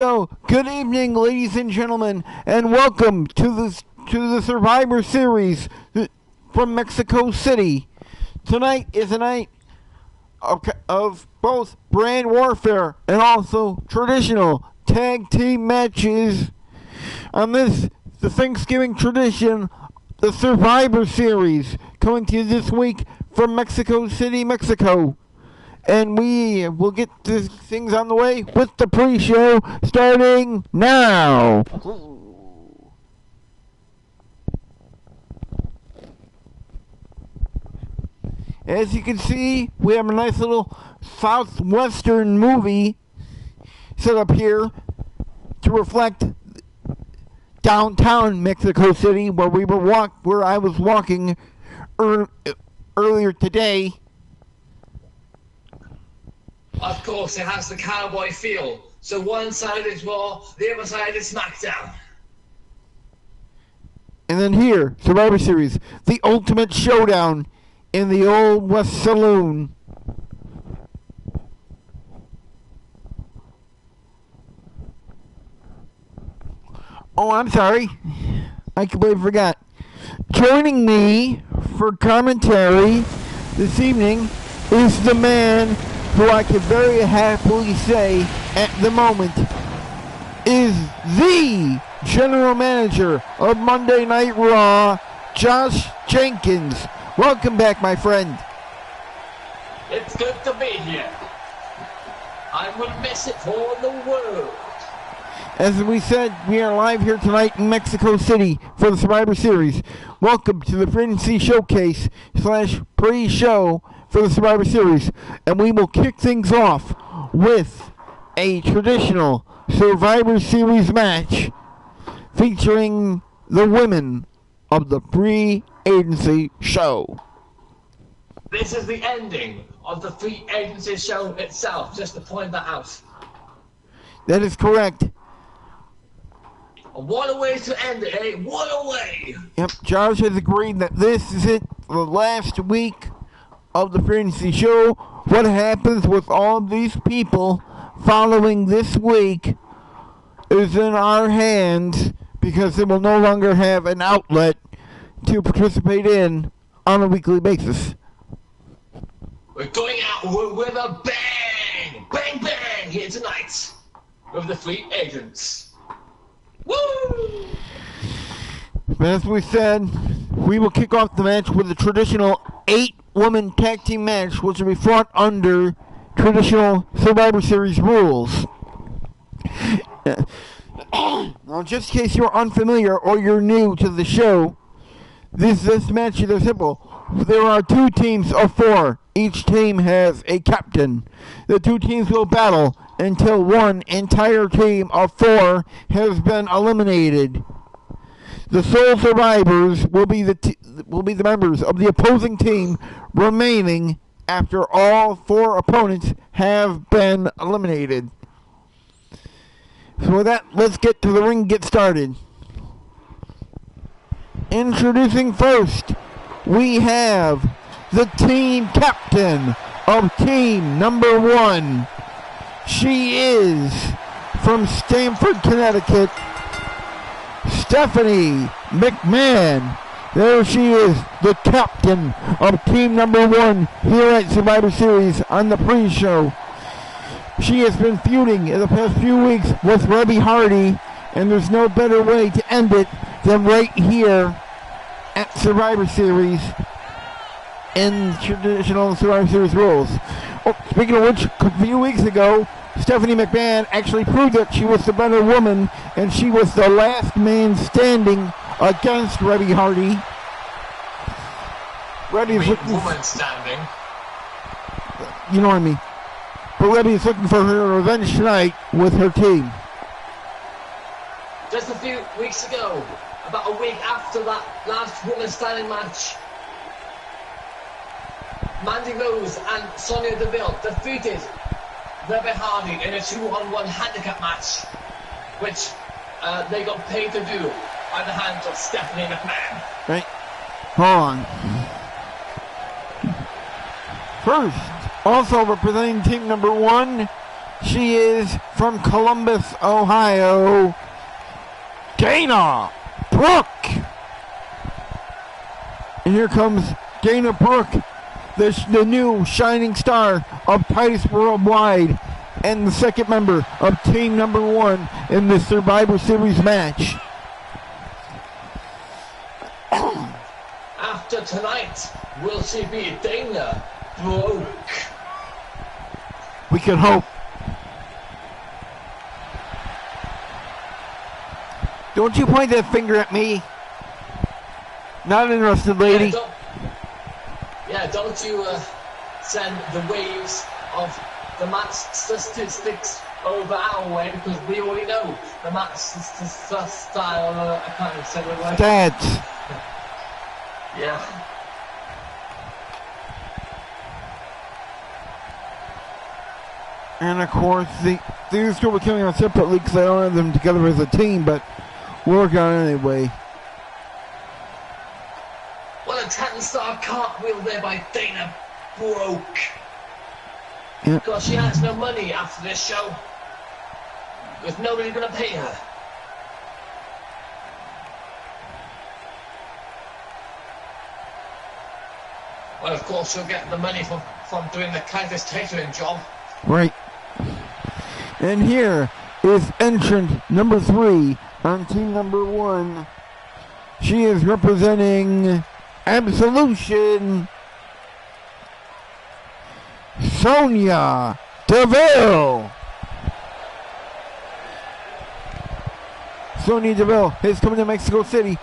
So, good evening, ladies and gentlemen, and welcome to the Survivor Series from Mexico City. Tonight is a night of both brand warfare and also traditional tag team matches. On the Thanksgiving tradition, the Survivor Series, coming to you this week from Mexico City, Mexico. And we will get things on the way with the pre-show starting now. As you can see, we have a nice little southwestern movie set up here to reflect downtown Mexico City, where I was walking earlier today. Of course, it has the cowboy feel. So one side is Raw, the other side is SmackDown. And then here, Survivor Series, the ultimate showdown in the Old West Saloon. Oh, I'm sorry. I completely forgot. Joining me for commentary this evening is the man who I can very happily say at the moment is the general manager of Monday Night Raw, Josh Jenkins. Welcome back, my friend. It's good to be here. I would miss it for the world. As we said, we are live here tonight in Mexico City for the Survivor Series. Welcome to the Frequency Showcase / pre-show for the Survivor Series, and we will kick things off with a traditional Survivor Series match featuring the women of the free agency show. This is the ending of the free agency show itself, just to point that out. That is correct. What a way to end it, eh? What a way! Yep, Josh has agreed that this is it, the last week of the Frequency show. What happens with all of these people following this week is in our hands, because they will no longer have an outlet to participate in on a weekly basis. We're going out with a bang! Bang, bang! Here tonight with the free agents. Woo! As we said, we will kick off the match with the traditional 8-woman tag team match, which will be fought under traditional Survivor Series rules. Now, just in case you're unfamiliar or you're new to the show, this match is simple. There are 2 teams of 4. Each team has a captain. The 2 teams will battle until one entire team of 4 has been eliminated. The sole survivors will be the members of the opposing team remaining after all 4 opponents have been eliminated. So with that, let's get to the ring and get started. Introducing first, we have the team captain of team number 1. She is from Stamford, Connecticut, Stephanie McMahon. There she is, the captain of team number 1 here at Survivor Series on the pre-show. She has been feuding in the past few weeks with Reby Hardy, and there's no better way to end it than right here at Survivor Series in traditional Survivor Series rules. Oh, speaking of which, a few weeks ago, Stephanie McMahon actually proved that she was the better woman, and she was the last man standing against Reby Hardy. Reby's looking. Woman standing. You know what I mean. But Reby is looking for her revenge tonight with her team. Just a few weeks ago, about a week after that last woman standing match, Mandy Rose and Sonya Deville defeated Reby Hardy in a 2-on-1 handicap match, which they got paid to do by the hands of Stephanie McMahon. Right. Hold on. First, also representing team number 1, She is from Columbus, Ohio, Dana Brooke. And here comes Dana Brooke, the new shining star of Titus Worldwide and the second member of team number 1 in the Survivor Series match. After tonight, will she be Dana Brooke? We can hope. Don't you point that finger at me. Not interested, lady. Don't you send the waves of the match statistics over our way, because we already know the match style. I can't even say the word. Stats. Yeah. And of course, these two were coming on separately because I don't have them together as a team, but we'll work on it anyway. What a 10-star cartwheel there by Dana Brooke. Yep. Because she has no money after this show. Because nobody's going to pay her. Well, of course, she'll get the money from doing the Countess catering job. Right. And here is entrant number 3 on team number 1. She is representing Absolution, Sonya Deville. Sonya Deville is coming to Mexico City.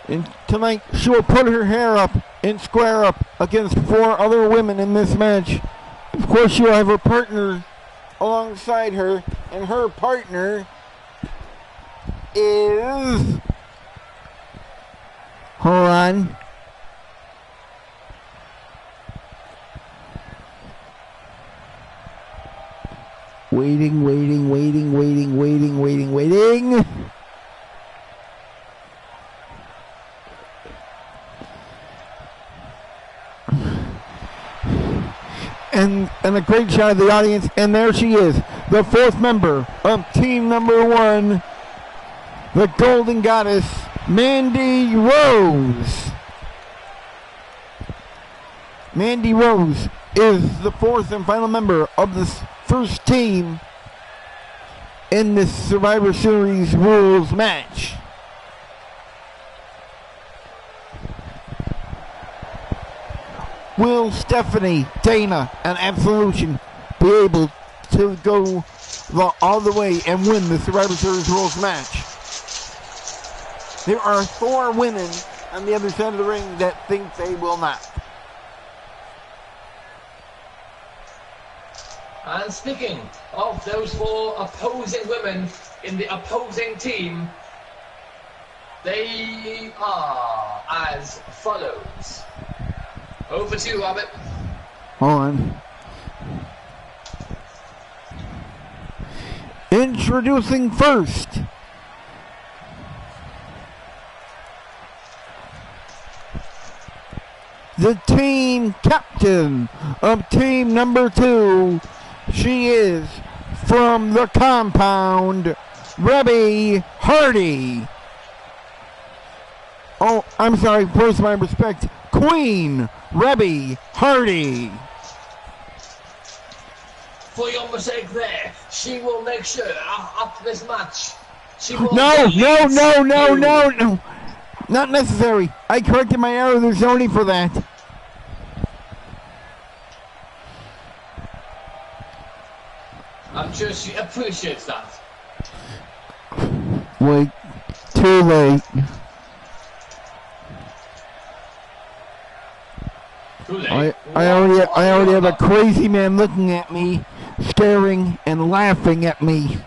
And tonight she will put her hair up and square up against 4 other women in this match. Of course, she'll have her partner alongside her, and her partner is... Hold on. Waiting. And a great shot of the audience, and there she is, the 4th member of team number 1, the Golden Goddess, Mandy Rose. Mandy Rose is the 4th and final member of this first team in this Survivor Series rules match. Will Stephanie, Dana, and Absolution be able to go all the way and win the Survivor Series rules match? There are 4 women on the other side of the ring that think they will not. And speaking of those 4 opposing women in the opposing team, they are as follows. Over to you, Robert. Hold on. Introducing first, the team captain of team number 2. She is from the compound, Rebby Hardy. Oh, I'm sorry, first my respect, Queen Rebby Hardy. For your mistake there, she will make sure after this match, she will... No. Not necessary. I corrected my error. There's no need for that. I'm sure she appreciates that. Wait, too late. I already have a crazy man looking at me, staring and laughing at me.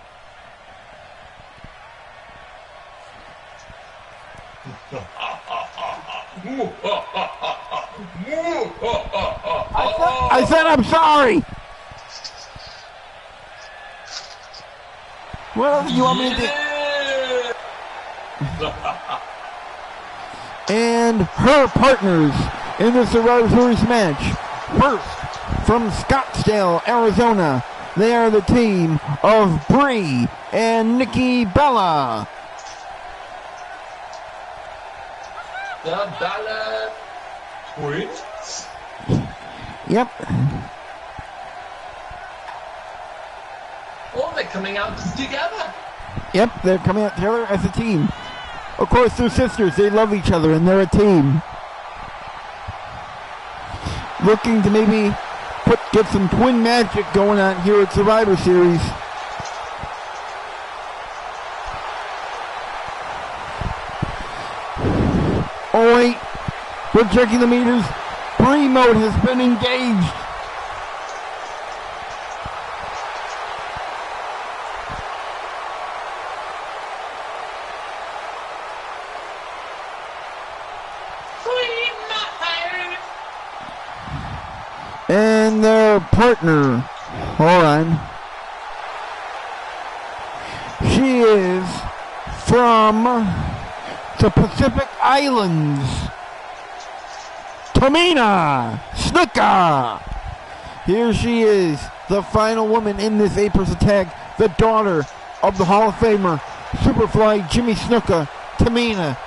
I said I'm sorry. What else do you want me to do? And her partners in the Survivor Series match. First, from Scottsdale, Arizona, They are the team of Brie and Nikki Bella. The Bella Twins? Yep. Oh, they're coming out together. Yep, they're coming out together as a team. Of course, they're sisters. They love each other, and they're a team. Looking to maybe get some twin magic going on here at Survivor Series. Oh wait, we're checking the meters. Brie mode has been engaged. And their partner, hold on. She is from the Pacific Islands. Tamina Snuka. Here she is, the final woman in this 8-person tag, the daughter of the Hall of Famer, Superfly Jimmy Snuka, Tamina,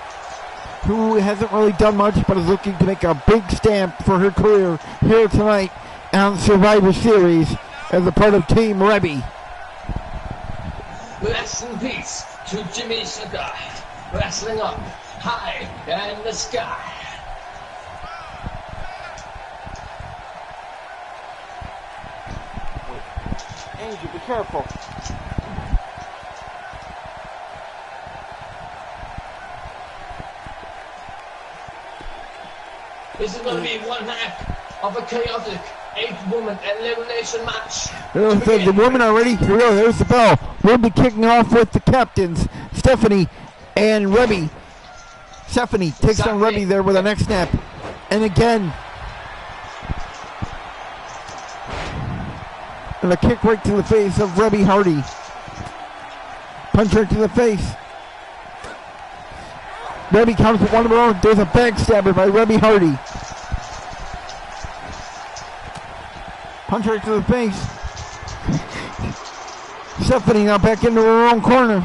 who hasn't really done much but is looking to make a big stamp for her career here tonight on Survivor Series as a part of Team Rebby. Rest in peace to Jimmy Snuka, wrestling up high in the sky. Angie, be careful. This is going to be one half of a chaotic 8-woman elimination match. The women are ready. Here we go. There's the bell. We'll be kicking off with the captains, Stephanie and Rebby. Stephanie takes on Rebby there with a neck snap. And again. And a kick right to the face of Rebby Hardy. Punch right to the face. Rebby comes with one of her own. There's a backstabber by Rebby Hardy. Punch right to the face. Stephanie now back into her own corner.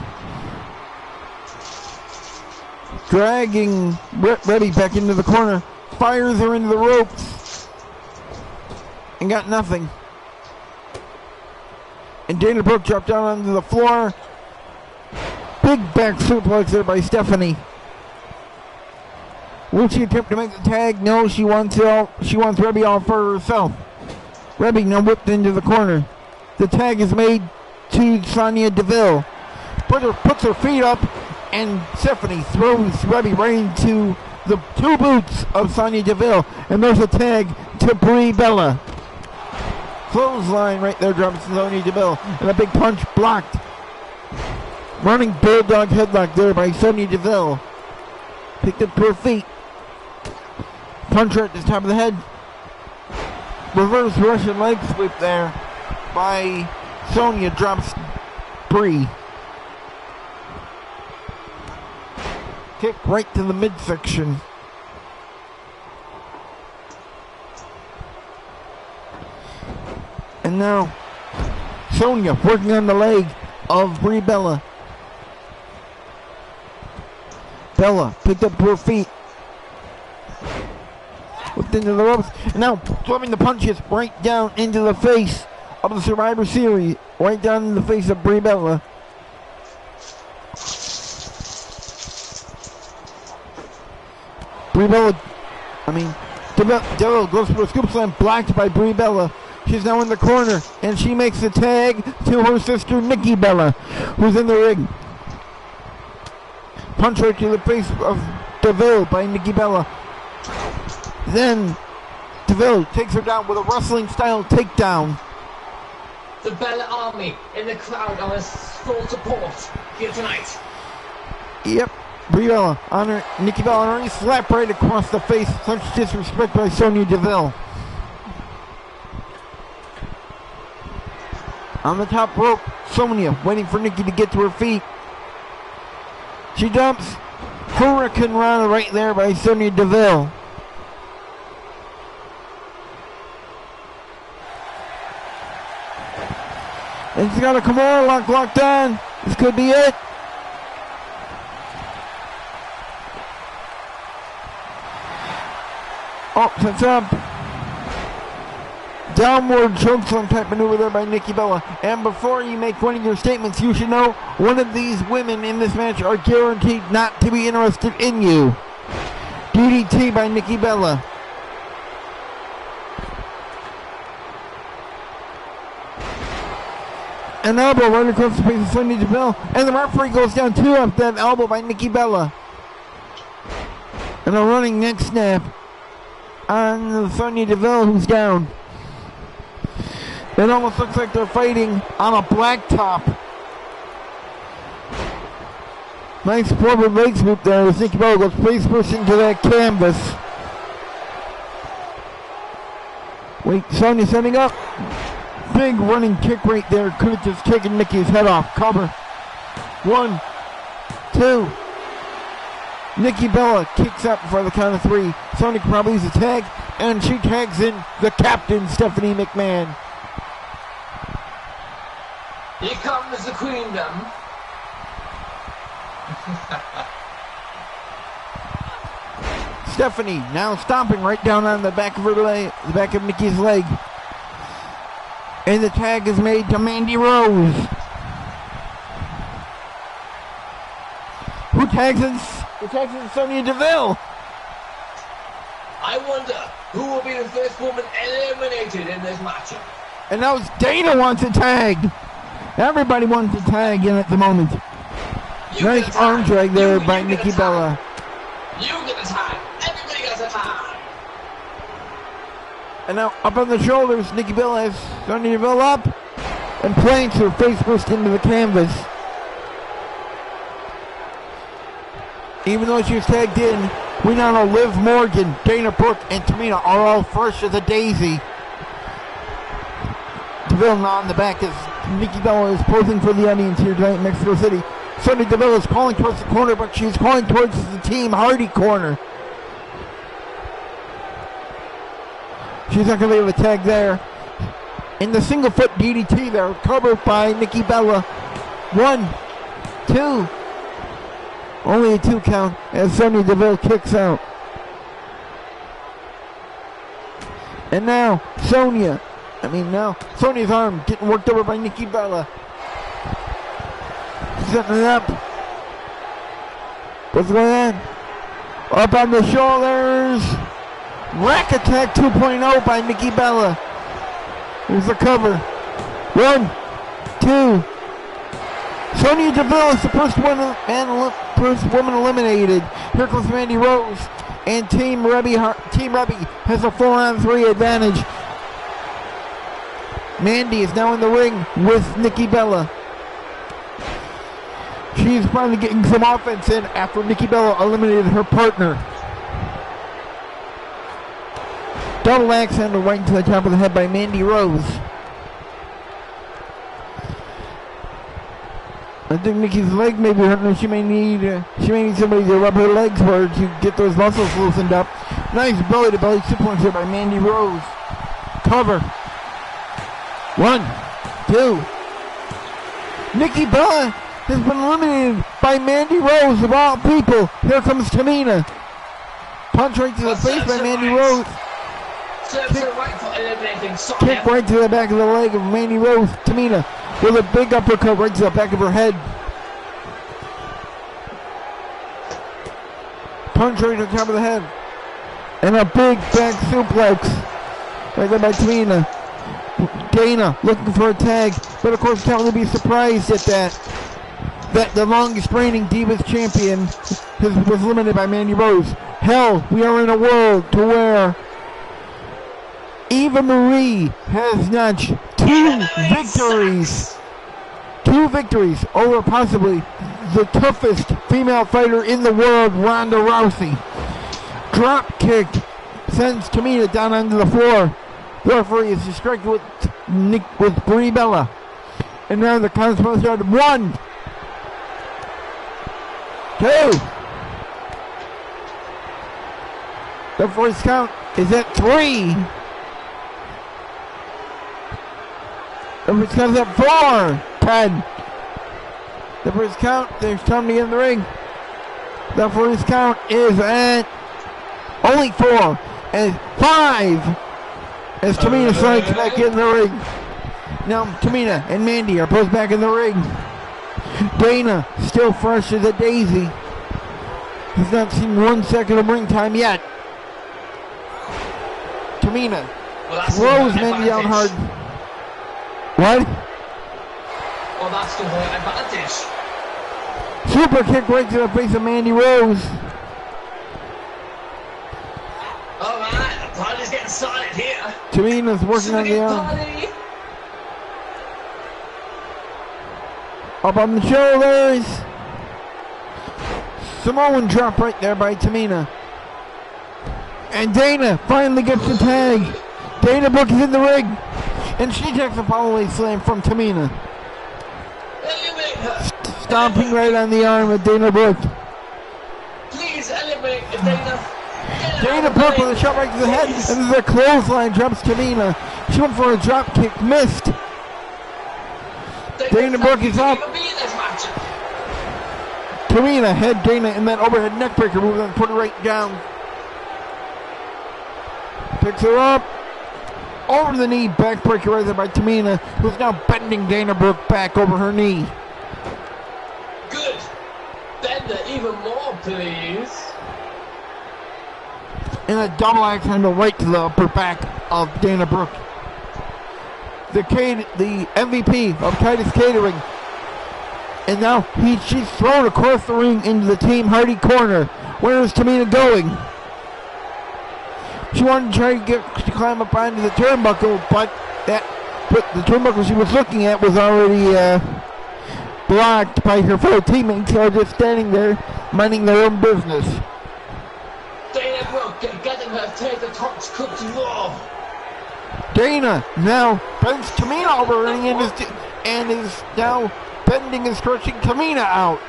Dragging Rebby back into the corner. Fires her into the ropes. And got nothing. And Dana Brooke dropped down onto the floor. Big back suplex there by Stephanie. Will she attempt to make the tag? No, she wants Rebby all for herself. Rebby now whipped into the corner. The tag is made to Sonya Deville. Puts her feet up, and Stephanie throws Rebby right into the 2 boots of Sonya Deville. And there's a tag to Brie Bella. Clothesline right there drops Sonya Deville. And a big punch blocked. Running bulldog headlock there by Sonya Deville. Picked up to her feet. Punch right at the top of the head. Reverse Russian leg sweep there by Sonya, drops Brie. Kick right to the midsection. And now Sonya working on the leg of Brie Bella. Bella picked up her feet. Whipped into the ropes. And now throwing the punches right down into the face of the Survivor Series. Right down in the face of Brie Bella. Deville goes for a scoop slam, blocked by Brie Bella. She's now in the corner, and she makes the tag to her sister Nikki Bella, who's in the ring. Punch right to the face of Deville by Nikki Bella. Then Deville takes her down with a wrestling style takedown. The Bella Army in the crowd on his full support here tonight. Yep, Brie Bella on her, Nikki Bella on her knee, slap right across the face. Such disrespect by Sonya Deville. On the top rope, Sonya waiting for Nikki to get to her feet. She dumps Hurricane Rana right there by Sonya Deville. And she's got a Kimura locked on. This could be it. Oh, sets up. Downward chokeslam type maneuver there by Nikki Bella. And before you make one of your statements, you should know one of these women in this match are guaranteed not to be interested in you. DDT by Nikki Bella. An elbow right across the face of Sonya Deville. And the referee goes down too after that elbow by Nikki Bella. And a running neck snap on Sonya Deville, who's down. It almost looks like they're fighting on a blacktop. Nice forward leg swoop there as Nikki Bella goes face first into that canvas. Wait, Sonya setting up. Big running kick right there. Could have just taken Nikki's head off. Cover. 1, 2. Nikki Bella kicks out for the count of 3. Sonya probably uses a tag, and she tags in the captain, Stephanie McMahon. Here comes the queendom. Stephanie now stomping right down on the back of her leg, the back of Nikki's leg. And the tag is made to Mandy Rose. Who tags in Sonya Deville? I wonder who will be the first woman eliminated in this match. And now Dana wants a tag. Everybody wants a tag in at the moment. Nice arm drag there by Nikki Bella. You get a tag. Everybody gets a tag. And now up on the shoulders, Nikki Bella has Sonya Deville up and plants her face first into the canvas. Even though she was tagged in, we now know Liv Morgan, Dana Brooke, and Tamina are all fresh as a daisy. Deville now on the back as Nikki Bella is posing for the audience here tonight in Mexico City. Sonya Deville is calling towards the corner, but she's calling towards the Team Hardy corner. She's not going to be able to tag there. In the single foot DDT there, covered by Nikki Bella. 1, 2. Only a 2 count as Sonya Deville kicks out. And now Sonya's arm getting worked over by Nikki Bella. Setting it up. What's going on? Up on the shoulders. Rack Attack 2.0 by Nikki Bella. Here's the cover. 1, 2. Sonya Deville is the first woman eliminated. Here comes Mandy Rose. And Team Rebby has a 4-on-3 advantage. Mandy is now in the ring with Nikki Bella. She's finally getting some offense in after Nikki Bella eliminated her partner. Double axe handle right into the top of the head by Mandy Rose. I think Nikki's leg may be hurting her. She may need somebody to rub her legs for her to get those muscles loosened up. Nice belly to belly suplex here by Mandy Rose. Cover. 1, 2. Nikki Bella has been eliminated by Mandy Rose of all people. Here comes Tamina. Punch right to the face by Mandy Rose. Kick right to the back of the leg of Mandy Rose. Tamina with a big uppercut right to the back of her head. Punch right to the top of the head. And a big back suplex right there by Tamina. Dana looking for a tag, but of course can't really be surprised at that the longest reigning Divas champion was eliminated by Mandy Rose. Hell, we are in a world to where Eva Marie has notched 2 victories. 2 victories over possibly the toughest female fighter in the world, Ronda Rousey. Drop kick sends Tamina down onto the floor. The referee is distracted with Brie Bella. And now the count's supposed to start. 1, 2. The first count is at 3. The referee's count is at 4, 10. The referee's count, there's time to get in the ring. The referee's count is at only 4 and 5 as Tamina slides back in the ring. Now Tamina and Mandy are both back in the ring. Dana, still fresh as a daisy, has not seen 1 second of ring time yet. Tamina throws Mandy down hard. What? Well, that's to her advantage. Super kick right to the face of Mandy Rose. Alright, the party's getting started here. Tamina's working on the arm. Up on the shoulders. Samoan drop right there by Tamina. And Dana finally gets the tag. Dana Brooke is in the ring. And she takes a follow-away slam from Tamina. Stomping right on the arm of Dana Brooke. Please eliminate Dana. Dana Brooke with a shot right to the head. And this is a clothesline, drops Tamina. She went for a drop kick, missed. Dana Brooke is up. Tamina had Dana in that overhead neckbreaker move and put her right down. Picks her up. Over the knee, backbreaker right there by Tamina, who's now bending Dana Brooke back over her knee. Good. Bend her even more, please. And a double axe handle right to the upper back of Dana Brooke. The MVP of Titus Catering. And now she's thrown across the ring into the Team Hardy corner. Where is Tamina going? She wanted to try to climb up onto the turnbuckle, but the turnbuckle she was looking at was already blocked by her fellow teammates who are just standing there minding their own business. Dana Brooke getting her tater tots cooked raw. Dana now bends Tamina over and is now bending and stretching Tamina out.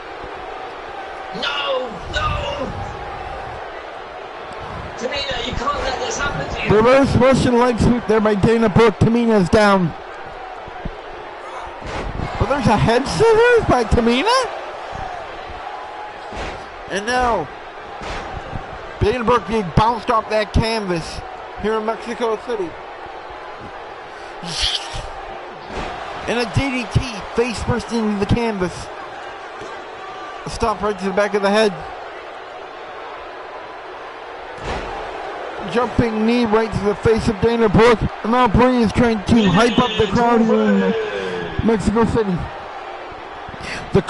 No! Tamina, you can't let this happen to you. Reverse Russian leg sweep there by Dana Brooke. Tamina's down. But there's a head scissors by Tamina. And now Dana Brooke being bounced off that canvas here in Mexico City. And a DDT face first into the canvas. A stop right to the back of the head. Jumping knee right to the face of Dana Brooke. And now Brie is trying to hype up the crowd here in Mexico City. The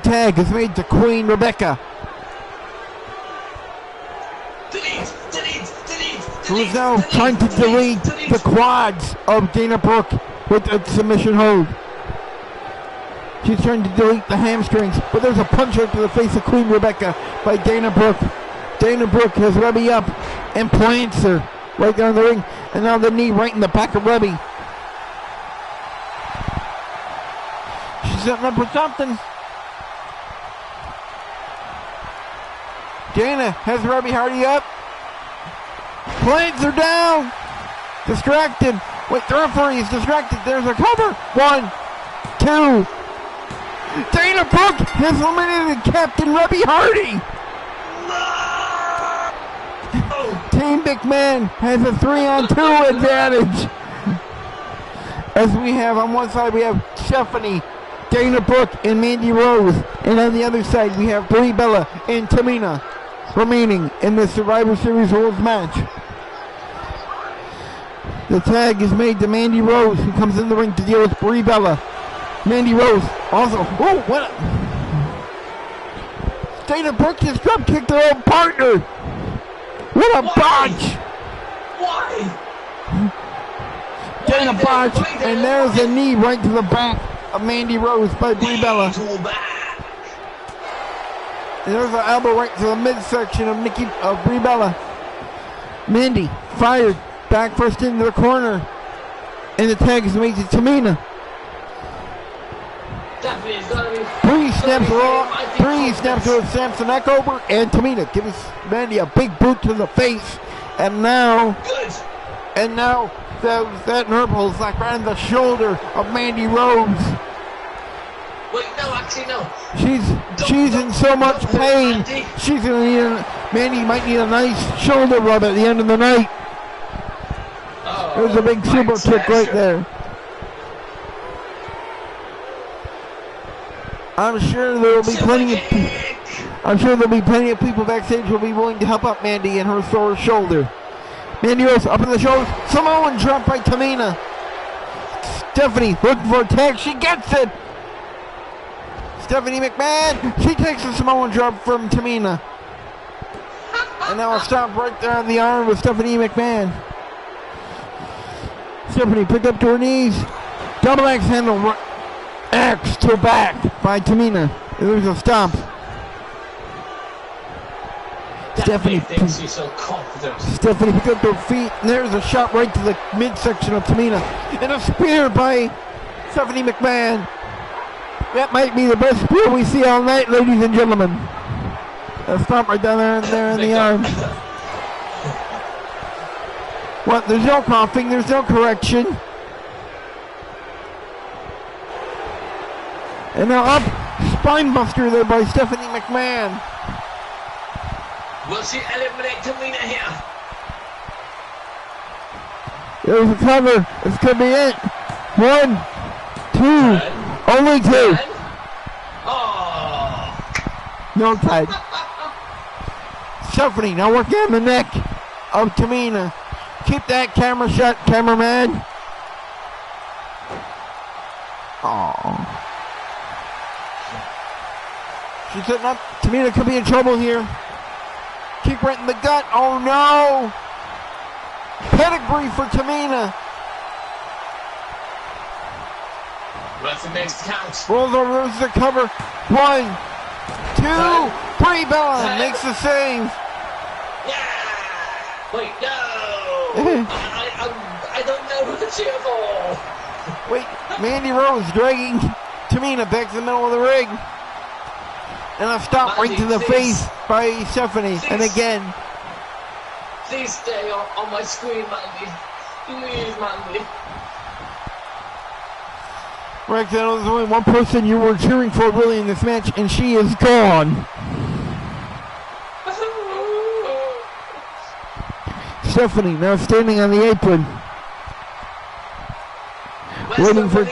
tag is made to Queen Rebecca, who is now trying to delete the quads of Dana Brooke with a submission hold. She's trying to delete the hamstrings, but there's a punch right to the face of Queen Rebecca by Dana Brooke. Dana Brooke has Rebby up and plants her right there in the ring, and now the knee right in the back of Rebby. She's setting up for something. Dana has Rebby Hardy up. Plants her down. Distracted. Wait, the referee is distracted. There's a cover. 1, 2. Dana Brooke has eliminated Captain Rebby Hardy. Team McMahon has a 3-on-2 advantage. As we have on one side, we have Stephanie, Dana Brooke, and Mandy Rose. And on the other side, we have Brie Bella and Tamina remaining in the Survivor Series Rules match. The tag is made to Mandy Rose, who comes in the ring to deal with Brie Bella. Mandy Rose also. Oh, what? Dana Brooke just drop kicked her own partner. What a botch! Why? Dana botch, and there's a knee right to the back of Mandy Rose by Brie Bella. And there's an elbow right to the midsection of Brie Bella. Mandy fired back first into the corner, and the tag is made to Tamina. Brie snaps her with Samsonite over, and Tamina gives Mandy a big boot to the face. And now that nurple is like right on the shoulder of Mandy Rose. Wait, no, actually, no. She's in so much pain. She's gonna need Mandy might need a nice shoulder rub at the end of the night. Oh, There's a big super kick right there. I'm sure there will be plenty of people backstage who will be willing to help out Mandy in her sore shoulder. Mandy Rose up in the shoulders. Samoan drop by Tamina. Stephanie looking for a tag. She gets it. Stephanie McMahon. She takes the Samoan drop from Tamina. And now a stop right there on the arm with Stephanie McMahon. Stephanie picked up to her knees. Double axe handle. Axe to back by Tamina. There's a stomp. Stephanie thinks she's so confident. Stephanie picked up her feet, and there's a shot right to the midsection of Tamina. And a spear by Stephanie McMahon. That might be the best spear we see all night, ladies and gentlemen. A stomp right down there in the arm. What? There's no coughing, there's no correction. And now up, spinebuster there by Stephanie McMahon. Will she eliminate Tamina here? There's a cover. This could be it. 1, 2, only 2. Oh. No tide. Stephanie now working on the neck of Tamina. Keep that camera shut, cameraman. Oh. She's setting up. Tamina could be in trouble here. Kick right in the gut. Oh no! Pedigree for Tamina. What's the next count? Rolls over, there's the cover. 1, 2, 3. Bella makes the save. Yeah! Wait, no! I don't know who to cheer for. Wait, Mandy Rose dragging Tamina back to the middle of the ring. And a stop right to the face by Stephanie. And again. Please stay on my screen, Mandy. Please, Mandy. Right, there's only one person you were cheering for really in this match, and she is gone. Stephanie now standing on the apron. Waiting for.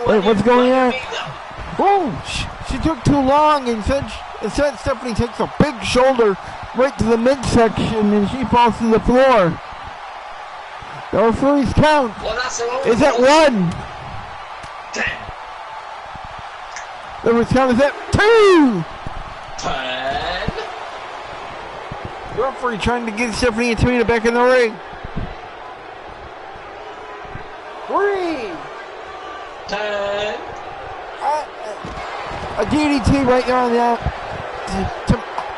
Wait, what's going on? Oh, she took too long, and instead Stephanie takes a big shoulder right to the midsection, and she falls to the floor. The referee's count is at 1. 10. The referee's count is at 2. 10. The referee trying to get Stephanie and Tamina back in the ring. 3. 10. A DDT right there on the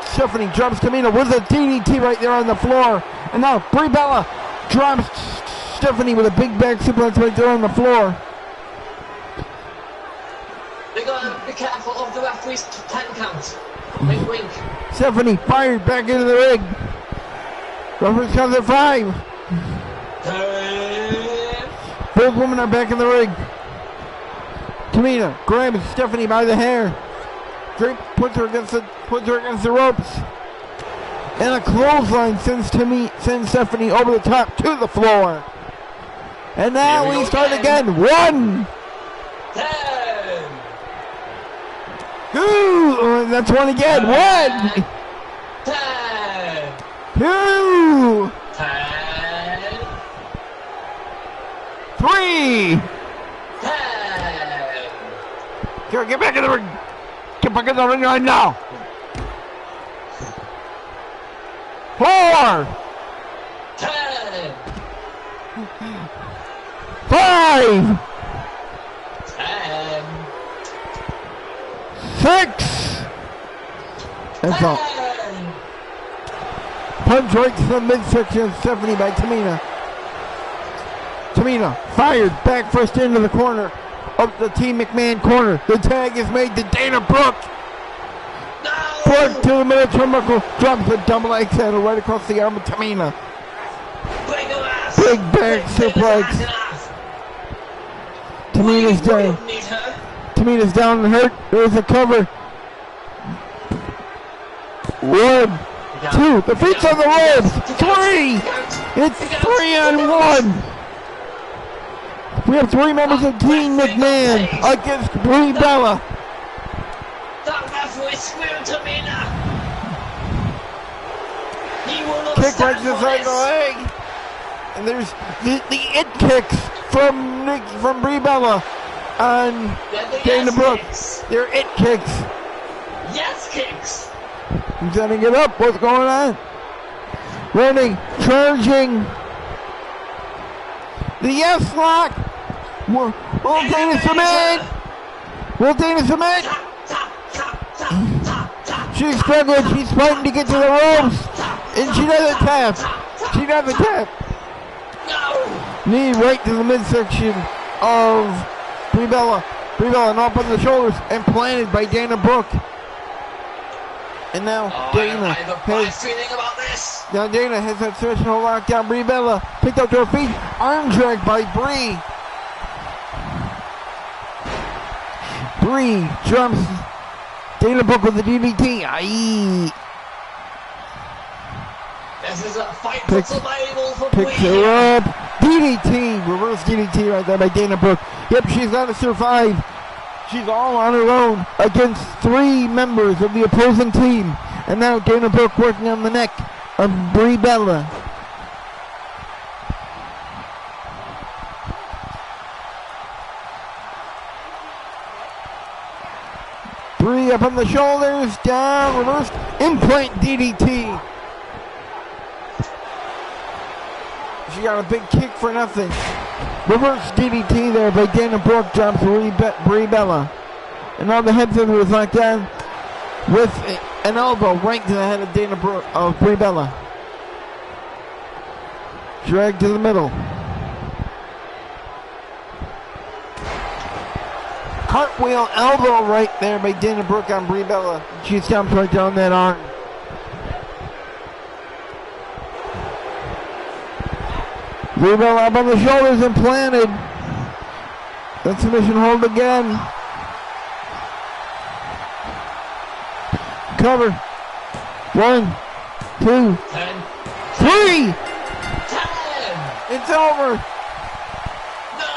Stephanie drops Tamina with a DDT right there on the floor. And now Brie Bella drops Stephanie with a big back suplex right there on the floor. They gotta be careful of the referee's 10 count. Wink, wink. Stephanie fired back into the ring. Referee's count at 5. 10. Both women are back in the ring. Tamina grabs Stephanie by the hair. Drake puts her against the ropes. And a clothesline sends Stephanie over the top to the floor. And now we start again. 1. 10. Ooh, that's 1 again. 1. 10. 2. 10. 3. 10. Here, get back in the ring. Get back in the ring right now. 4. 10. 5. 10. 6. That's all. 10. Punch right to the midsection of Stephanie by Tamina. Tamina fired back first into the corner of the Team McMahon corner. The tag is made to Dana Brooke. No! Brooke to the middle turnbuckle, drops the double axe handle right across the arm of Tamina. Bring her ass! big back suplex. Tamina's down. Tamina's down and hurt. There's a cover. 1, 2. The feet's on the ropes. 3. It's 3-on-1. We have 3 members of Team McMahon against Brie Bella. That referee screamed Tamina. He will not Kick right stand to the for side of the this. leg. And there's the it kicks from Brie Bella on They're the Dana yes Brooke. kicks. They're it kicks. Yes kicks. He's setting it up. What's going on? Running, charging. The yes lock. Will Dana submit? Will Dana submit? Tap, tap, tap, tap, tap, tap. She's struggling. She's fighting to get to the ropes. And she doesn't tap. She doesn't tap. No. Knee right to the midsection of Brie Bella. Brie Bella, and up on the shoulders and planted by Dana Brooke. And now Dana I have a bad feeling about this. Now Dana has that traditional lockdown. Brie Bella picked up to her feet. Arm drag by Brie. Brie jumps Dana Brooke with the DDT. Aye. This is a fight for survival for Picks Brie. her up. DDT. Reverse DDT right there by Dana Brooke. Yep, she's got to survive. She's all on her own against 3 members of the opposing team. And now Dana Brooke working on the neck of Brie Bella. Brie up on the shoulders, down, reversed, implant DDT. She got a big kick for nothing. Reverse DDT there by Dana Brooke, drops Brie Bella. And now the head scissors was knocked down with an elbow right to the head of Dana Brooke, of Brie Bella. Dragged to the middle. Cartwheel elbow right there by Dana Brooke on Brie Bella. She stomps right down that arm. Brie Bella up on the shoulders and planted. That submission hold again. Cover. 1, 2, 10, 3. 10. It's over. No.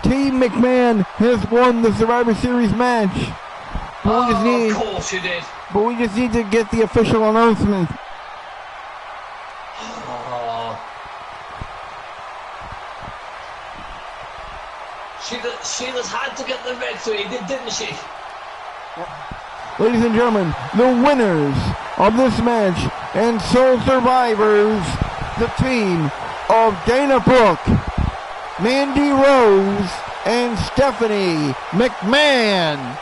Team McMahon has won the Survivor Series match. But Of course you did. we just need to get the official announcement. Oh. She just had to get the victory, didn't she? Ladies and gentlemen, the winners of this match and sole survivors, the team of Dana Brooke, Mandy Rose, and Stephanie McMahon.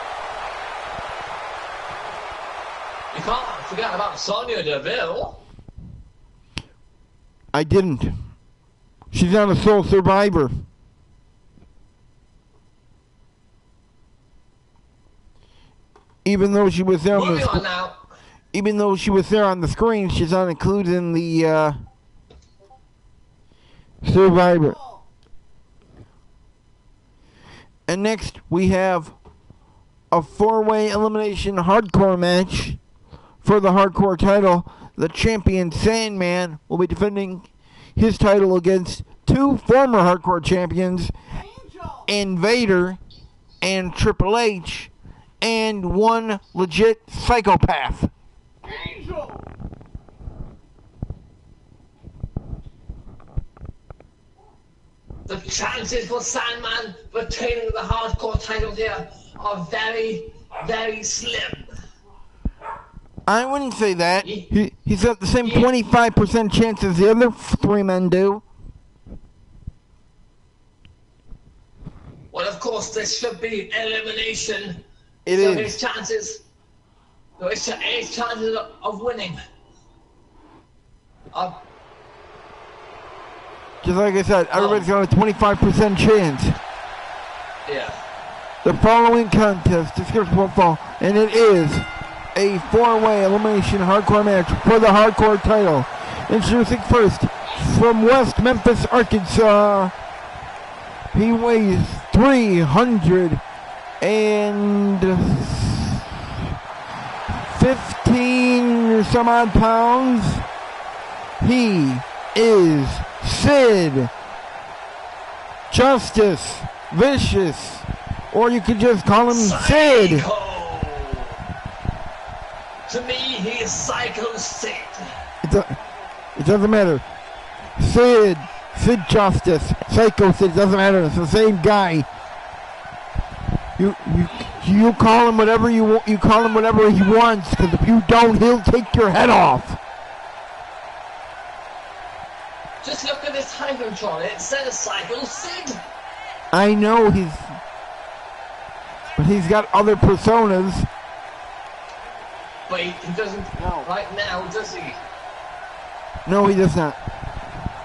You can't forget about Sonya Deville. I didn't. She's not a sole survivor. Even though she was there on Moving on the now. even though she was there on the screen, she's not included in the Survivor. And next we have a 4-way elimination hardcore match for the hardcore title. The champion Sandman will be defending his title against 2 former hardcore champions, Invader and Triple H, and 1 legit psychopath. Angel! The chances for Sandman retaining the hardcore title here are very, very slim. I wouldn't say that. He's got the same 25% chance as the other 3 men do. Well, of course, this should be elimination. It so is. his chances of winning are Just like I said, everybody's got a 25% chance. yeah. The following contest is scheduled for fall, and it is a a four-way elimination hardcore match for the hardcore title. Introducing first, from West Memphis, Arkansas, he weighs 315 some odd pounds. He is Sid Justice Vicious, or you could just call him Sid. To me, he is Psycho Sid. It doesn't matter. Sid Justice, Psycho Sid, doesn't matter. It's the same guy. You call him whatever you want. You call him whatever he wants, because if you don't, he'll take your head off. Just look at this Hydrotron. It says Psycho Sid. I know but he's got other personas. But he doesn't right now, does he? No, he does not.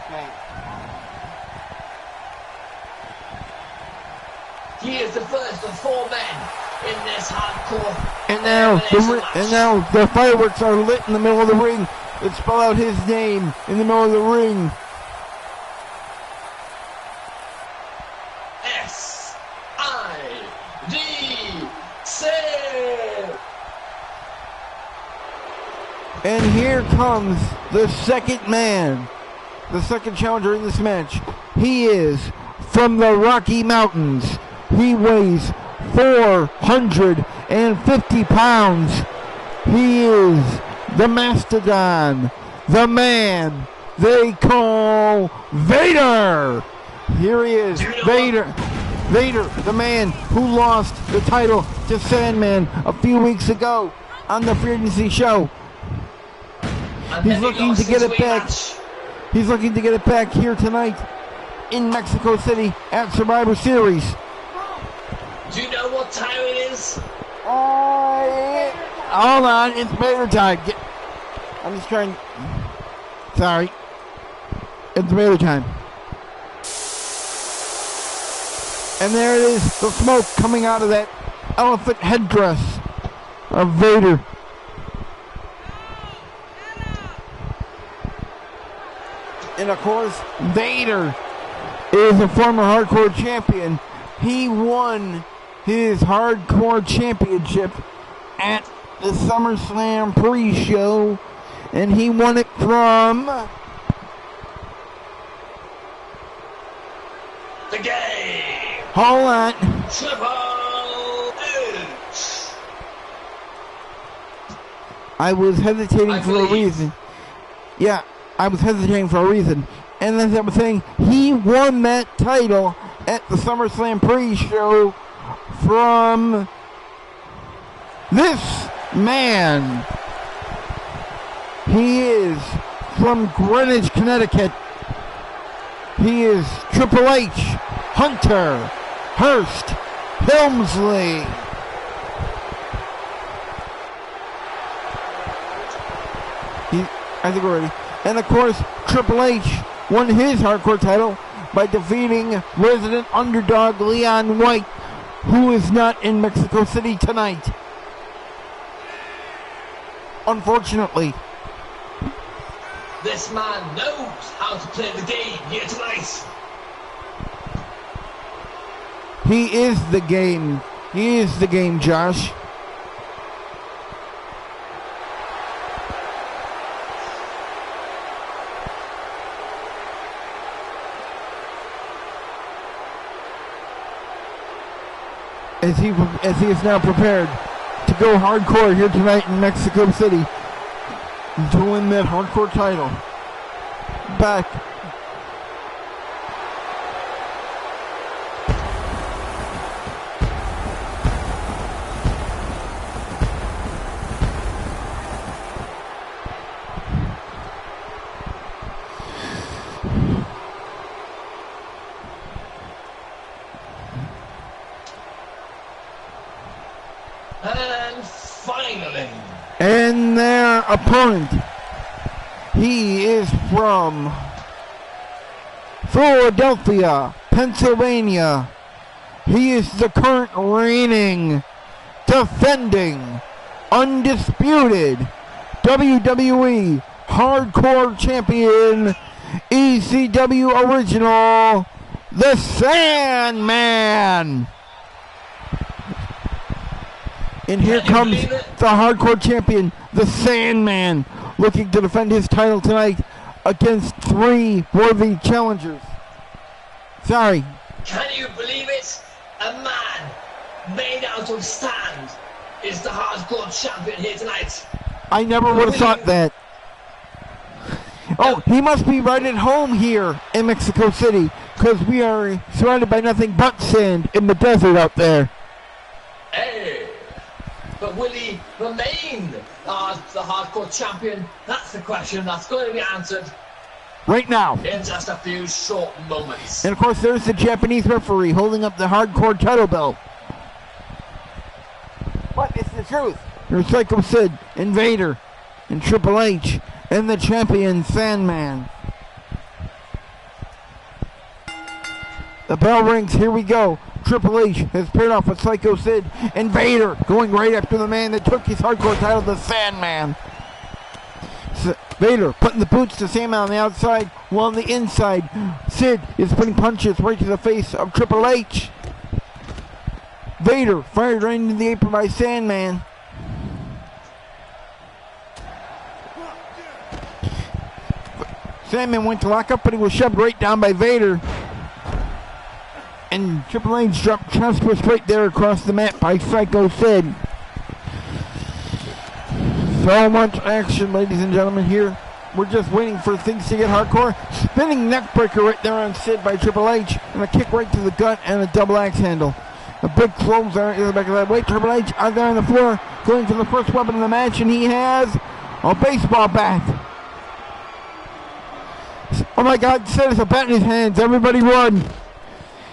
Okay. He is the first of four men in this hardcore. And now the fireworks are lit in the middle of the ring. Let's spell out his name in the middle of the ring. S-I-D And here comes the second man, the second challenger in this match. He is from the Rocky Mountains. He weighs 450 pounds. He is the Mastodon, the man they call Vader. Here he is, Vader. Vader, the man who lost the title to Sandman a few weeks ago on the Frequency Show. He's looking to get it back. He's looking to get it back here tonight in Mexico City at Survivor Series. Do you know what time it is? Hold on, it's Vader time. I'm just trying. Sorry. It's Vader time. And there it is, the smoke coming out of that elephant headdress of Vader. And of course, Vader is a former hardcore champion. He won his hardcore championship at the SummerSlam pre-show, and he won it from the game. Hold on. Triple H. I was hesitating for a reason. Yeah, I was hesitating for a reason. And as I was saying, he won that title at the SummerSlam pre-show from this man. He is from Greenwich, Connecticut. He is Triple H, Hunter Hearst Helmsley. I think we're ready. And of course, Triple H won his hardcore title by defeating resident underdog Leon White, who is not in Mexico City tonight. Unfortunately. This man knows how to play the game here tonight. He is the game. He is the game, Josh. As he is now prepared to go hardcore here tonight in Mexico City to win that hardcore title. Back. And finally. And their opponent. He is from Philadelphia, Pennsylvania. He is the current reigning, defending, undisputed WWE Hardcore Champion, ECW Original, the Sandman. And here comes the Hardcore Champion, the Sandman, looking to defend his title tonight against 3 worthy challengers. Sorry. Can you believe it? A man made out of sand is the Hardcore Champion here tonight. I never would have thought that. Oh, he must be right at home here in Mexico City, because we are surrounded by nothing but sand in the desert out there. Hey, but will he remain as the Hardcore Champion? That's the question that's going to be answered right now in just a few short moments. And of course, there's the Japanese referee holding up the Hardcore title belt. But it's the truth. There's Psycho Sid, Invader, and Triple H, and the champion Sandman. The bell rings. Here we go. Triple H has paired off with Psycho Sid, and Vader going right after the man that took his Hardcore title, the Sandman. Vader putting the boots to Sandman on the outside, while on the inside, Sid is putting punches right to the face of Triple H. Vader fired right into the apron by Sandman. Sandman went to lock up, but he was shoved right down by Vader. And Triple H dropped transfers right there across the mat by Psycho Sid. So much action, ladies and gentlemen, here. We're just waiting for things to get hardcore. Spinning neckbreaker right there on Sid by Triple H. And a kick right to the gut and a double axe handle. A big close there in the back of that weight. Triple H out there on the floor, going for the first weapon in the match, and he has a baseball bat. Oh my God, Sid has a bat in his hands. Everybody run.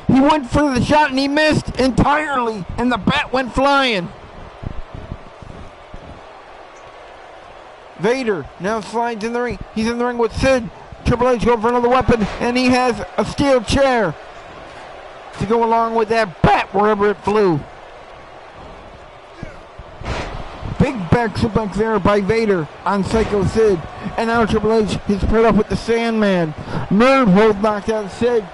He went for the shot and he missed entirely, and the bat went flying. Vader now slides in the ring. He's in the ring with Sid. Triple H going for another weapon, and he has a steel chair to go along with that bat wherever it flew. Big back suplex there by Vader on Psycho Sid. And now Triple H is paired up with the Sandman. Nerve hold knocked out Sid.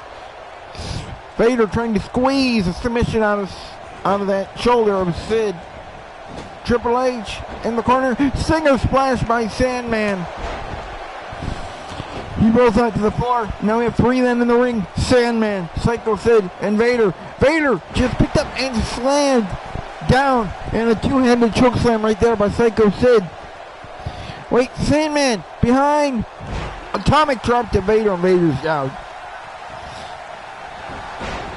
Vader trying to squeeze a submission out of that shoulder of Sid. Triple H in the corner. Stinger splash by Sandman. He rolls out to the floor. Now we have 3 men in the ring. Sandman, Psycho Sid, and Vader. Vader just picked up and slammed down. And a 2-handed choke slam right there by Psycho Sid. Wait, Sandman behind. Atomic drop to Vader, and Vader's down.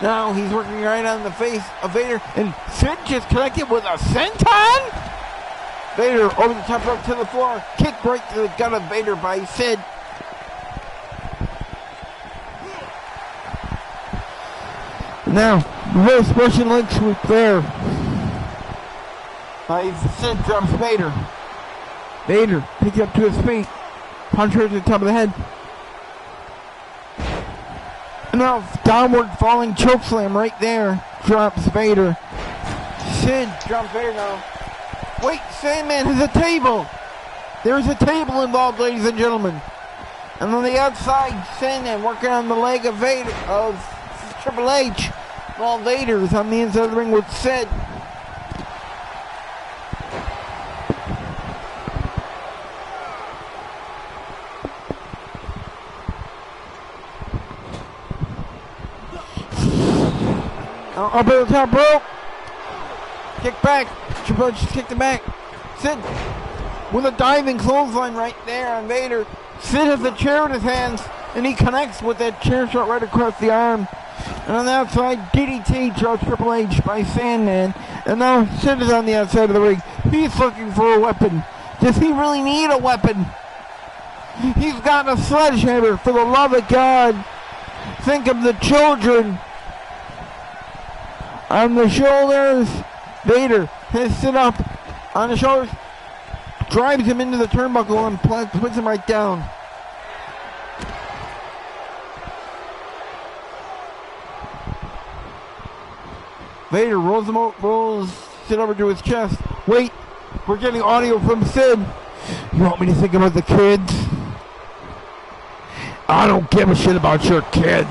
Now he's working right on the face of Vader, and Sid just connected with a senton. Vader over the top rope to the floor. Kick right to the gut of Vader by Sid. Now, reverse Russian leg sweep there. Sid drops Vader. Vader picks up to his feet. Punch her to the top of the head. And now, downward falling chokeslam right there. Drops Vader. Sid drops Vader now. Wait, Sandman has a table. There's a table involved, ladies and gentlemen. And on the outside, Sandman working on the leg of Vader, of Triple H. While Vader is on the inside of the ring with Sid. Up at the top rope. Kick back. Triple H just kicked it back. Sid with a diving clothesline right there on Vader. Sid has the chair in his hands, and he connects with that chair shot right across the arm. And on the outside, DDT drops Triple H by Sandman. And now Sid is on the outside of the ring. He's looking for a weapon. Does he really need a weapon? He's got a sledgehammer, for the love of God. Think of the children. On the shoulders, Vader has Sid up on the shoulders, drives him into the turnbuckle and puts him right down. Vader rolls Sid over to his chest. Wait, We're getting audio from Sid. You want me to think about the kids? I don't give a shit about your kids.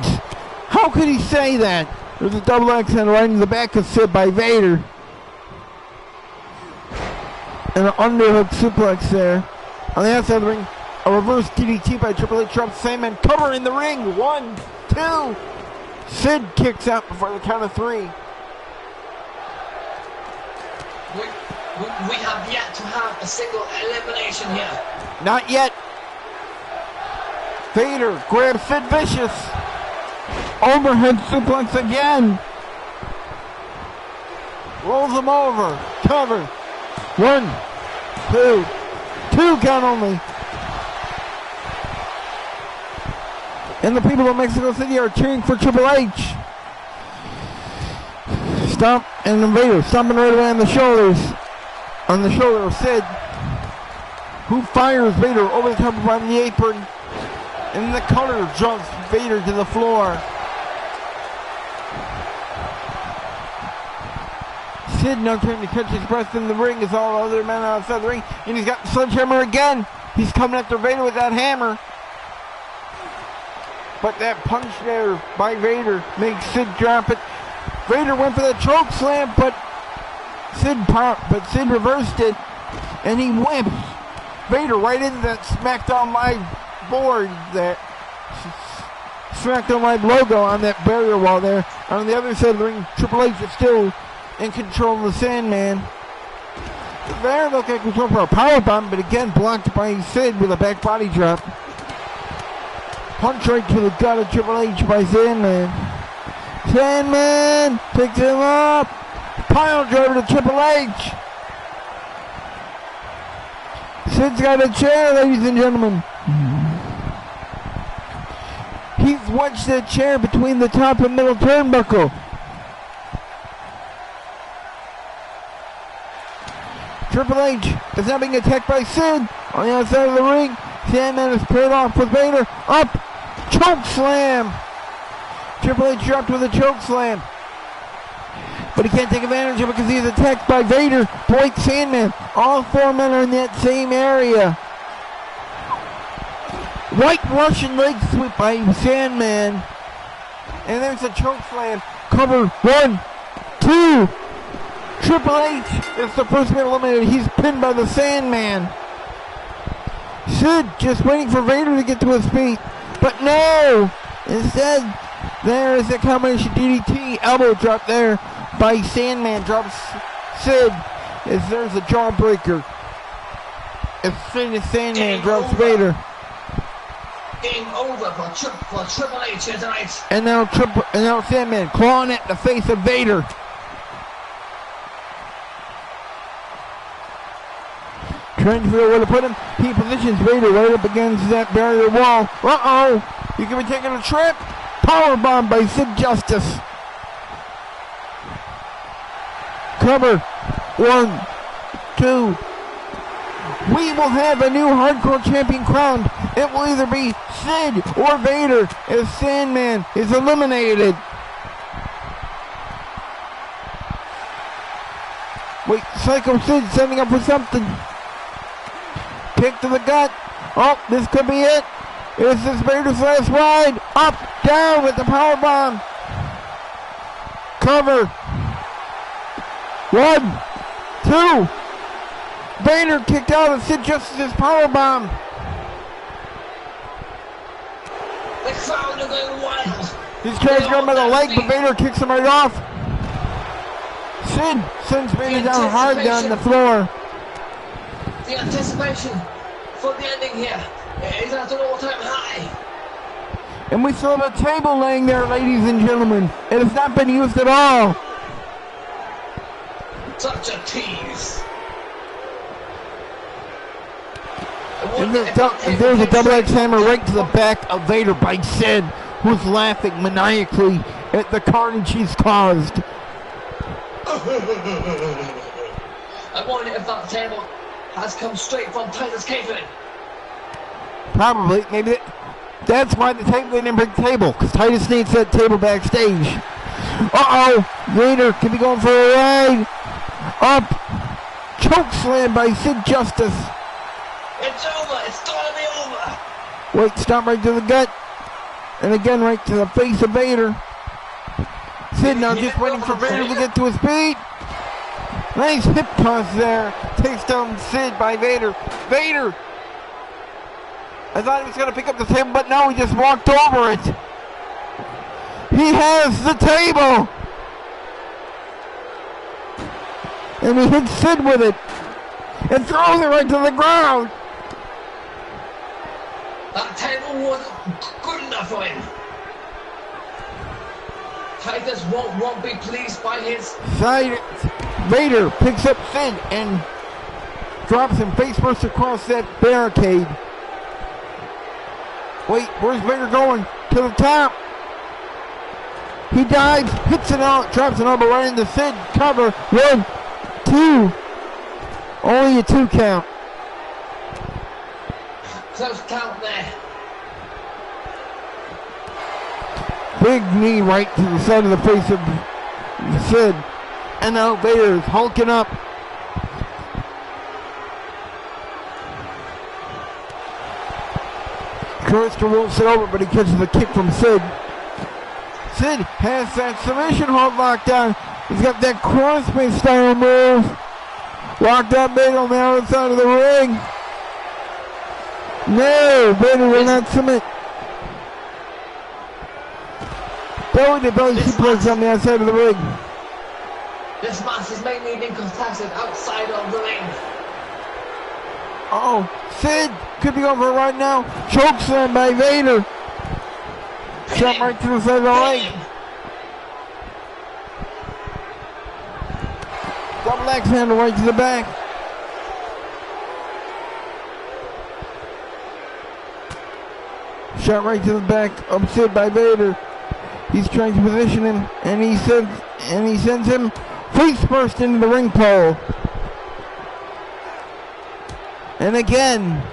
How could he say that? There's a double X hand right in the back of Sid by Vader. And an underhook suplex there. On the outside of the ring, a reverse DDT by Triple H drops Sandman. Cover in the ring. 1, 2. Sid kicks out before the count of 3. We have yet to have a single elimination here. Not yet. Vader grabs Sid Vicious. Overhead suplex again. Rolls him over. Cover. 1, 2. 2 count only. And the people of Mexico City are cheering for Triple H. Stomp and then Vader stomping right away on the shoulders. On the shoulder of Sid, who fires Vader over the top of the apron, and the cutter drops Vader to the floor. Sid now trying to catch his breath in the ring as all other men outside the ring, and he's got the sledgehammer again. He's coming after Vader with that hammer. But that punch there by Vader makes Sid drop it. Vader went for the choke slam, but Sid reversed it, and he whips Vader right into that SmackDown Live board, that SmackDown Live logo on that barrier wall there. On the other side of the ring, Triple H is still in control of the Sandman. Vader looked like control for a powerbomb, but again blocked by Sid with a back body drop. Punch right to the gut of Triple H by Sandman. Sandman picks him up. Pile driver to Triple H. Sid's got a chair, ladies and gentlemen. He's wedged the chair between the top and middle turnbuckle. Triple H is now being attacked by Sid on the outside of the ring. Sandman is paired off with Vader. Up. Choke slam. Triple H dropped with a choke slam. But he can't take advantage of it because he's attacked by Vader, Blake, Sandman. All 4 men are in that same area. White Russian leg sweep by Sandman. And there's a choke slam. Cover 1, 2. Triple H is the first man eliminated. He's pinned by the Sandman. Sid just waiting for Vader to get to his feet. But no! Instead, there is a combination DDT elbow drop there by Sandman. Drops Sid as there's a jawbreaker. As soon as Sandman drops Vader. Game over for Triple H here tonight. And now Sandman clawing at the face of Vader. Trying to figure out where to put him. He positions Vader right up against that barrier wall. Uh-oh! He could be taking a trip. Powerbomb by Sid Justice. Cover. 1, 2. We will have a new hardcore champion crowned. It will either be Sid or Vader as Sandman is eliminated. Wait, Psycho Sid setting up for something. Kick to the gut. Oh, this could be it. Is this Vader's last ride? Up, down with the powerbomb. Cover. 1, 2. Vader kicked out of Sid Justice's powerbomb. The crowd are going wild. He's trying to grab him by the leg, but Vader kicks him right off. Sid sends Vader down hard down the floor. The anticipation for the ending here is at an all-time high. And we still have a table laying there, ladies and gentlemen. It has not been used at all. Such a tease. And there's a double X hammer right to the back of Vader by Sid, who's laughing maniacally at the carnage he's caused. I wonder if that table has come straight from Titus Kayfabe. Probably. Maybe that's why they didn't bring the table, because Titus needs that table backstage. Uh-oh. Vader could be going for a ride. Up. choke slam by Sid Justice. It's over. It's gonna be over. Wait, stop right to the gut. And again right to the face of Vader. Sid now just waiting for Vader to get to his feet. Nice hip toss there. Takes down Sid by Vader. Vader! I thought he was going to pick up the table, but no, he just walked over it. He has the table! And he hits Sid with it. And throws it right to the ground. That table wasn't good enough for him. Titus won't be pleased by his side. Vader picks up Sid and drops him face first across that barricade. Wait, where's Vader going? To the top. He dives, hits it out, drops an elbow right into Sid. Cover. 1, 2. Only a 2 count. Close count there. Big knee right to the side of the face of Sid. And now Vader is hulking up. Curtis won't sit over, but he catches the kick from Sid. Sid has that submission hold locked down. He's got that crossface style move. Locked up Vader on the other side of the ring. No, Vader will not submit. Belly to belly suplex on the outside of the ring. This match is mainly being contested outside of the ring. Oh, Sid could be over right now. Choke slam by Vader. Shot right to the side of the ring. Double axe handle right to the back. Shot right to the back of Sid by Vader. He's trying to position him, and he sends him face first into the ring pole. And again,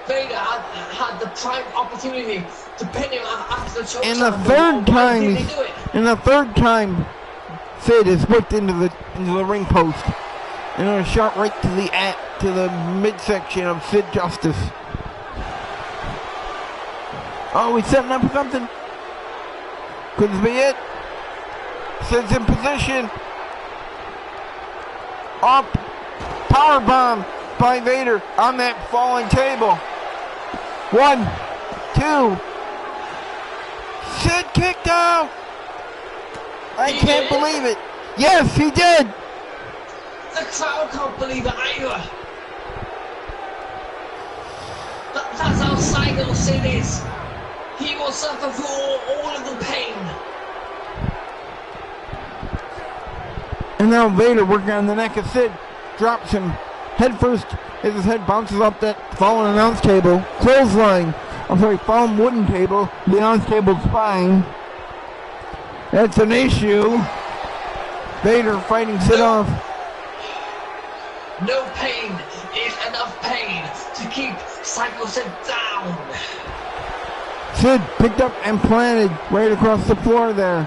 Vader had the prime opportunity to pin him after the choke. And the third time, Sid is whipped into the ring post, and a shot right to the midsection of Sid Justice. Oh, he's setting up for something. Could this be it? Sid's in position. Up. Powerbomb by Vader on that falling table. 1, 2. Sid kicked out. I can't believe it. Yes, he did. The crowd can't believe it either. That's how psycho Sid is. He will suffer through all of the pain. And now Vader working on the neck of Sid. Drops him head first as his head bounces up that fallen announce table. Clothesline. Fallen wooden table. The announce table's spine. That's an issue. Vader fighting Sid off. No pain is enough pain to keep Psycho Sid down. Sid picked up and planted right across the floor there.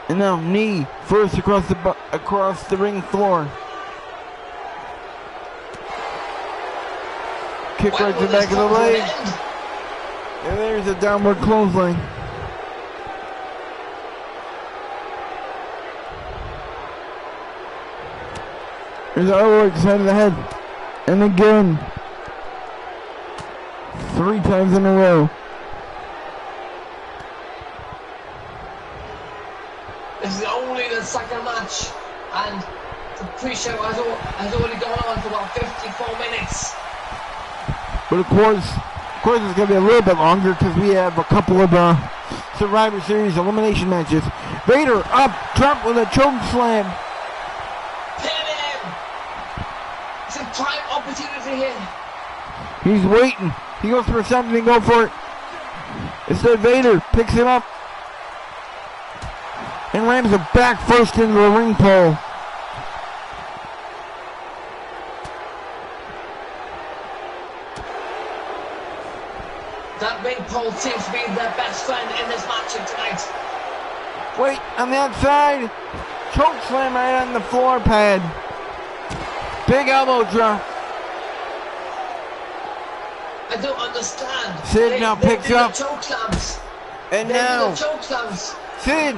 And now knee first across the ring floor. Kick right to the back of the leg. And there's a downward clothesline. There's an elbow right side of the head. And again. 3 times in a row. This is only the second match, and the pre-show has already gone on for about 54 minutes. But of course it's going to be a little bit longer because we have a couple of Survivor Series elimination matches. Vader up, drop with a choke slam. Pin him! It's a prime opportunity here. He's waiting. He goes for something, go for it. Instead, Vader picks him up and rams him back first into the ring pole. That ring pole seems to be their best friend in this matchup tonight. Wait, on the outside. Choke slam right on the floor pad. Big elbow drop. I don't understand. Sid now picks up. Choke slams. And They now, do the choke slams. Sid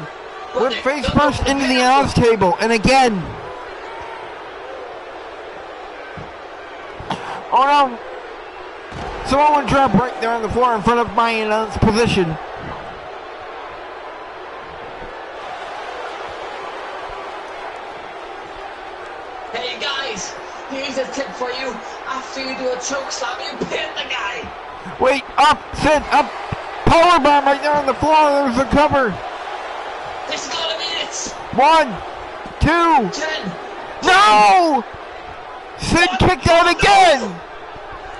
But with they face don't first know into the the announce table. And again. Oh no. Someone drop right there on the floor in front of my announce position. Hey guys, here's a tip for you. After you do a choke slam, you pin the guy. Wait, up, Sid, up. Power bomb right there on the floor. There's the cover. This is gonna be it. 1, 2. 10. No! Sid kicked out again.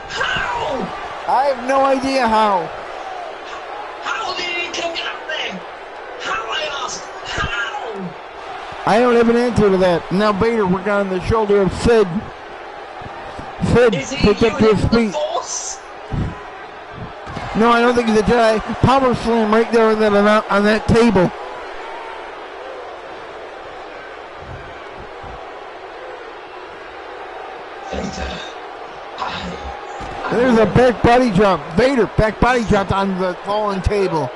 How? I have no idea how. How did he kick out there? How, I ask? How? I don't have an answer to that. Now Vader working on the shoulder of Sid. Sid Is he picked up to his using the feet. force? No, I don't think he's a Jedi. Power slam right there on that table. Vader. There's a back body drop. Vader back body dropped on the fallen table.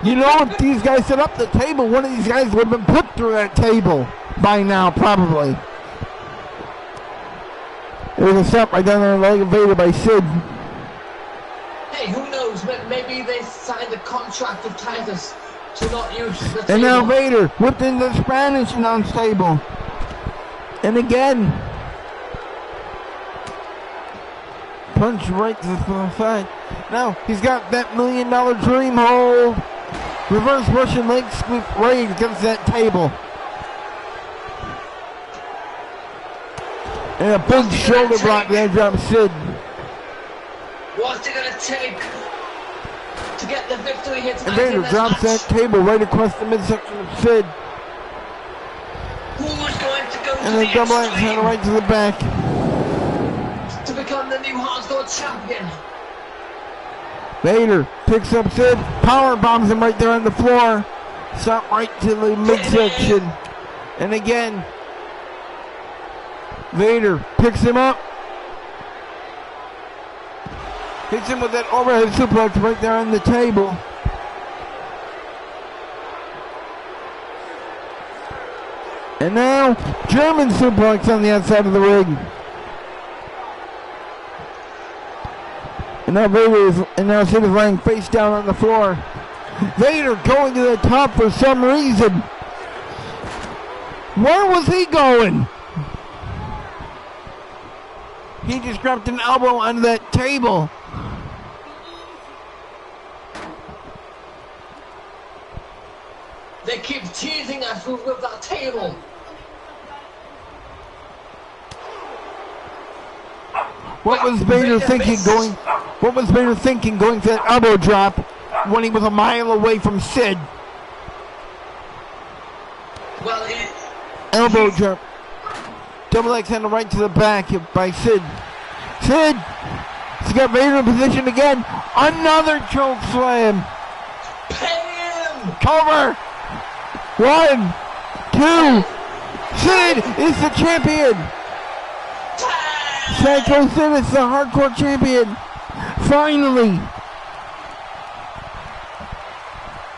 You know, if these guys set up the table, one of these guys would have been put through that table by now, probably. There's a stop right down there on the leg of Vader by Sid. Hey, who knows? Maybe they signed a contract with Titus to not use the table. And now Vader whipped into the Spanish announce table. And again. Punch right to the side. Now he's got that $1 million dream hold. Reverse Russian leg sweep right against that table. And a big shoulder block there drops Sid. What's it gonna take to get the victory here tonight? And Vader drops that table right across the midsection of Sid. Who's going to go And to the the double axe handle extreme right to the back. to become the new hardcore champion? Vader picks up Sid, power bombs him right there on the floor. Stop right to the midsection. And again, Vader picks him up. Hits him with that overhead suplex right there on the table. And now, German suplex on the outside of the ring. And now Sid is lying face down on the floor. Vader going to the top for some reason. Where was he going? He just grabbed an elbow on that table. They keep teasing us with that table. What was Vader thinking going? What was Vader thinking going to that elbow drop when he was a mile away from Sid? Well, Elbow drop. Double axe handle right to the back by Sid. Sid! He's got Vader in position again. Another choke slam. Pam! Cover! 1, 2. Sid is the champion. Psycho Sid is the hardcore champion. Finally.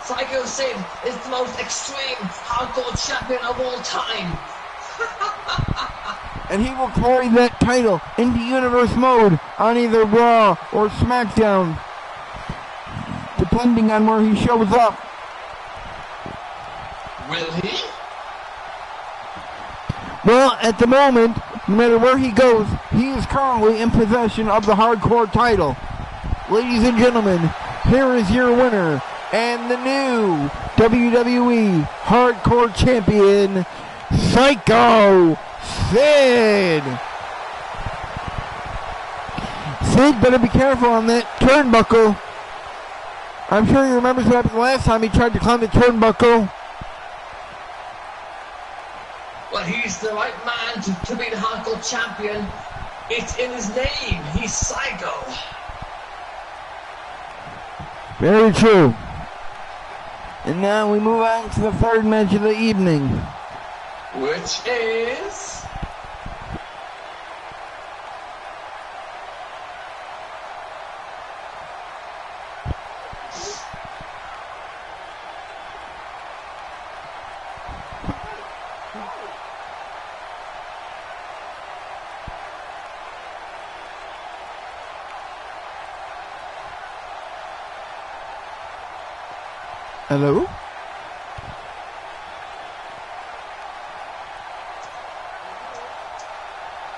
Psycho Sid is the most extreme hardcore champion of all time. And he will carry that title into Universe mode on either Raw or SmackDown, depending on where he shows up. Will he? Well, at the moment, no matter where he goes, he is currently in possession of the hardcore title. Ladies and gentlemen, here is your winner and the new WWE Hardcore Champion, Psycho Sid. Sid better be careful on that turnbuckle. I'm sure he remembers what happened the last time he tried to climb the turnbuckle. Well, he's the right man to be the hardcore champion. It's in his name. He's Psycho. Very true. And now we move on to the third match of the evening. Which is... Hello?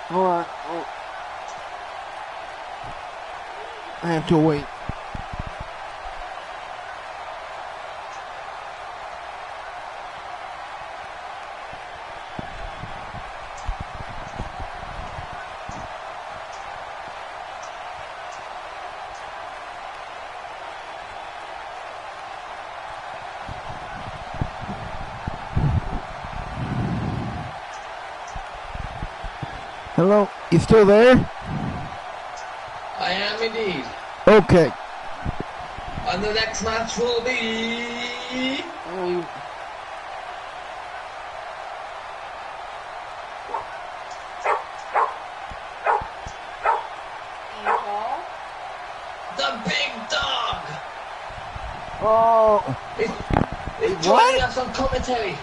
Hold on. Oh. I have to wait. Hello, you still there? I am indeed. Okay. And the next match will be... The Big Dog! Oh. It's joining us on commentary.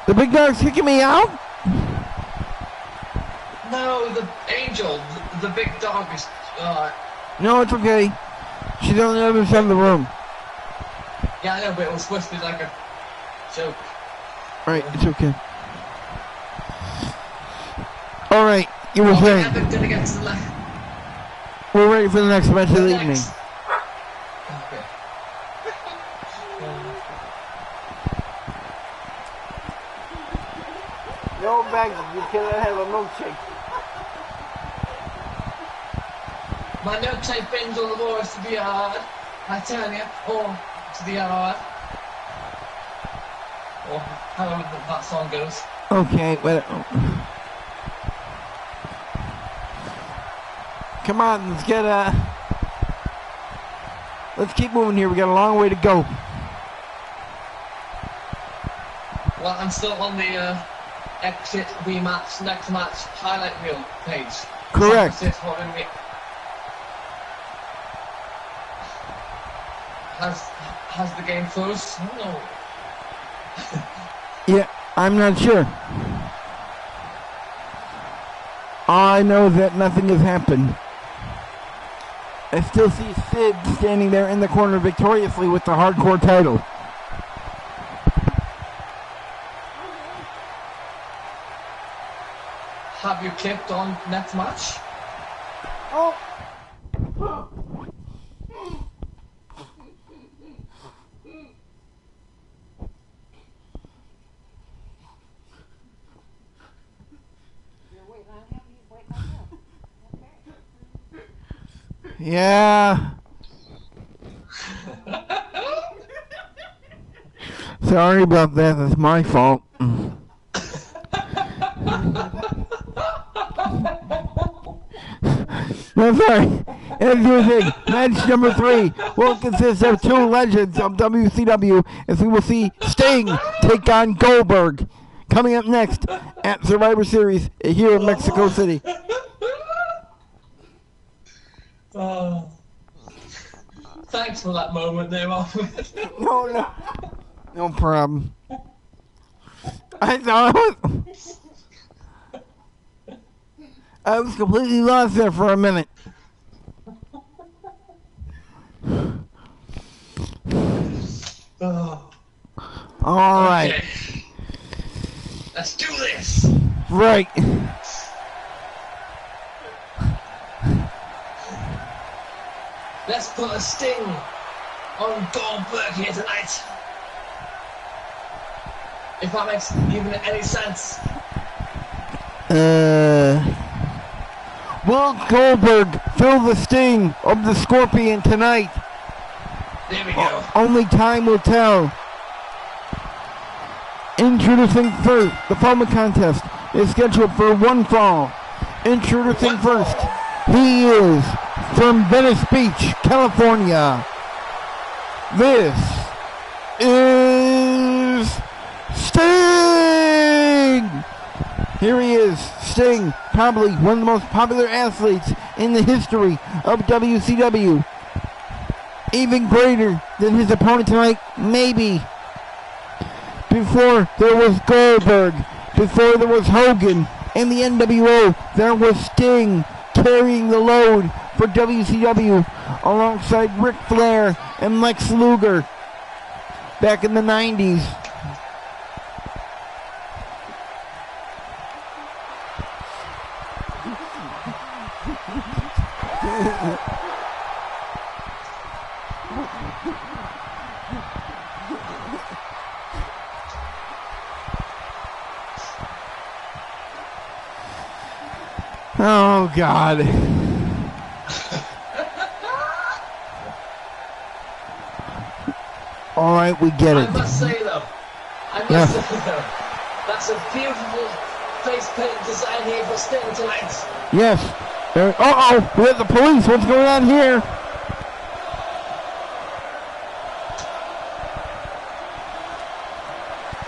The Big Dog's kicking me out? No, the Angel, the Big Dog is... No, it's okay. She's on the other side of the room. Yeah, I know, but it was supposed to be like a joke. Right, it's okay. Alright, you were saying. We're gonna get to the we're ready for the next match of the evening. Okay. No bags, you cannot have a milkshake. My milkshake brings all the boys to the yard. I tell you, or to the yard. Or however that song goes. Okay, well. Come on, let's keep moving here. We got a long way to go. Well, I'm still on the exit rematch, next match highlight reel page. Correct. Has the game closed? No. Yeah, I'm not sure. I know that nothing has happened. I still see Sid standing there in the corner victoriously with the hardcore title. Have you clicked on next match? Oh. Yeah. Sorry about that. That's my fault. No, sorry. Introducing match number 3 will consist of 2 legends of WCW, as we will see Sting take on Goldberg. Coming up next at Survivor Series here in Mexico City. Oh, thanks for that moment there, Alfred. No problem. I thought I was completely lost there for a minute. Oh. All right. Okay. Let's do this. Right. Let's put a sting on Goldberg here tonight. If that makes even any sense. Will Goldberg feel the sting of the Scorpion tonight? There we go. Only time will tell. Introducing first, the following contest is scheduled for one fall. Introducing first, he is from Venice Beach, California. This is Sting! Here he is, Sting, probably one of the most popular athletes in the history of WCW. Even greater than his opponent tonight, maybe. Before there was Goldberg, before there was Hogan and the NWO, there was Sting carrying the load for WCW alongside Ric Flair and Lex Luger back in the 90s. Oh, God. All right, we get it. I must say, though, that's a beautiful face paint design here for Sting tonight. Yes. Uh-oh, we have the police. What's going on here?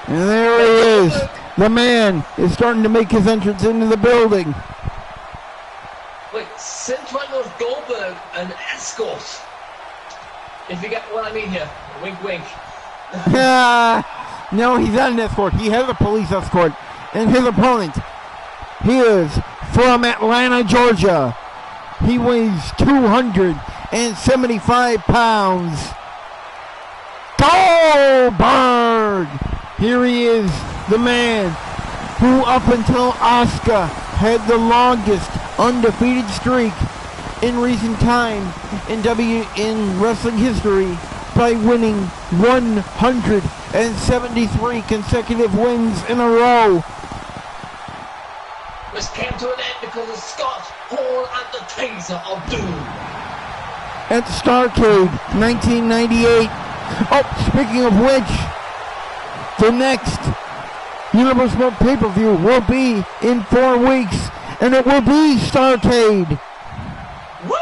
And there he is. The man is starting to make his entrance into the building. Wait, since when was Goldberg an escort? If you get what I mean here. Wink, wink. No, he's not an escort. He has a police escort. And his opponent, he is from Atlanta, Georgia. He weighs 275 pounds. Goldberg! Here he is, the man who up until Asuka had the longest undefeated streak in recent time in wrestling history by winning 173 consecutive wins in a row. This came to an end because of Scott Hall and the Taser of Doom. At Starrcade 1998. Oh, speaking of which, the next Universal pay-per-view will be in 4 weeks, and it will be Starrcade. Woo!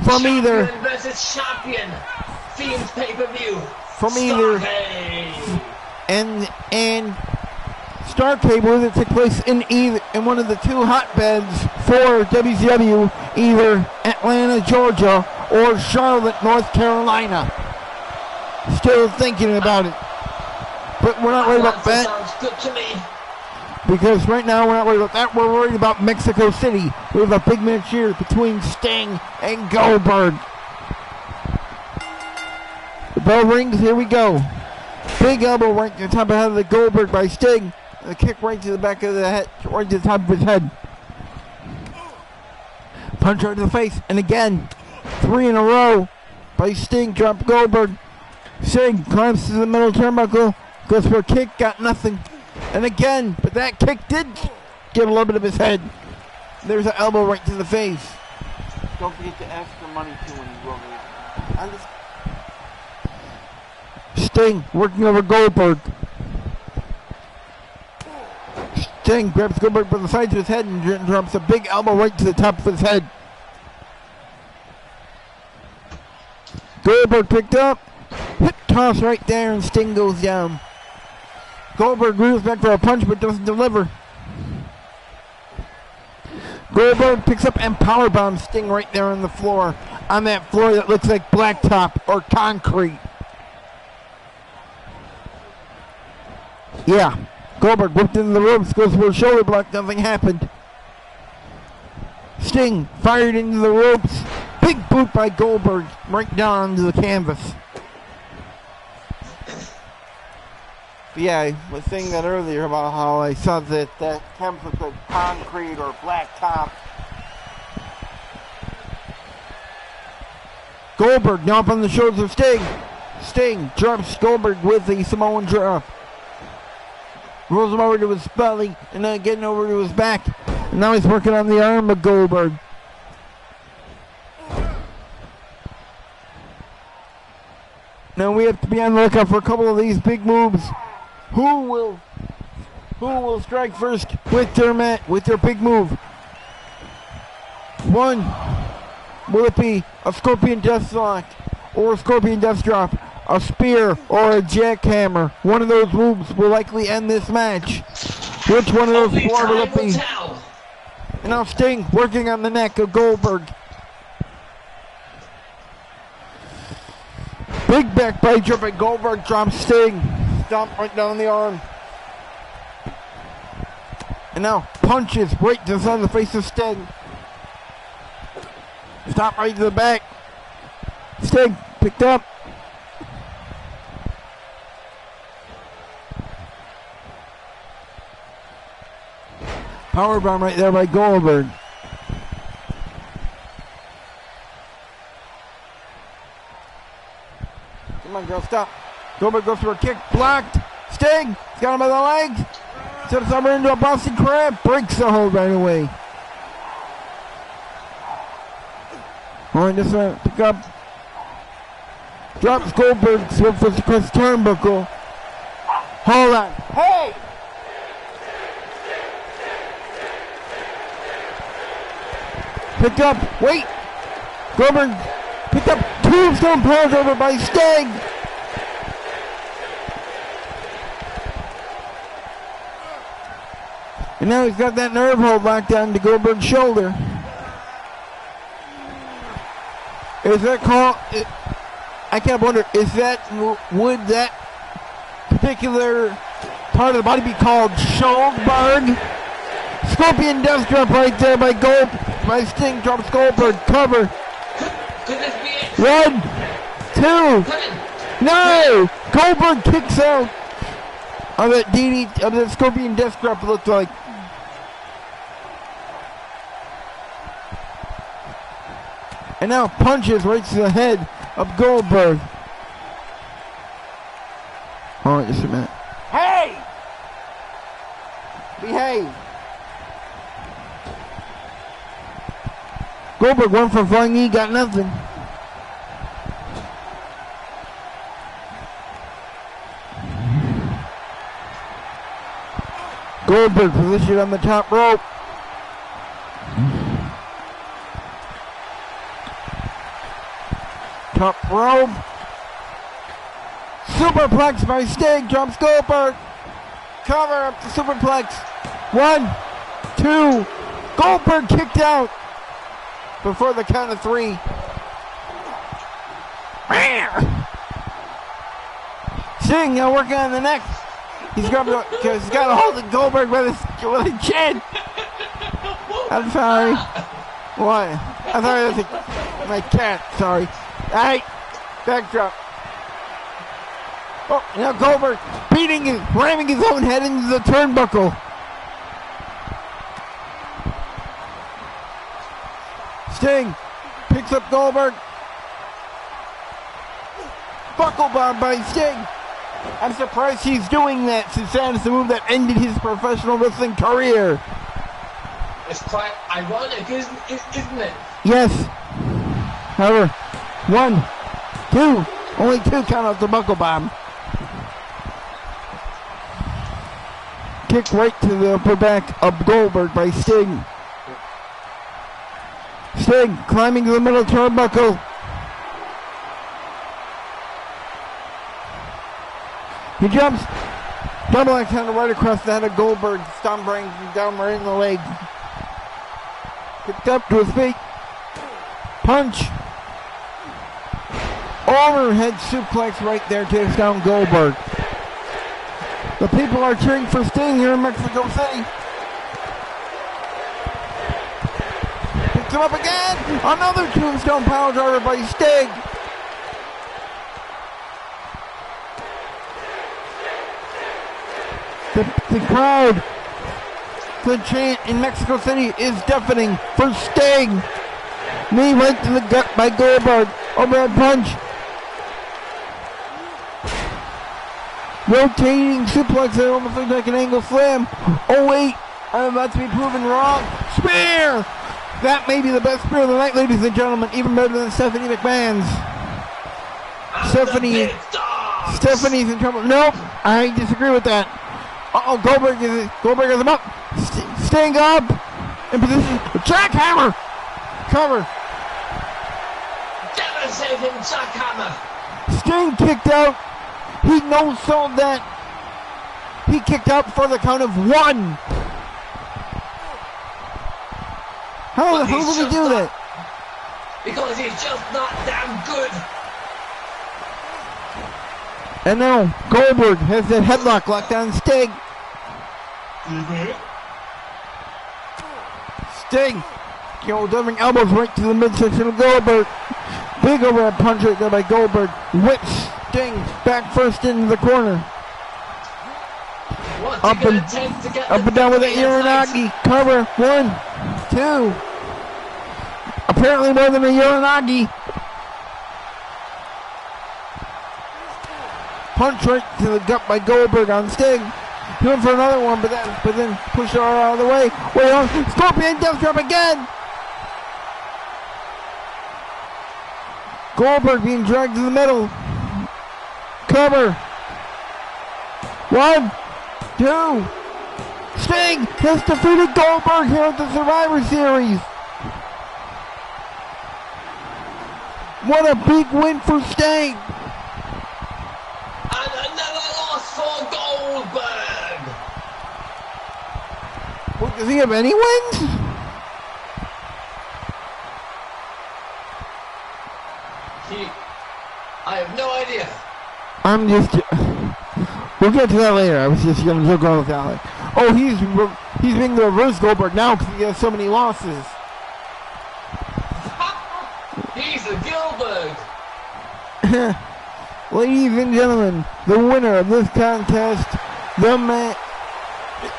From champion either versus champion themed pay-per-view. From either Starrcade. and Starrcade will either take place in one of the two hotbeds for WCW, either Atlanta, Georgia, or Charlotte, North Carolina. Still thinking about it. But we're not worried about that. Sounds good to me. Because right now we're not worried about that. We're worried about Mexico City. We have a big match here between Sting and Goldberg. The bell rings. Here we go. Big elbow right to the top of the head of the Goldberg by Sting. A kick right to the back of the head, right to the top of his head. Punch right to the face. And again, 3 in a row by Sting. Drop Goldberg. Sting climbs to the middle turnbuckle. Goes for a kick. Got nothing. And again, but that kick did get a little bit of his head. There's an elbow right to the face. Don't forget to ask for money too when you go over. Sting working over Goldberg. Sting grabs Goldberg by the sides of his head and drops a big elbow right to the top of his head. Goldberg picked up. Hip toss right there and Sting goes down. Goldberg reels back for a punch but doesn't deliver. Goldberg picks up and powerbombs Sting right there on the floor. On that floor that looks like blacktop or concrete. Yeah. Goldberg whipped into the ropes, goes for a shoulder block, nothing happened. Sting fired into the ropes. Big boot by Goldberg right down onto the canvas. But yeah, I was saying that earlier about how I saw that canvas looked like concrete or blacktop. Goldberg now up on the shoulders of Sting. Sting drops Goldberg with the Samoan drop. Rolls him over to his belly and then getting over to his back. And now he's working on the arm of Goldberg. Now we have to be on the lookout for a couple of these big moves Who will strike first with their big move? One, will it be a Scorpion Death Lock or a Scorpion Death Drop, a spear or a jackhammer? One of those moves will likely end this match. Which one of those four will it be? And now Sting working on the neck of Goldberg. Big back bite up, and Goldberg drops Sting. Stomp right down the arm. And now punches right to the face of Sting. Stop right to the back. Sting picked up. Powerbomb right there by Goldberg. Come on, girl, stop. Goldberg goes for a kick, blocked. Sting, he's got him by the leg. Sets him into a Boston Crab, breaks the hold right away. All right, this one, pick up. Drops Goldberg, swift across the turnbuckle. Hold on. Hey! Pick up, wait. Goldberg picked up tombstone pounds over by Sting. And now he's got that nerve hold locked down to Goldberg's shoulder. Is that called? I can't wonder. Would that particular part of the body be called Goldberg? Scorpion Death Drop right there by Sting, drops Goldberg. Cover. Could this be it? 1, 2. No! Goldberg kicks out of that Scorpion Death Drop, it looked like. And now punches right to the head of Goldberg. All right, just a minute. Hey! Behave. Goldberg went for flying knee, got nothing. Goldberg positioned on the top rope. Top rope. Superplex by Sting, drops Goldberg. Cover up the superplex. 1, 2. Goldberg kicked out before the count of 3. Sting now working on the neck. He's got to hold the Goldberg with his chin. I'm sorry. What? I thought it was my cat. Sorry. Alright. Backdrop. Oh, now Goldberg ramming his own head into the turnbuckle. Sting picks up Goldberg. Buckle bomb by Sting. I'm surprised he's doing that, since that is the move that ended his professional wrestling career. It's quite ironic, isn't it? Yes. However, 1, 2, only 2 count out the buckle bomb. Kick right to the upper back of Goldberg by Sting. Sting climbing to the middle turnbuckle. He jumps. Double axe handle right across the head of Goldberg. Stomp brings him down right in the leg. Picked up to his feet. Punch. Overhead suplex right there, takes down Goldberg. The people are cheering for Sting here in Mexico City. Picks him up again. Another tombstone power driver by Sting. The crowd, the chant in Mexico City is deafening for Sting. Knee right to the gut by Goldberg. Overhead punch. Rotating suplex that almost looks like an angle slam. Oh wait, I'm about to be proven wrong. Spear! That may be the best spear of the night, ladies and gentlemen. Even better than Stephanie McMahon's. Stephanie Stephanie's in trouble. Nope, I disagree with that. Uh-oh, Goldberg is up. Staying up in position. Jackhammer. Cover. Devastating jackhammer. Sting kicked out. He no-sold that. He kicked out for the count of 1. How the hell did he do that? Because he's just not damn good. And now Goldberg has that headlock locked on Sting. Sting, delivering elbows right to the midsection of Goldberg. Big overhead punch right there by Goldberg. Whips Sting back first into the corner. Up and down with the Uranagi. Cover. 1, 2. Apparently more than a Uranagi. Punch right to the gut by Goldberg on Sting. Going for another one, but then pushed her out of the way. Way on. Scorpion Death Drop again. Goldberg being dragged to the middle. Cover. 1, 2. Sting has defeated Goldberg here at the Survivor Series. What a big win for Sting. And another loss for Goldberg. Well, does he have any wins? I have no idea. We'll get to that later. I was just going to joke around with that. Like, oh, he's being the reverse Goldberg now because he has so many losses. He's a Gilbert. Ladies and gentlemen, the winner of this contest, the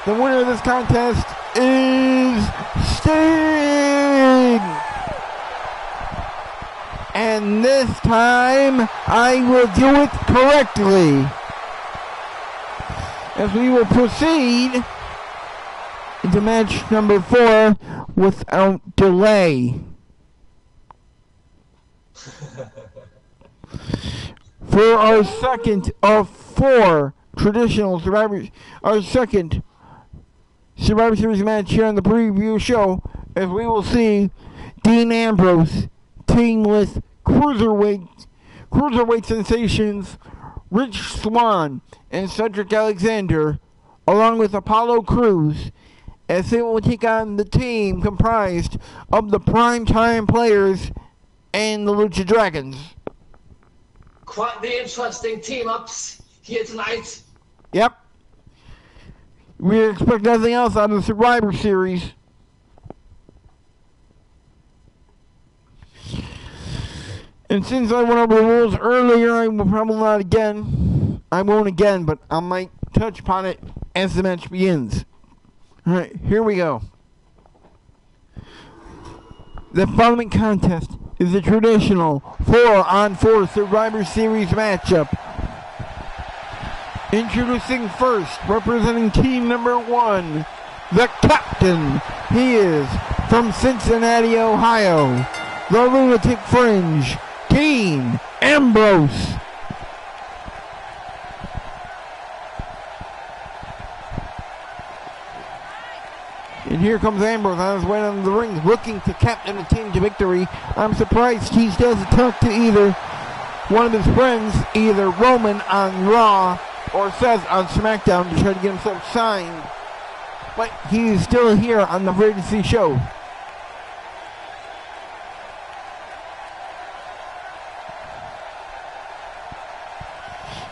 winner of this contest is Sting. And this time, I will do it correctly. As we will proceed into match number 4 without delay. For our second of 4 traditional our second Survivor Series match here on the preview show, as we will see Dean Ambrose team with cruiserweight sensations Rich Swann and Cedric Alexander, along with Apollo Crews, as they will take on the team comprised of the Primetime Players and the Lucha Dragons. Quite the interesting team-ups here tonight. Yep. We expect nothing else out of the Survivor Series. And since I went over the rules earlier, I will probably not again. I won't again, but I might touch upon it as the match begins. Alright, here we go. The following contest is a traditional 4-on-4 Survivor Series matchup. Introducing first, representing team number 1, the captain. He is from Cincinnati, Ohio, the Lunatic Fringe, Dean Ambrose. And here comes Ambrose on his way down the ring, looking to captain the team to victory. I'm surprised he doesn't talk to either one of his friends, either Roman on Raw or Seth on SmackDown, to try to get himself signed. But he's still here on the Emergency Show.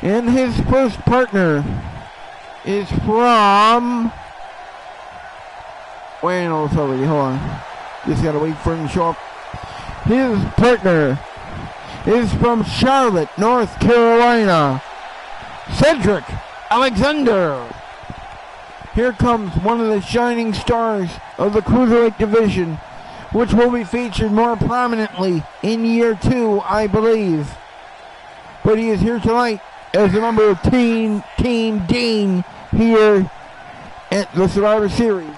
And his first partner is from... Wait, no, it's already, hold on. Just gotta wait for him to show up. His partner is from Charlotte, North Carolina, Cedric Alexander. Here comes one of the shining stars of the Cruiserweight division, which will be featured more prominently in year 2, I believe. But he is here tonight as a member of Team Dean here at the Survivor Series.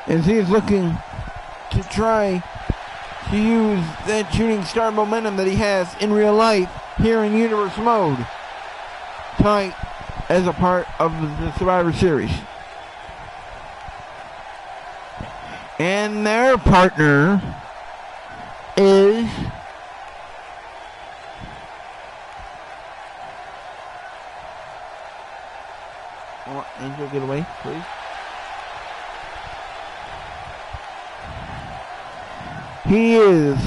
as he is looking to try to use that shooting star momentum that he has in real life here in Universe Mode tonight as a part of the Survivor Series. And their partner is Angel, get away, please. He is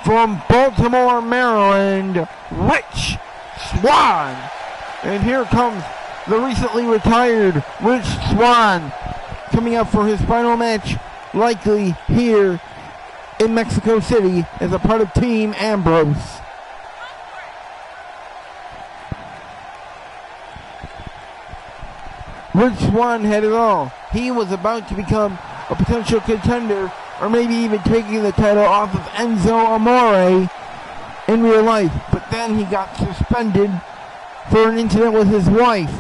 from Baltimore, Maryland, Rich Swann. And here comes the recently retired Rich Swann coming up for his final match, likely here in Mexico City as a part of Team Ambrose. Rich Swann had it all. He was about to become a potential contender, or maybe even taking the title off of Enzo Amore in real life. But then he got suspended for an incident with his wife.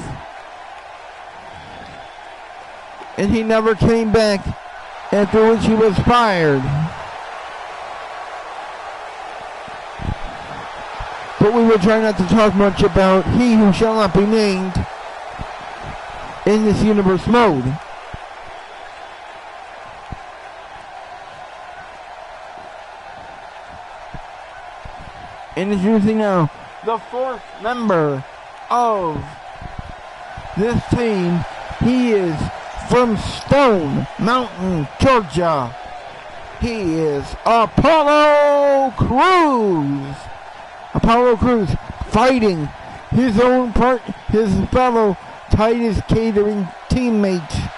And he never came back, after which he was fired. But we will try not to talk much about he who shall not be named in this Universe Mode. And introducing now the fourth member of this team. He is from Stone Mountain, Georgia. He is Apollo Crews. Apollo Crews fighting his fellow Titus Catering teammate.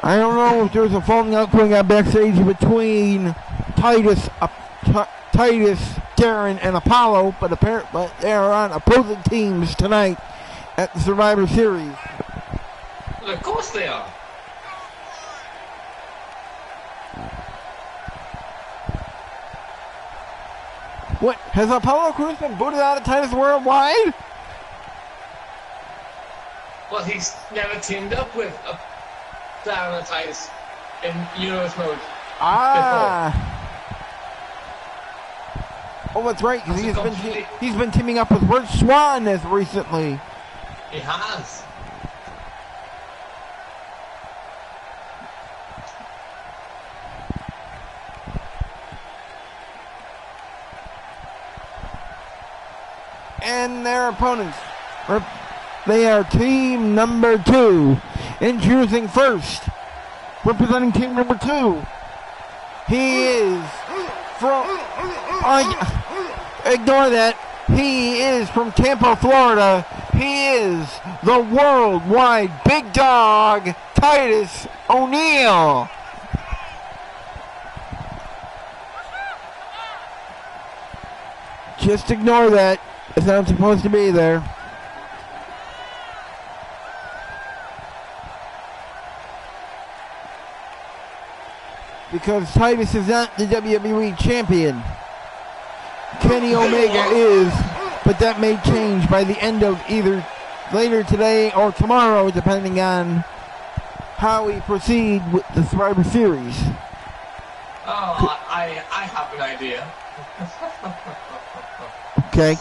I don't know if there's a falling out going on backstage between Titus, Darren, and Apollo, but apparently they are on opposing teams tonight at the Survivor Series. Well, of course they are. What, has Apollo Crews been booted out of Titus Worldwide? Well, he's never teamed up with Darren and Titus in Universe Mode. Oh, that's right, because he's been teaming up with Rich Swann as recently. He has. And their opponents, they are team number 2. Introducing first, representing team number 2. He is from, ignore that, he is from Tampa, Florida. He is the worldwide big dog, Titus O'Neil. Just ignore that. It's not supposed to be there. Because Titus is not the WWE champion. Kenny Omega is, but that may change by the end of either later today or tomorrow, depending on how we proceed with the Survivor Series. Oh, I have an idea. Okay.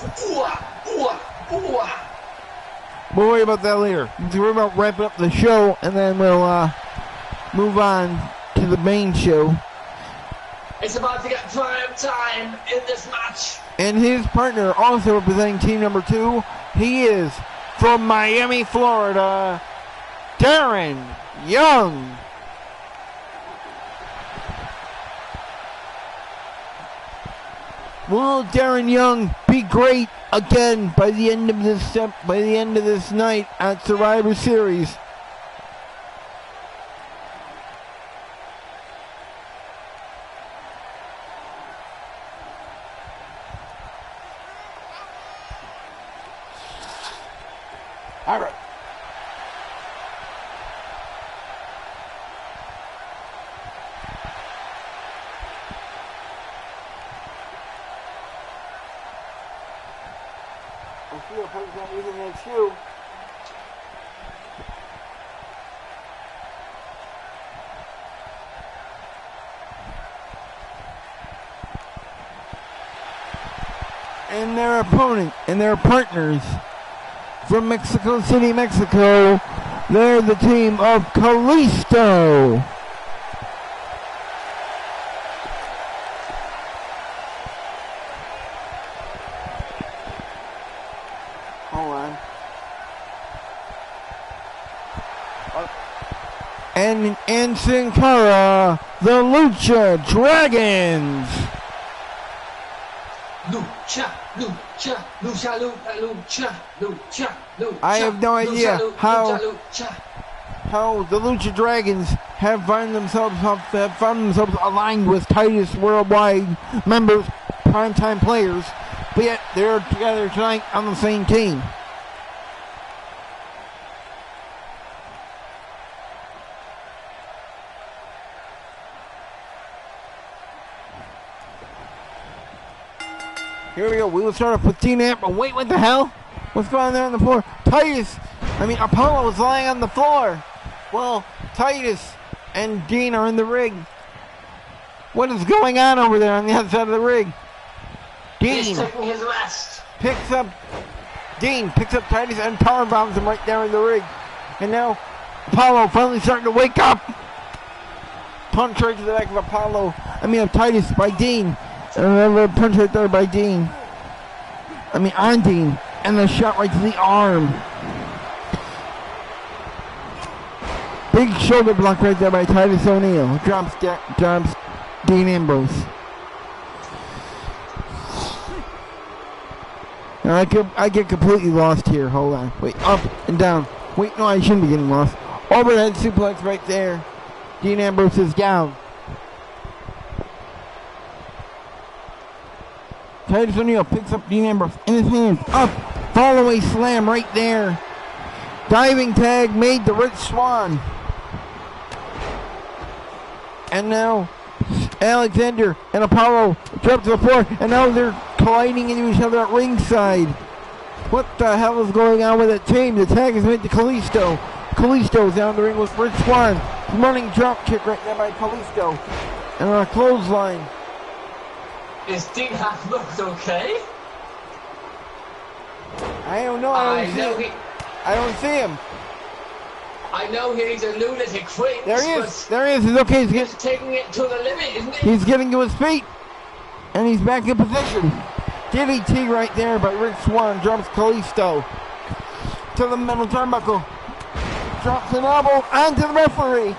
We'll worry about that later. We're about to wrap up the show, and then we'll move on to the main show. It's about to get prime time in this match. And his partner, also representing team number 2, he is from Miami, Florida, Darren Young. Will Darren Young be great again by the end of this night at Survivor Series? All right. He's not using that shoe. And their opponent and their partners from Mexico City, Mexico, they're the team of Kalisto. Hold on. And Sin Cara, the Lucha Dragons. Lucha, lucha, lucha, lucha, lucha, lucha. I have no idea how the Lucha Dragons have found themselves aligned with Titus Worldwide members, primetime players, but yet they're together tonight on the same team. Here we go. We will start off with Dean Ambrose. Wait, what the hell? What's going on there on the floor? Apollo is lying on the floor. Well, Titus and Dean are in the ring. What is going on over there on the other side of the ring? He's taking his rest. Dean picks up Titus and power bombs him right there in the ring. And now Apollo finally starting to wake up. Punch right to the back of Titus by Dean. Another punch right there by Dean. On Dean. And a shot right to the arm. Big shoulder block right there by Titus O'Neil. Drops Dean Ambrose. Now I get completely lost here. Hold on. Wait, up and down. Wait, no, I shouldn't be getting lost. Overhead suplex right there. Dean Ambrose is down. Titus O'Neil picks up Dean Ambrose in his hands. Up. Follow-away slam right there. Diving tag made to Rich Swann. And now Alexander and Apollo drop to the floor. And now they're colliding into each other at ringside. What the hell is going on with that team? The tag is made to Kalisto. Kalisto's down the ring with Rich Swann. Running drop kick right there by Kalisto. And on a clothesline. Is Dean Ambrose okay? I don't know. I don't see him. I know he's a lunatic freak. There he is. He's okay. He's taking it to the limit, isn't he? He's getting to his feet. And he's back in position. DDT right there by Rich Swann. Drops Kalisto to the middle turnbuckle. Drops an elbow onto the referee.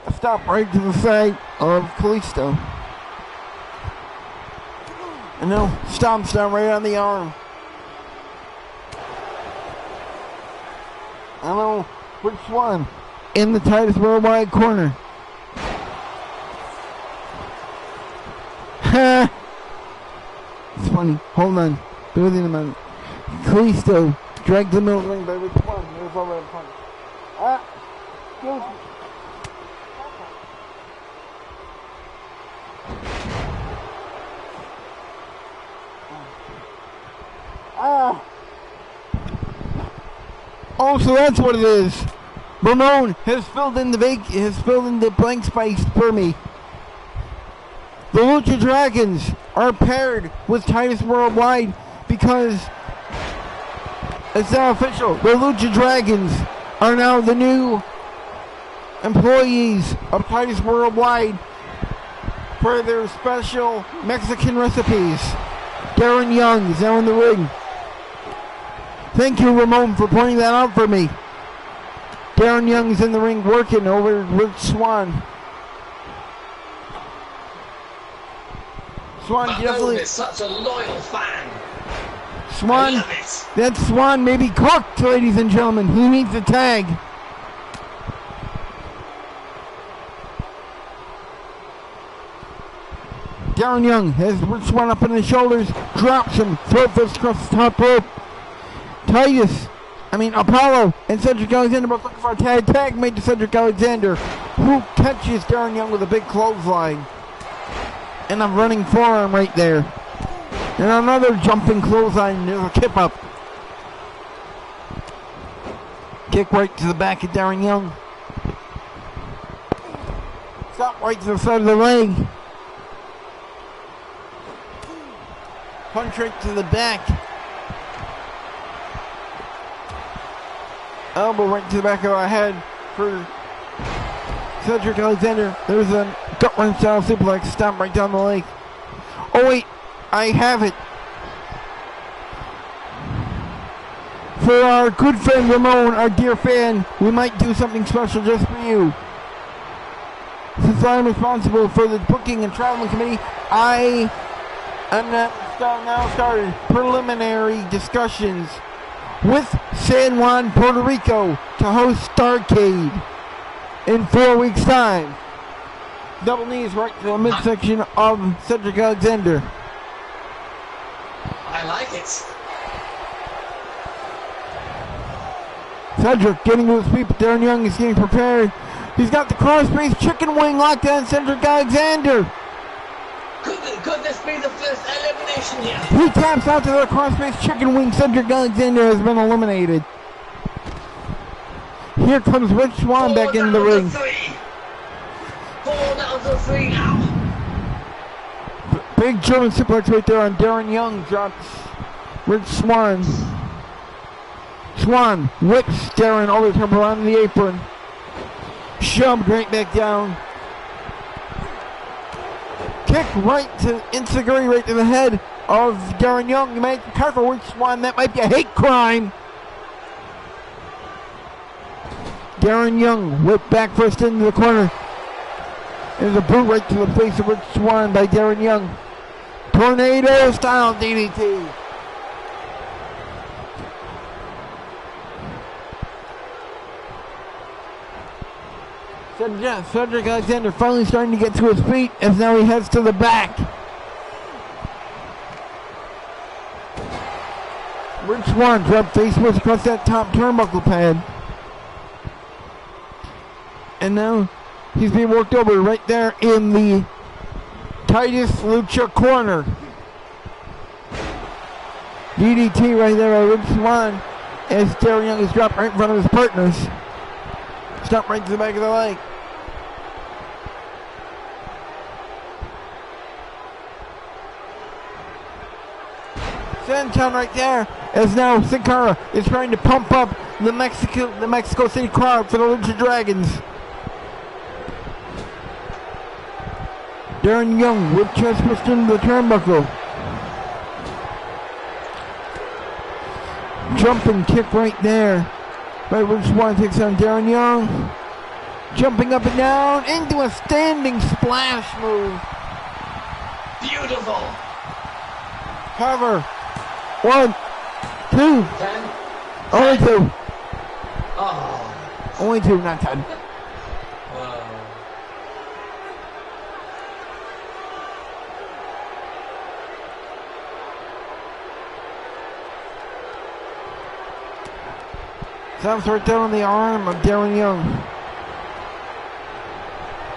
A stop right to the side of Kalisto. And now stomps down right on the arm. I know Rich Swann in the Titus Worldwide corner. Ha! It's funny. Hold on. Bear with me a minute. Kalisto dragged the middle ring by Rich Swann. There's all that punch. Excuse me. Oh, so that's what it is. Ramon has filled in the blank space for me. The Lucha Dragons are paired with Titus Worldwide because it's now official. The Lucha Dragons are now the new employees of Titus Worldwide for their special Mexican recipes. Darren Young is now in the ring. Thank you, Ramon, for pointing that out for me. Darren Young is in the ring working over Rich Swann. Swann definitely is such a loyal fan. Swann, that Swann may be cooked, ladies and gentlemen. He needs a tag. Darren Young has Rich Swann up on his shoulders, drops him, throat fist across the top rope. Apollo and Cedric Alexander both looking for a tag made to Cedric Alexander, who catches Darren Young with a big clothesline. And a running forearm right there. And another jumping clothesline. There's a kip up. Kick right to the back of Darren Young. Stop right to the side of the leg. Punch right to the back. Elbow right to the back of our head for Cedric Alexander. There's a gut wrench style suplex. Stomp right down the leg. Oh wait, I have it. For our good friend Ramon, our dear fan, we might do something special just for you. Since I'm responsible for the booking and traveling committee, I am now started preliminary discussions with San Juan, Puerto Rico to host Starrcade in 4 weeks' time. Double knees right to the midsection of Cedric Alexander. I like it. Cedric getting to his feet, but Darren Young is getting prepared. He's got the cross-face chicken wing locked on Cedric Alexander. Could this be the first elimination here? He taps out to the cross-face chicken wing. Cedric Alexander has been eliminated. Here comes Rich Swann back into the ring. 4 down to 3 now. Big German suplex right there on Darren Young. Drops Rich Swann. Swann whips Darren over the top around the apron. Shoved right back down. Kick right to Insiguri, right to the head of Darren Young. You might be careful with Swann. That might be a hate crime. Darren Young whipped back first into the corner. There's a boot right to the face of Rich Swann by Darren Young. Tornado style DDT. Cedric Alexander finally starting to get to his feet as now he heads to the back. Rich Swann dropped face first across that top turnbuckle pad. And now he's being worked over right there in the Titus Lucha corner. DDT right there by Rich Swann as Darren Young is dropped right in front of his partners. Stop right to the back of the leg. Senton right there as now Sin Cara is trying to pump up the Mexico City crowd for the Lucha Dragons. Darren Young with chest pushed into the turnbuckle. Jumping kick right there by Rich Swann takes on Darren Young. Jumping up and down into a standing splash move. Beautiful. Cover. 1, 2. 10. Only 2. Oh. Only 2, not 10. Wow. Stomps right down on the arm of Darren Young.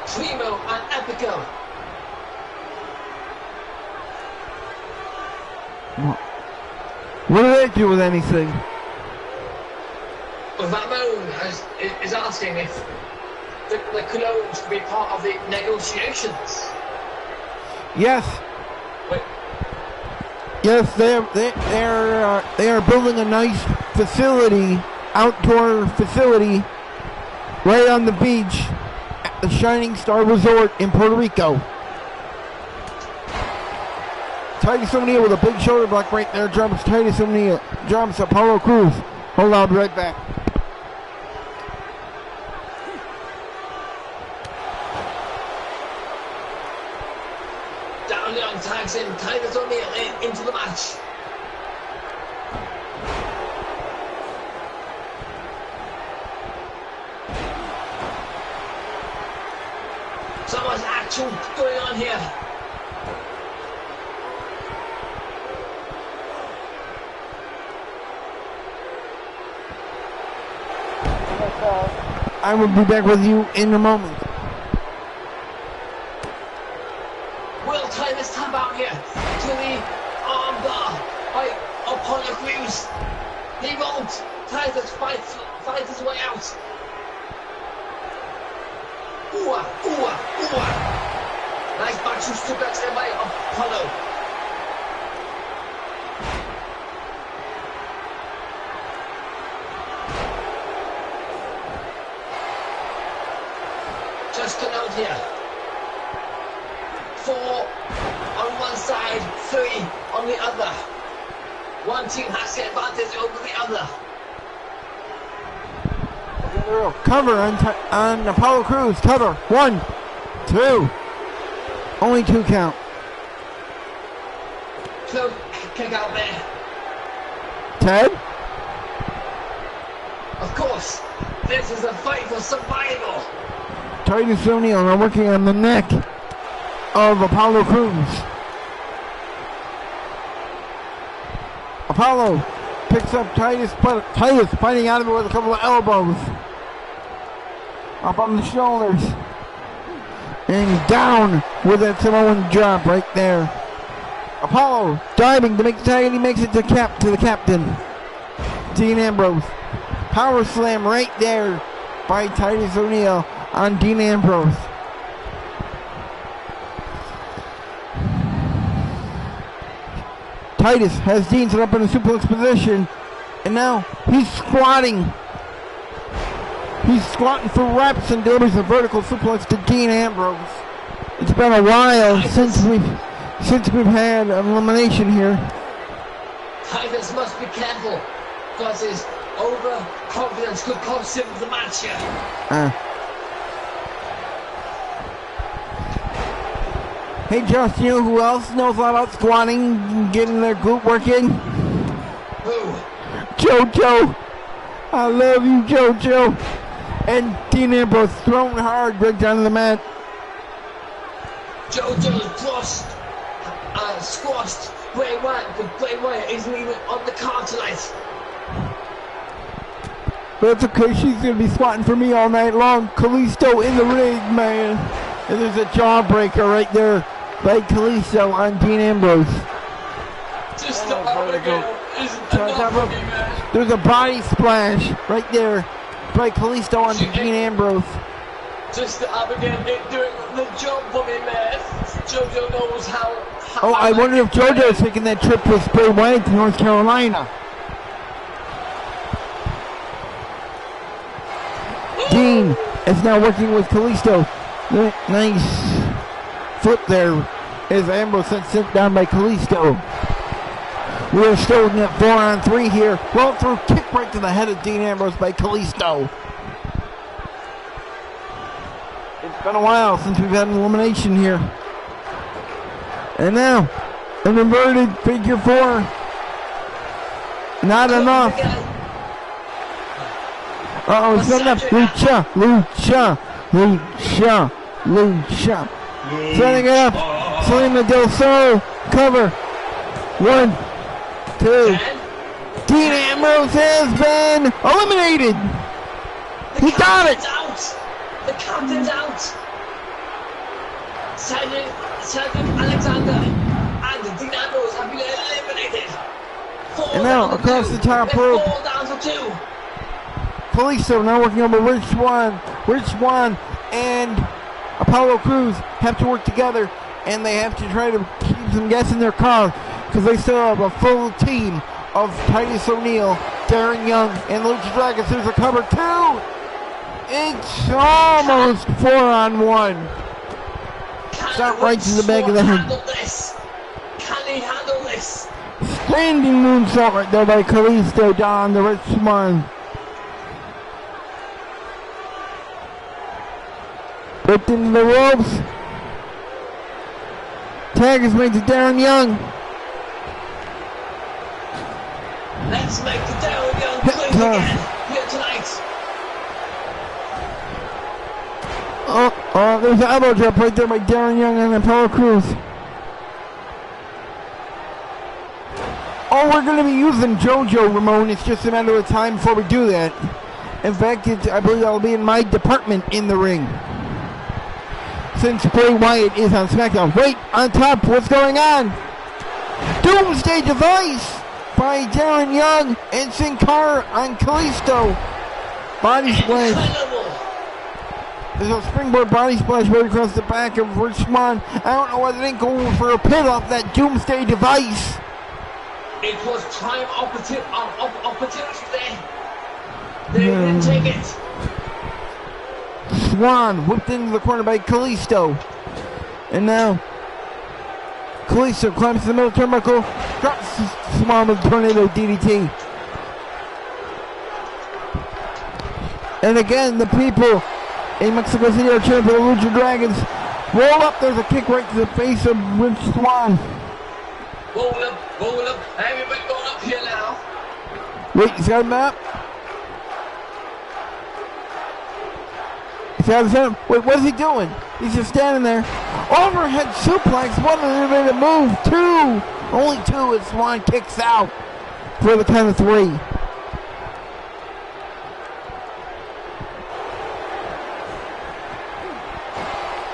Primo and Epico. What do they do with anything? Well, Ramon is asking if the Colognes could be part of the negotiations. Yes. Wait. Yes, they are building a nice facility, outdoor facility, right on the beach at the Shining Star Resort in Puerto Rico. Titus O'Neil with a big shoulder block right there. Jumps Titus O'Neil. Jumps Apollo Crews. Hold on, I'll be right back. Darren Young tags in Titus O'Neil into the match. So much action going on here. I will be back with you in a moment. Will Titus Titus fights his way out. Ooh, ooh, ooh. Nice back shoot suplex there by Apollo. Just a note here. 4 on one side, 3 on the other. One team has the advantage over the other. Cover on Apollo Crews. Cover. 1, 2. Only 2 count. Close kick out there. Ted? Of course, this is a fight for survival. Titus O'Neil are working on the neck of Apollo Crews. Apollo picks up Titus, but Titus fighting out of it with a couple of elbows. Up on the shoulders. And down with that Samoan drop right there. Apollo diving to make the tag, and he makes it to the captain. Dean Ambrose. Power slam right there by Titus O'Neil on Dean Ambrose. Titus has Dean set up in a suplex position, and now he's squatting. He's squatting for reps and delivers a vertical suplex to Dean Ambrose. It's been a while since we've had an elimination here. Titus must be careful, because his overconfidence could cost him the match here. Hey Josh, you know who else knows a lot about squatting and getting their glute work in? Who? JoJo. I love you, JoJo. And Dean Ambrose thrown hard right down to the mat. JoJo's squashed Bray Wyatt, but Bray Wyatt isn't even on the card tonight. But it's okay, she's going to be squatting for me all night long. Kalisto in the ring, man. And there's a jawbreaker right there by Kalisto on Dean Ambrose. Just the Abigail isn't enough for me, man. There's a body splash right there by Kalisto on Dean Ambrose. Just the Abigail ain't doing the job for me, man. JoJo knows how I wonder if JoJo's taking that trip with Bray Wyatt to North Carolina. Dean is now working with Kalisto. Nice foot there as Ambrose sent down by Kalisto. We're still looking at 4-on-3 here. Roll through kick right to the head of Dean Ambrose by Kalisto. It's been a while since we've had an elimination here. And now, an inverted figure 4. Not enough. It's not enough. Lucha. Setting it up. Selena Del Sol. Cover. 1, 2. Dean Ambrose has been eliminated. He got it. The captain's out. Cedric Alexander and Dean Ambrose have been eliminated. And now across the top rope. 4 down to 2. Kalisto now working over Rich Swann and Apollo Crews have to work together, and they have to try to keep some gas in their car because they still have a full team of Titus O'Neil, Darren Young, and Lucha Dragons. There's a cover 2. It's almost 4-on-1. Shot right to the back of the head. Can he handle this? Standing moonsault right there by Kalisto down the Rich Swann. Ripped into the ropes. Tag is made to Darren Young. Let's make the Darren Young plays again here tonight. There's an elbow drop right there by Darren Young and Apollo Crews. We're going to be using JoJo, Ramon. It's just a matter of time before we do that. In fact, I believe that'll be in my department in the ring. Since Bray Wyatt is on SmackDown. Wait, on top, what's going on? Doomsday Device by Darren Young and Sin Cara on Kalisto. Body splash. Incredible. There's a springboard body splash right across the back of Rich Swann. I don't know why they didn't go for a pin off that Doomsday device. It was prime opportunity there. They didn't take it. Swann whipped into the corner by Kalisto. And now Kalisto climbs to the middle turnbuckle, drops Swann with a tornado DDT. And again, the people in Mexico City are cheering for the Lucha Dragons. Roll up, there's a kick right to the face of Rich Swann. Roll up. Everybody going up here now. Wait, he's got him up. He's got his head. Wait, what is he doing? He's just standing there. Overhead suplex. What a minute move. 2. Only 2 as Swann kicks out for the count of 3.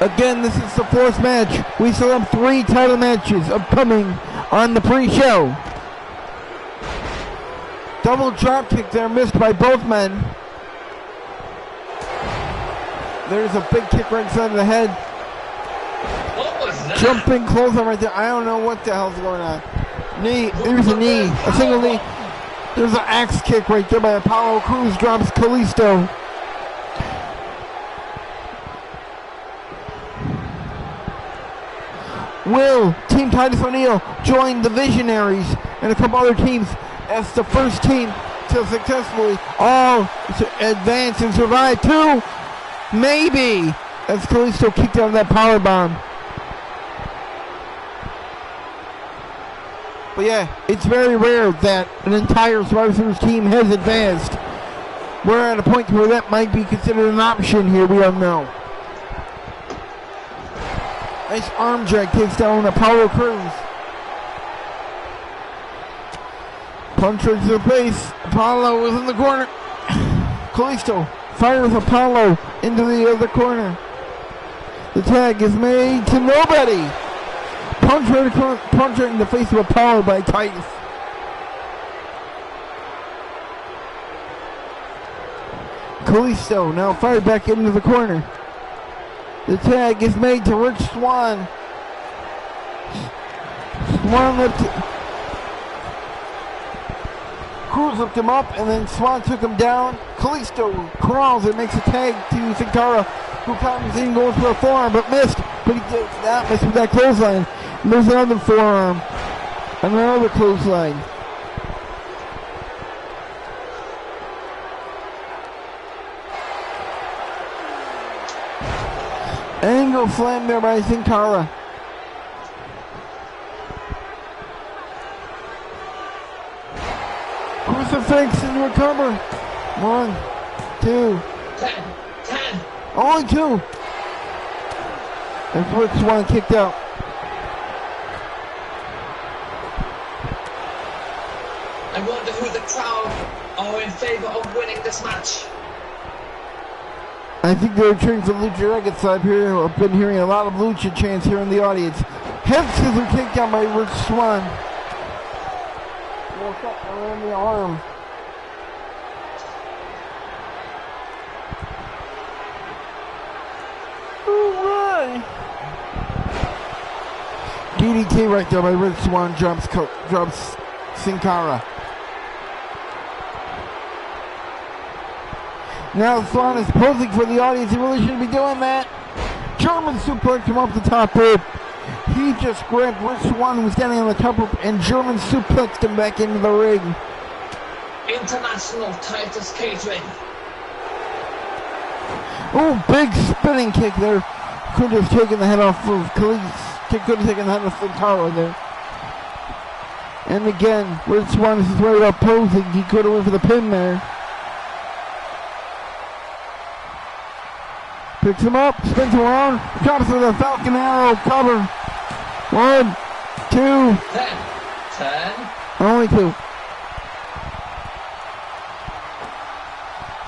Again, this is the 4th match. We still have 3 title matches upcoming on the pre-show. Double drop kick there, missed by both men. There's a big kick right inside of the head. What was that? Jumping clothesline right there. I don't know what the hell's going on. Knee, there's a knee, a single knee. There's an axe kick right there by Apollo Crews, drops Kalisto. Will Team Titus O'Neil join the Visionaries and a couple other teams as the first team to successfully all advance and survive? 2, maybe, as Kalisto kicked out of that powerbomb. But yeah, it's very rare that an entire Survivor Series team has advanced. We're at a point where that might be considered an option here, we don't know. Nice arm drag takes down Apollo Crews. Punch right to the face. Apollo is in the corner. Kalisto fires Apollo into the other corner. The tag is made to nobody. Punch right in the face of Apollo by Titus. Kalisto now fired back into the corner. The tag is made to Rich Swann. Swann Crews lift him up, and then Swann took him down. Kalisto crawls and makes a tag to Sin Cara, who comes in, goes for a forearm, but missed. But he did not miss with that clothesline. And there's another forearm. And another clothesline. Angle slam there by Sin Cara. Crucifix and recover. 1, 2. 10. Only 2. And Rich Swann kicked out. I wonder who the crowd are in favor of winning this match. I think they're cheering for Lucha Dragons side here. I've been hearing a lot of Lucha chants here in the audience. Head scissor takedown by Rich Swann. Around the arm. Alright. DDT right there by Rich Swann drops Sin Cara. Now Swann is posing for the audience. He really shouldn't be doing that. German suplex him off the top rope. He just grabbed Rich Swann, who was standing on the top rope, and German suplexed him back into the ring. International Titus Catering. Oh, big spinning kick there. Could have taken the head off of Kalisto. Could have taken the head off Sin Cara there. And again, Rich Swann is right up posing. He could have went for the pin there. Picks him up, spins around, drops with a Falcon Arrow cover. 1, 2. 10. Only 2.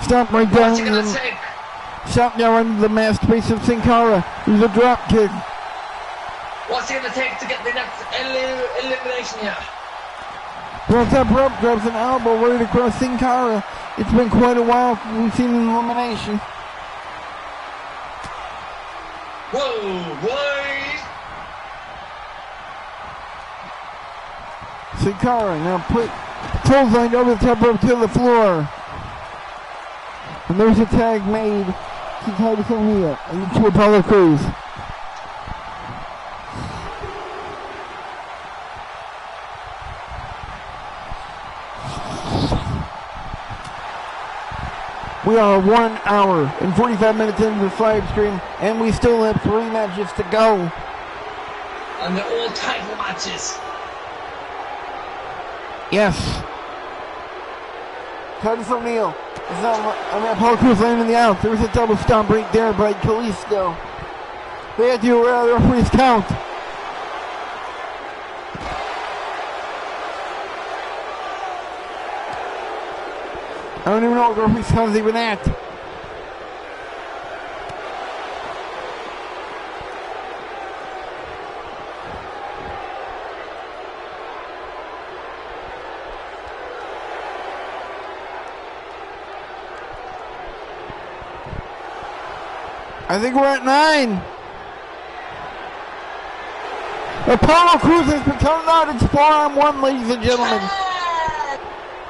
Stop right down. What's he gonna take? Stop down under the masked face of Sin Cara. There's a drop kick. What's he gonna take to get the next elimination here? Grabs that rope, grabs an elbow, ready to cross Sin Cara. It's been quite a while since we've seen an elimination. Whoa, boy! Sin Cara now clothesline over the top rope to the floor. And there's a tag made to Titus O'Neil and to Apollo Crews. We are 1 hour and 45 minutes into the live stream, and we still have 3 matches to go. And they're all title matches. Yes. Titus O'Neil. Apollo Crews landing the out. There was a double stomp right there by Kalisto. They had to do the referee's count. I don't even know what the referee's count is even at. I think we're at 9. Apollo Crews has been counted out. It's 4-on-1, ladies and gentlemen.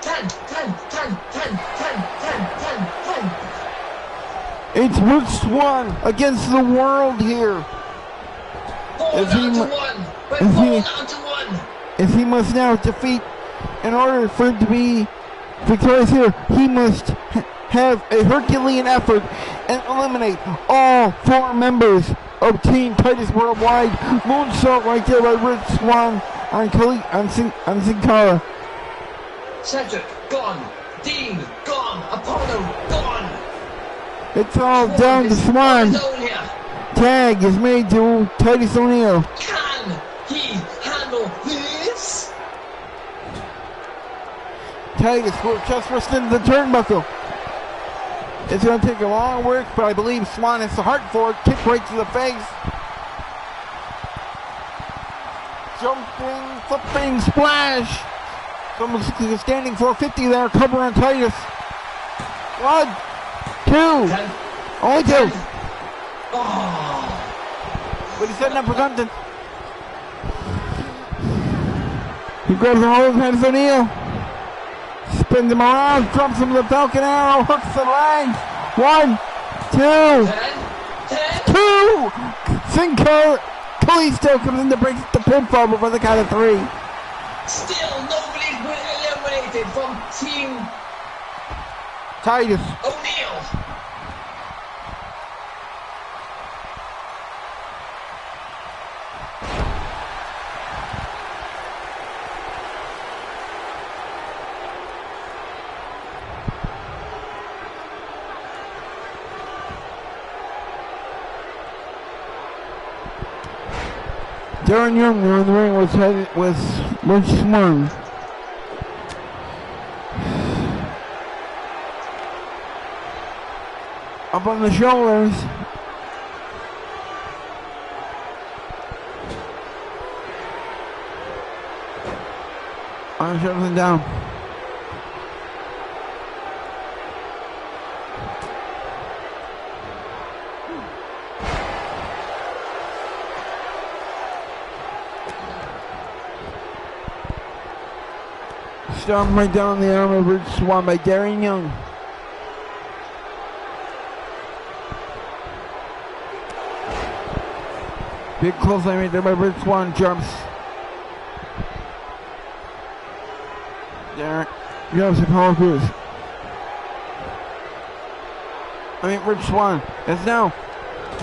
10. It's Rich Swann against the world here. If he must now defeat, in order for him to be victorious here, he must have a Herculean effort and eliminate all 4 members of Team Titus Worldwide. Moonsault right there by Rich Swann on Sin Cara. Cedric, gone. Dean, gone. Apollo, gone. It's all down to Swann. Tag is made to Titus O'Neil. Can he handle this? Titus will chest first into the turnbuckle. It's going to take a long work, but I believe Swann has the heart for it. Kick right to the face. Jumping, flipping, splash. From standing 450 there, cover on Titus. 1, 2, 10, only 2. 10. Oh. But he's setting up for something. He grabs the hold of Titus O'Neil. Spins him around, drops him with the Falcon Arrow, hooks the leg. 1, 2, 2. Sin Cara. Kalisto comes in to break the pinfall before the count of 3. Still nobody's been eliminated from Team Titus O'Neil. Darren Young in the ring was Rich Swann. Up on the shoulders. On the shoulders and down. Stomp right down the arm of Rich Swann by Darren Young. Big clothesline right there by Rich Swann. Jumps. Darren jumps Apollo Crews. Rich Swann. That's now.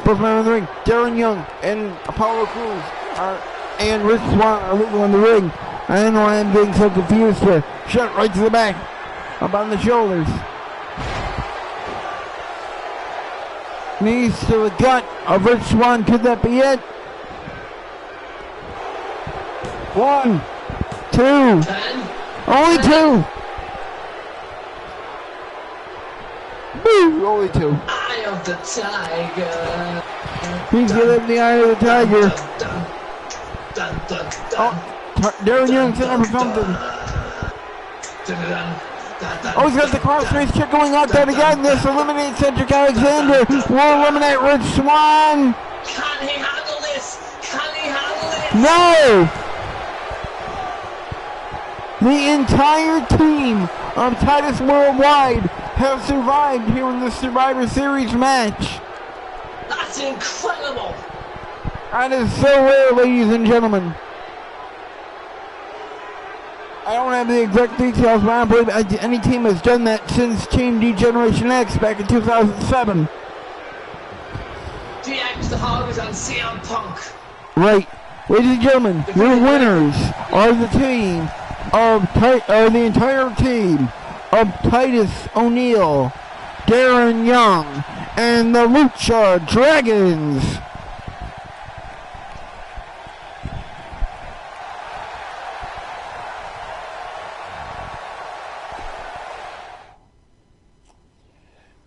Both men in the ring. Darren Young and Apollo Crews and Rich Swann are legal in the ring. I don't know why I'm getting so confused here. Shot right to the back. Up on the shoulders. Knees to the gut of Rich Swann. Could that be it? 1, 2. 10. Only 2. Boo! Only 2. Eye of the Tiger. He's giving the eye of the tiger. Dun, dun, dun, dun, Oh, Darren Young set up for something. Oh, he's got the cross-face kick going out there again. This eliminates Cedric Alexander. Will eliminate Rich Swann. Can he handle this? Can he handle it? No! The entire team of Titus Worldwide have survived here in the Survivor Series match. That's incredible. That is so rare, ladies and gentlemen. I don't have the exact details, but I believe any team has done that since Team D-Generation X back in 2007. DX, the Hardys, and CM Punk. Right. Ladies and gentlemen, your winners are the team of the entire team of Titus O'Neil, Darren Young, and the Lucha Dragons.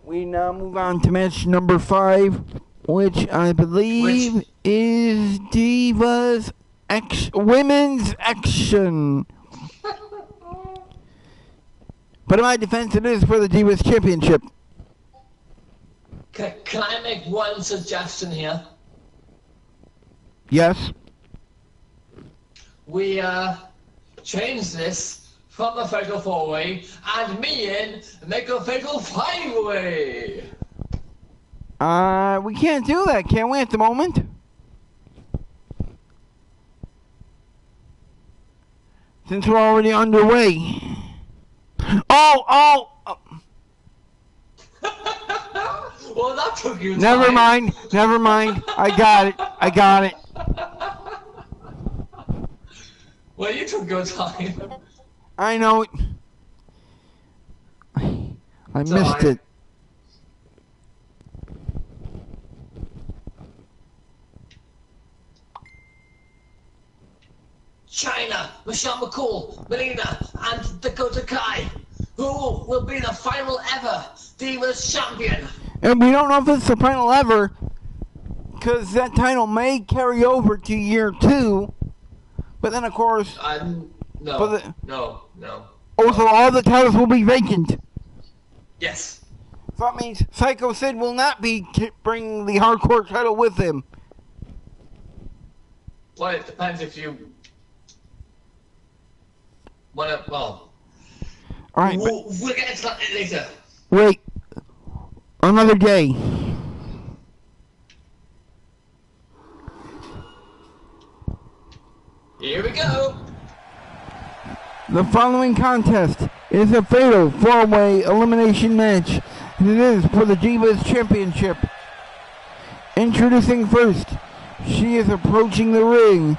We now move on to match number 5, which I believe is Divas Women's Action. But in my defense, it is for the Divas Championship. Can I make one suggestion here? Yes. We change this from a fatal 4-way and me in make a fatal 5-way. We can't do that, can we, at the moment? Since we're already underway. Oh! Well, that took you time. Never mind. I got it. Well, you took your time. I know it. I missed it. China, Michelle McCool, Melina, and Dakota Kai, who will be the final ever Divas champion. And we don't know if it's the final ever, because that title may carry over to year 2. But then, of course, no. Also, all the titles will be vacant. Yes. So that means Psycho Sid will not be bringing the hardcore title with him. Well, it depends if you want to. Well, all right, we'll get into that later. Wait, another day. Here we go. The following contest is a fatal 4-way elimination match, and it is for the Divas Championship. Introducing first, she is approaching the ring,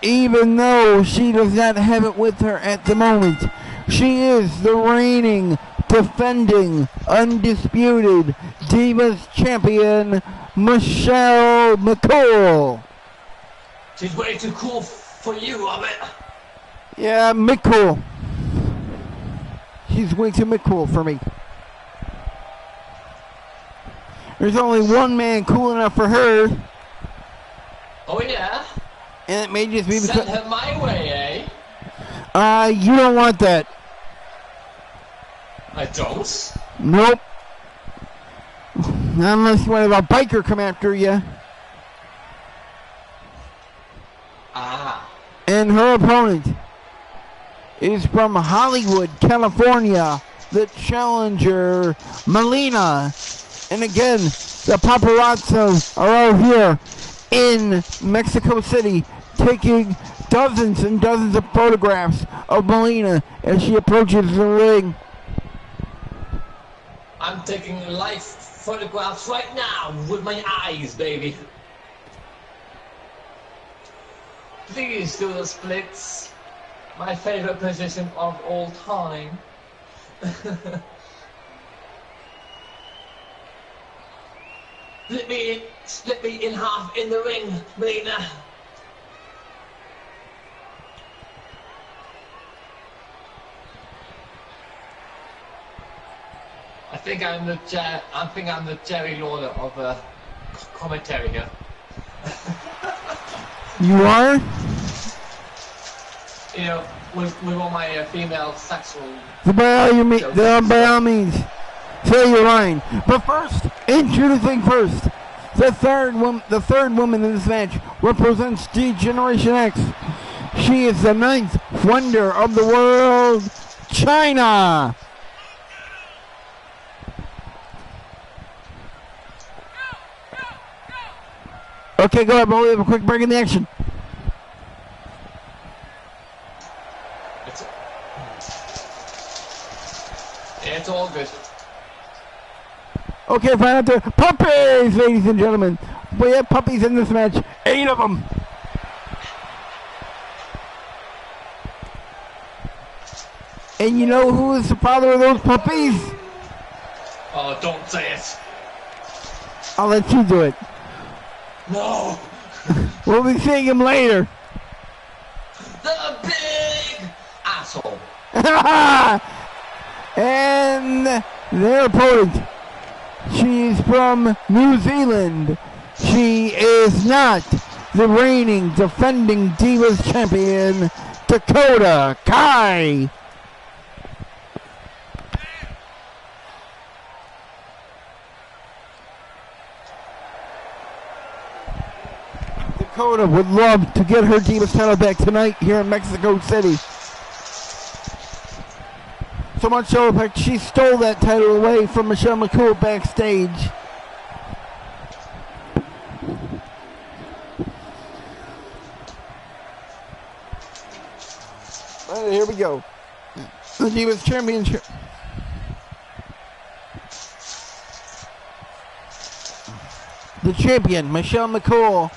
even though she does not have it with her at the moment. She is the reigning, defending, undisputed Divas Champion, Michelle McCool. She's way too cool for you, I bet. Yeah, McCool. She's way too McCool for me. There's only one man cool enough for her. Oh yeah? And it may just be because... Send her my way, you don't want that. I don't? Nope. Not unless you want to have a biker come after you. Ah. And her opponent is from Hollywood, California, the challenger, Melina. And again, the paparazzi are out here in Mexico City taking dozens and dozens of photographs of Melina as she approaches the ring. I'm taking live photographs right now with my eyes, baby. Please do the splits. My favorite position of all time. Split me in half in the ring, Melina. I think I'm the Jerry Lawler of commentary here. You are? you know, with all my female sexual. By all means, say your line. But first, introducing first, the third woman in this match represents D-Generation X. She is the 9th wonder of the world, Chyna. Okay, go ahead, but we have a quick break in the action. It's all good. Okay, fine out there. Puppies, ladies and gentlemen. We have puppies in this match. 8 of them. And you know who is the father of those puppies? Oh, don't say it. I'll let you do it. No. We'll be seeing him later. The big asshole. And their opponent. She's from New Zealand. She is not the reigning, defending Divas champion, Dakota Kai. Dakota would love to get her Divas title back tonight here in Mexico City. So much so, in fact, she stole that title away from Michelle McCool backstage. Right, here we go. The Divas Championship. The champion, Michelle McCool,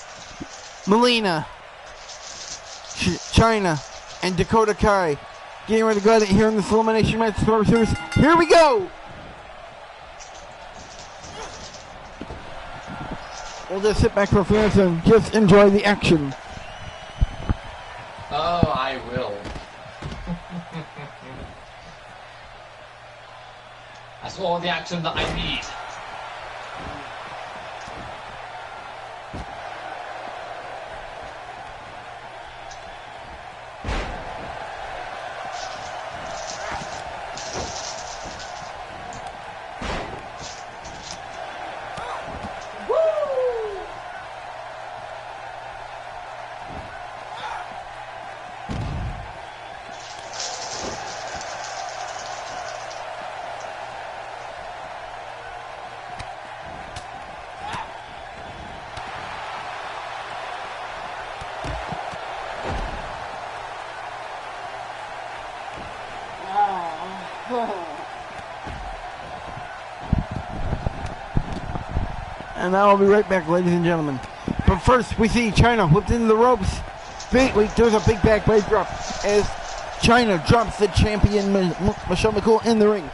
Melina, Chyna, and Dakota Kai. Getting ready to go here in this elimination match, Survivor Series. Here we go! We'll just sit back for a few minutes and just enjoy the action. Oh, I will. That's all the action that I need. And now I'll be right back, ladies and gentlemen. But first, we see Chyna whipped into the ropes. Wait, there's a big back blade drop as Chyna drops the champion Michelle McCool in the ring.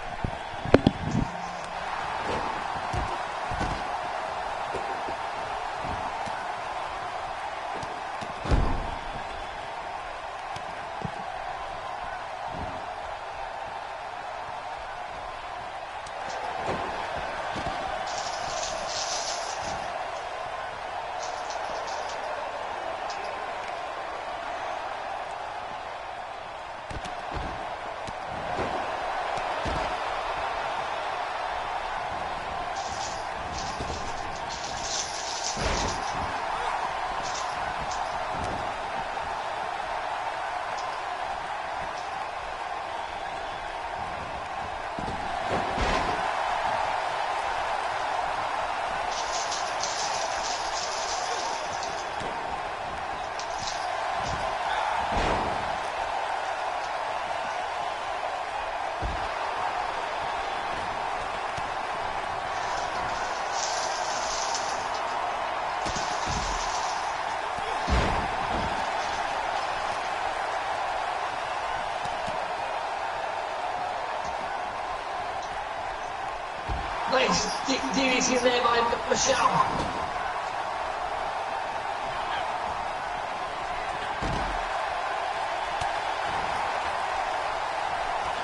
Nice DDT there by Michelle.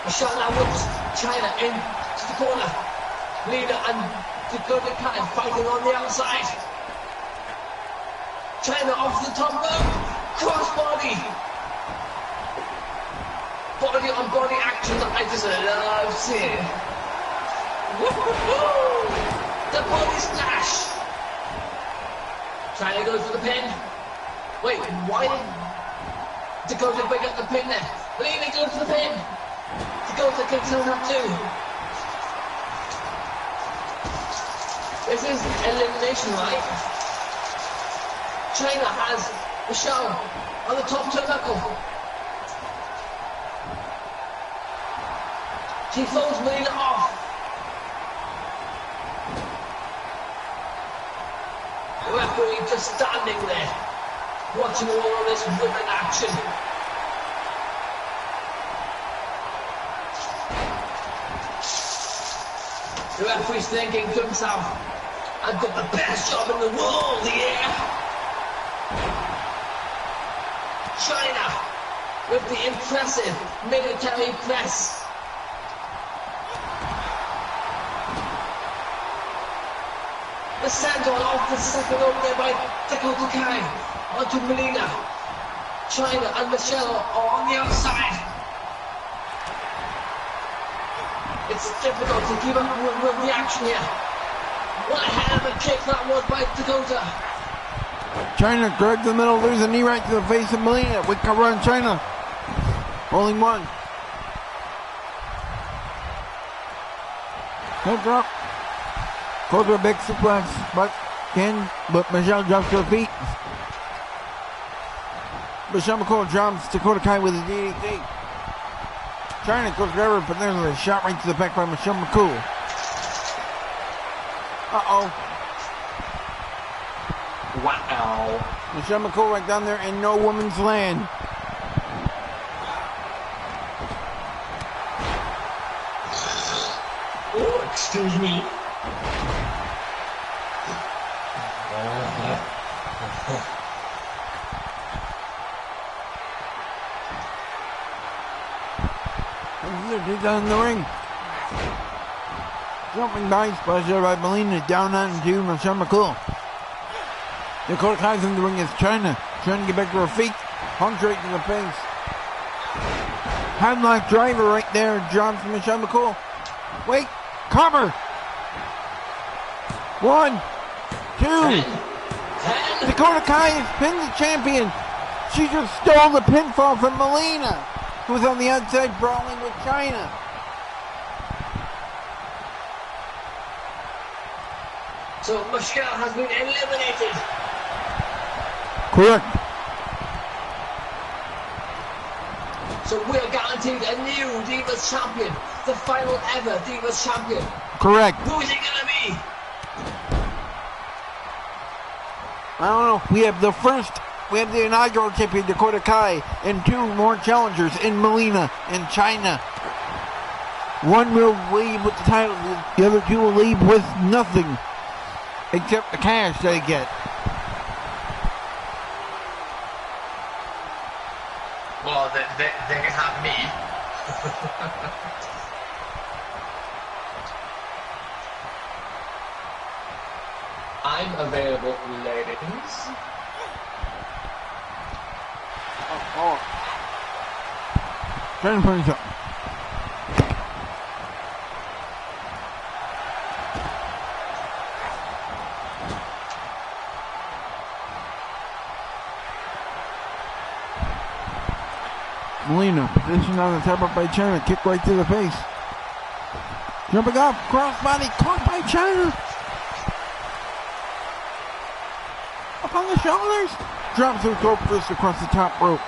Michelle now looks Chyna into the corner. Lita and Dakota Kai fighting on the outside. Chyna off the top rope. Crossbody. body on body action that I just love seeing. Woo-hoo-hoo! The body splash. Trying to go for the pin. Wait, why did Dakota break up the pin there? Melina goes for the pin. Dakota can turn up too. This is elimination, right? Chyna has Michelle on the top turnbuckle. She throws Melina off. The referee just standing there, watching all of this women action. The referee's thinking to himself, I've got the best job in the world, yeah! Chyna with the impressive military press. The senton off the second over there by Dakota Kai onto Melina. Chyna and Michelle are on the outside. It's difficult to keep up with the action here. What a hell of a kick that was by Dakota. Chyna grabbed the middle, loses a knee right to the face of Melina. We cover on Chyna. Only one. Head drop. Goes for a big suplex, but Michelle drops to her feet. Michelle McCool drops Dakota Kai with a DDT. Chyna goes forever, but there's a shot right to the back by Michelle McCool. Uh-oh. Wow. Michelle McCool right down there in no woman's land. Oh, excuse me. He's down in the ring. Jumping by, splash by Melina, down onto Michelle McCool. Dakota Kai's in the ring as Chyna, trying to get back to her feet. Punch right to the face. Headlock driver right there, drops Michelle McCool. Wait, cover. 1, 2. Dakota Kai has pinned the champion. She just stole the pinfall from Melina, who was on the outside brawling with Chyna. So Michelle has been eliminated. Correct. So we're guaranteed a new Divas champion. The final ever Divas champion. Correct. Who is it gonna be? I don't know. We have the inaugural champion Dakota Kai and 2 more challengers in Melina and Chyna. One will leave with the title, the other 2 will leave with nothing except the cash they get. Well, they can have me. I'm available, ladies. Oh. Trying to finish up. Melina, positioned on the top up by Chyna, kick right to the face. Jumping off, crossbody, caught by Chyna. Up on the shoulders. Drops her rope fist across the top rope.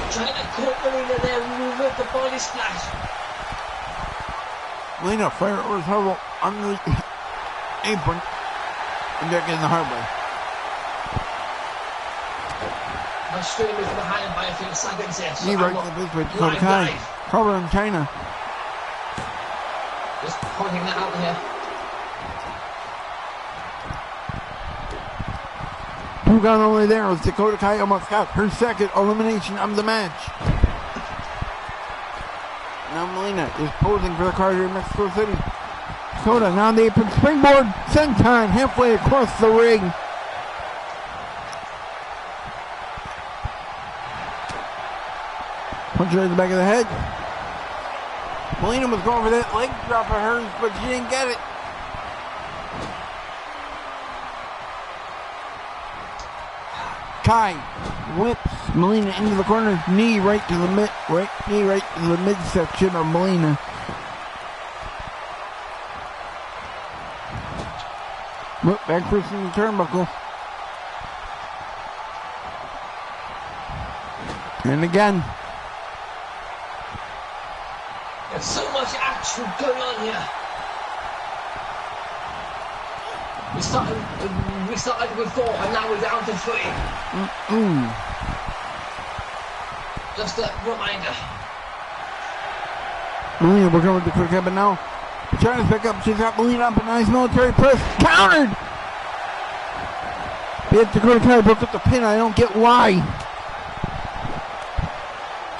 Chyna caught Melina there with the body splash. Melina fire over hurdle on the apron and they're getting the hard way. My stream is behind by a few seconds here. So Knee right to the face by Dakota Kai. Cover on Chyna. Just pointing that out here. 2 gone only there as Dakota Kai almost got her second elimination of the match. Now Melina is posing for the card here in Mexico City. Dakota now on the apron. Springboard. Senton halfway across the ring. Punch right in the back of the head. Melina was going for that leg drop of hers, but she didn't get it. Kai whips Melina into the corner. Knee right to the midsection of Melina. Whip back first in the turnbuckle. And again. There's so much action going on here. We started with 4 and now we're down to 3. Just a reminder. Melina working with the quick head, but now trying to pick up. She's got Melina up a nice military press. Countered! Yet Dakota Kai broke up the pin. I don't get why.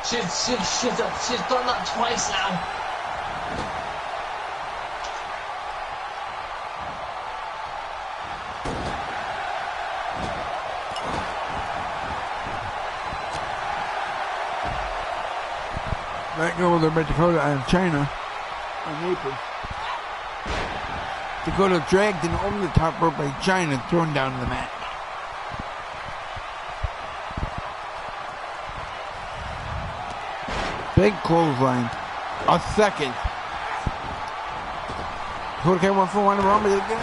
She's done that twice now. Back over there by Dakota and China on the apron. Dakota dragged in over the top rope by China, thrown down to the mat. Big clothesline. A second. Dakota Kai went for one of them, but again,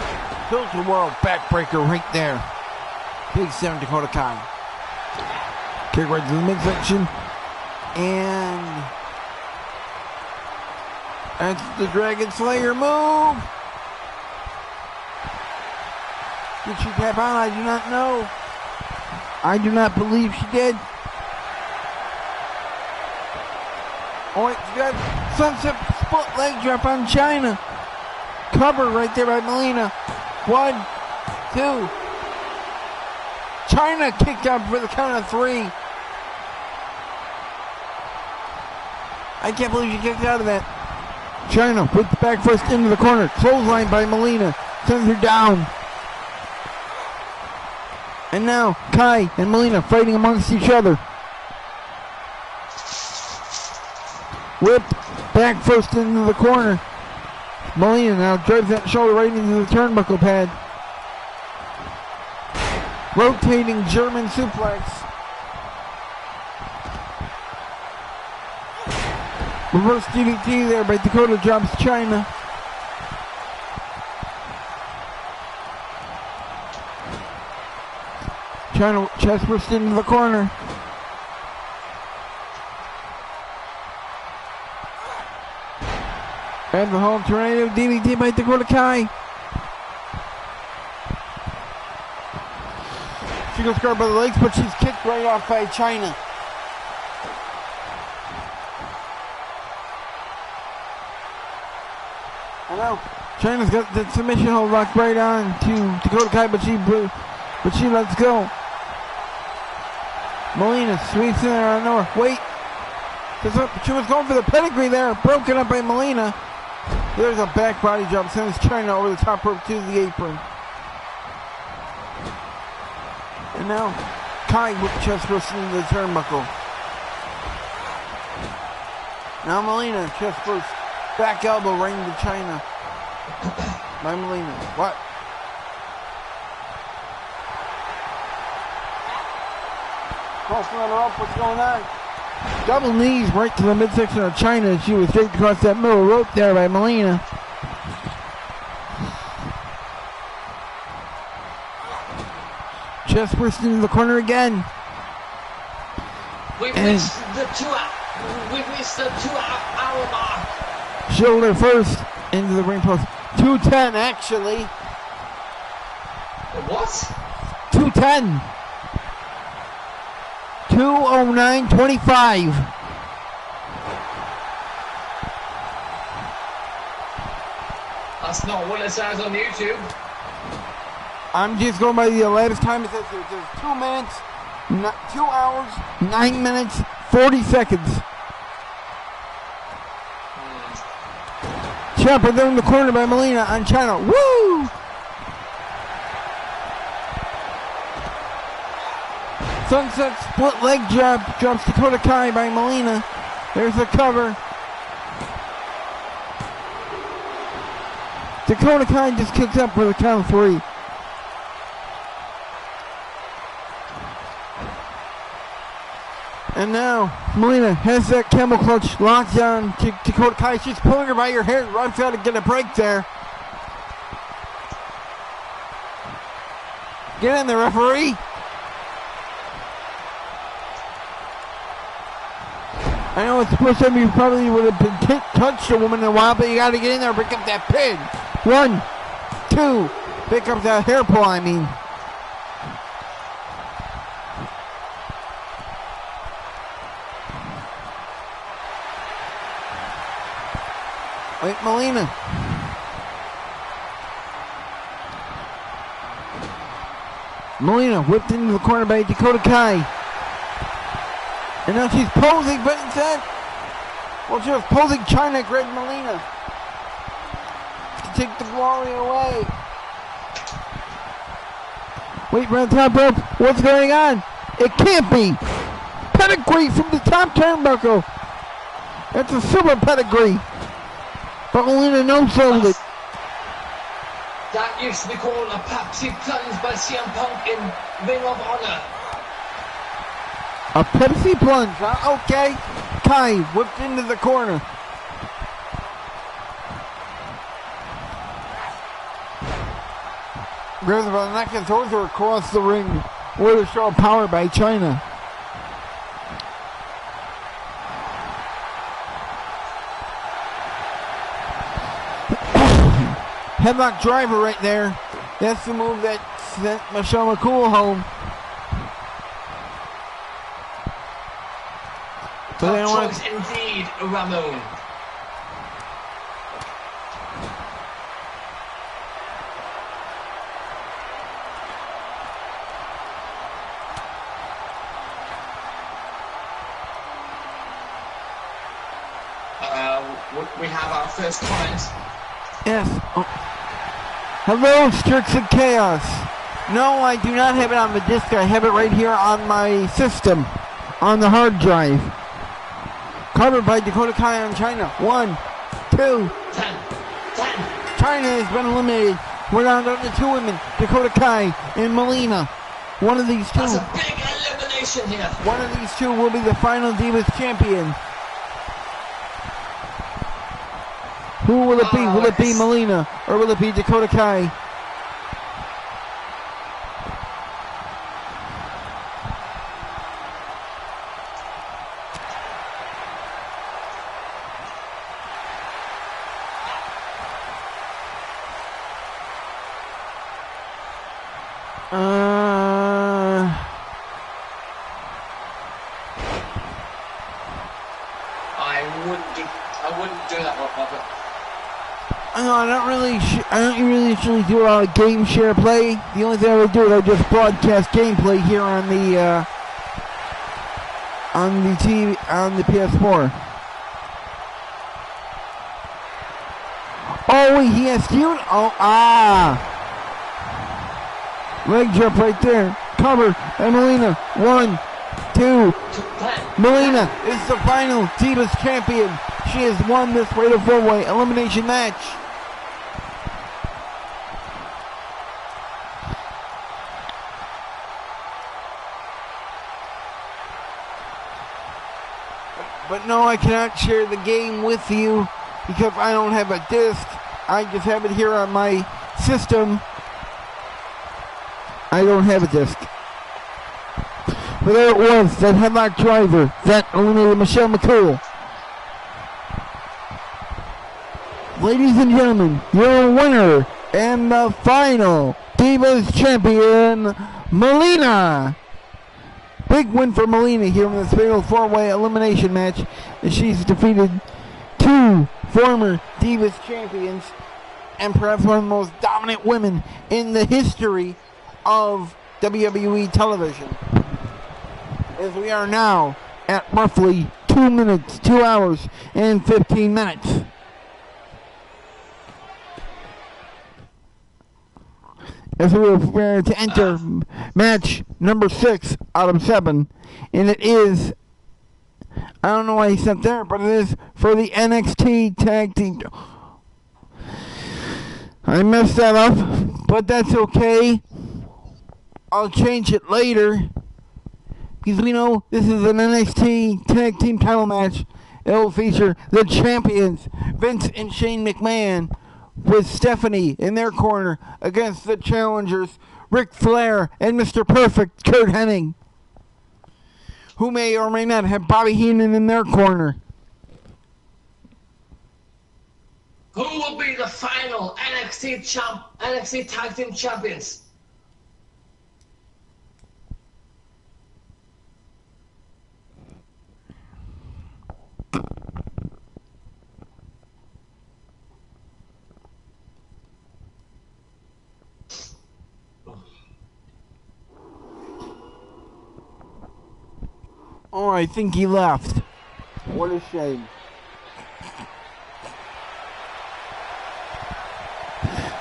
Tilt the World backbreaker right there. Big 7 Dakota Kai. Kick right to the midsection. And that's the Dragon Slayer move. Did she tap out? I do not know. I do not believe she did. Oh wait, she got sunset split leg drop on China. Cover right there by Melina. 1, 2. China kicked out for the count of 3. I can't believe she kicked out of that. China with the back first into the corner. Clothesline by Melina. Sends her down. And now Kai and Melina fighting amongst each other. Whip back first into the corner. Melina now drives that shoulder right into the turnbuckle pad. Rotating German suplex. Reverse DDT there by Dakota, drops China. China chest burst into the corner. And the home tornado DDT by Dakota Kai. She goes guard by the legs, but she's kicked right off by China. I know. China's got the submission hold locked right on to Dakota Kai, but she lets go. Melina sweeps in there on Nora. Wait. She was going for the pedigree there. Broken up by Melina. There's a back body drop. Sends China over the top rope to the apron. And now Kai with chest burst into the turnbuckle. Now Melina chest burst. Back elbow right into China. By Melina. What? Crossing her up. What's going on? Double knees right to the midsection of China. She was straight across that middle rope there by Melina. Chest burst into the corner again. We've reached the 2-hour mark. Shoulder first into the ring post. 210 actually. What? 210. 209.25. That's not what it says on YouTube. I'm just going by the latest time. It says there's 2 minutes, 2 hours, 9 minutes, 40 seconds. Dropper there in the corner by Melina on Chyna. Woo! Sunset split leg drop. Drops Dakota Kai by Melina. There's the cover. Dakota Kai just kicks up for the count of 3. And now, Melina has that camel clutch locked down to Dakota Kai. She's pulling her by her hair. Right trying to get a break there. Get in there, referee. I know it's supposed to be, you probably would have been touched a woman in a while, but you got to get in there and pick up that pin. 1, 2, pick up that hair pull, I mean. Wait, Melina. Melina whipped into the corner by Dakota Kai. And now she's posing, but instead, well, she was posing Chyna, Greg Melina to take the glory away. Wait, around the top rope. What's going on? It can't be. Pedigree from the top turnbuckle. That's a super pedigree. But Melina no-sold it. That used to be called a Pepsi plunge by CM Punk in Ring of Honor. A Pepsi plunge, huh? Okay. Kai whipped into the corner. Grabs her by the neck and throws her across the ring. What a show of power by Chyna. Headlock driver right there. That's the move that sent Michelle McCool home. Tough choice indeed, Ramon. We have our first comment. Yes. Oh. Hello, Strix and Chaos. No, I do not have it on the disc. I have it right here on my system, on the hard drive. Covered by Dakota Kai on Chyna. 1, 2. 10. Chyna has been eliminated. We're down to 2 women. Dakota Kai and Melina. One of these 2. That's a big elimination here. One of these 2 will be the final Divas champion. Who will it be? Will it be Melina or will it be Dakota Kai? I wouldn't do that, Robert. No, I don't really usually do a game share play. The only thing I would do is I just broadcast gameplay here on the TV on the PS4. Oh, he has you. Oh, leg jump right there. Cover and Melina. 1, 2. Melina is the final Divas champion. She has won this Fatal 4-Way elimination match. But no, I cannot share the game with you because I don't have a disc. I just have it here on my system. I don't have a disc. But there it was, that headlock driver that eliminated Michelle McCool. Ladies and gentlemen, your winner and the final Divas champion, Melina. Big win for Melina here in this Fatal 4-Way elimination match. And she's defeated 2 former Divas champions and perhaps one of the most dominant women in the history of WWE television. As we are now at roughly 2 hours and 15 minutes. as we prepare to enter match number 6 out of 7. And it is, I don't know why he sent there, but it is for the NXT Tag Team. I messed that up, but that's okay. I'll change it later. Because we know this is an NXT Tag Team title match. It will feature the champions, Vince and Shane McMahon, with Stephanie in their corner against the challengers, Ric Flair and Mr. Perfect, Curt Hennig, who may or may not have Bobby Heenan in their corner. Who will be the final NXT Tag Team Champions? Oh, I think he left. What a shame.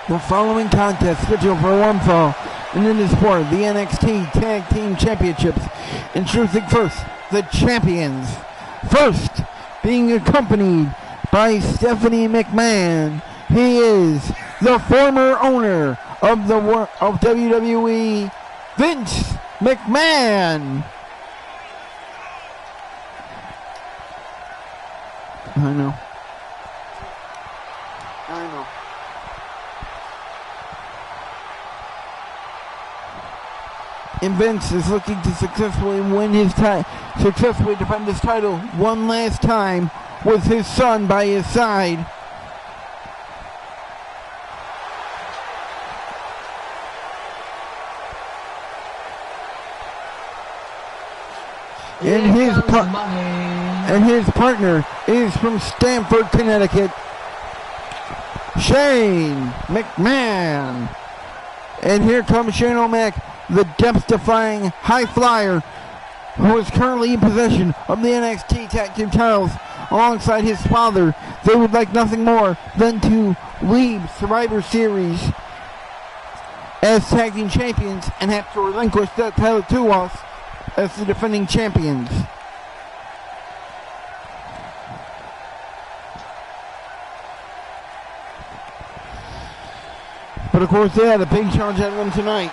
The following contest scheduled for one fall and in the sport, the NXT Tag Team Championships. Introducing first, the champions. First, being accompanied by Stephanie McMahon. He is the former owner of WWE, Vince McMahon. I know. And Vince is looking to successfully defend his title one last time with his son by his side. And his partner is from Stamford, Connecticut, Shane McMahon. And here comes Shane O'Mac, the depth-defying high flyer who is currently in possession of the NXT Tag Team titles alongside his father. They would like nothing more than to leave Survivor Series as Tag Team Champions and have to relinquish that title to us as the defending champions. But of course, they had a big challenge out of them tonight.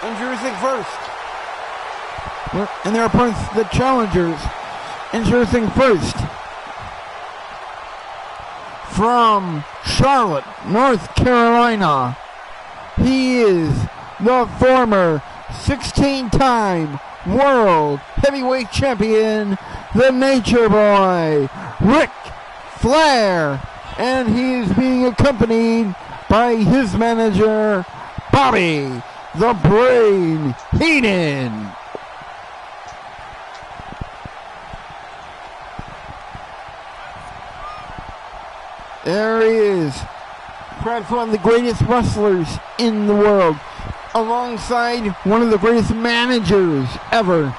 Introducing first, and their opponents, the challengers. Introducing first, from Charlotte, North Carolina, he is the former 16-time World Heavyweight Champion, the Nature Boy, Ric Flair, and he is being accompanied by his manager, Bobby the Brain Heenan. There he is, perhaps one of the greatest wrestlers in the world, alongside one of the greatest managers ever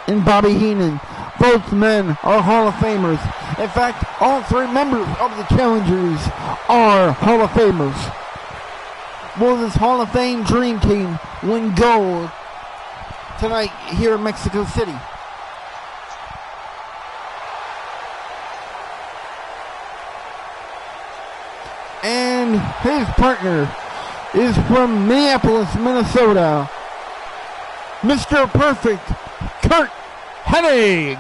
in Bobby Heenan. Both men are Hall of Famers. In fact, all three members of the challengers are Hall of Famers. Will this Hall of Fame Dream Team win gold tonight here in Mexico City? And his partner is from Minneapolis, Minnesota, Mr. Perfect, Curt Hennig.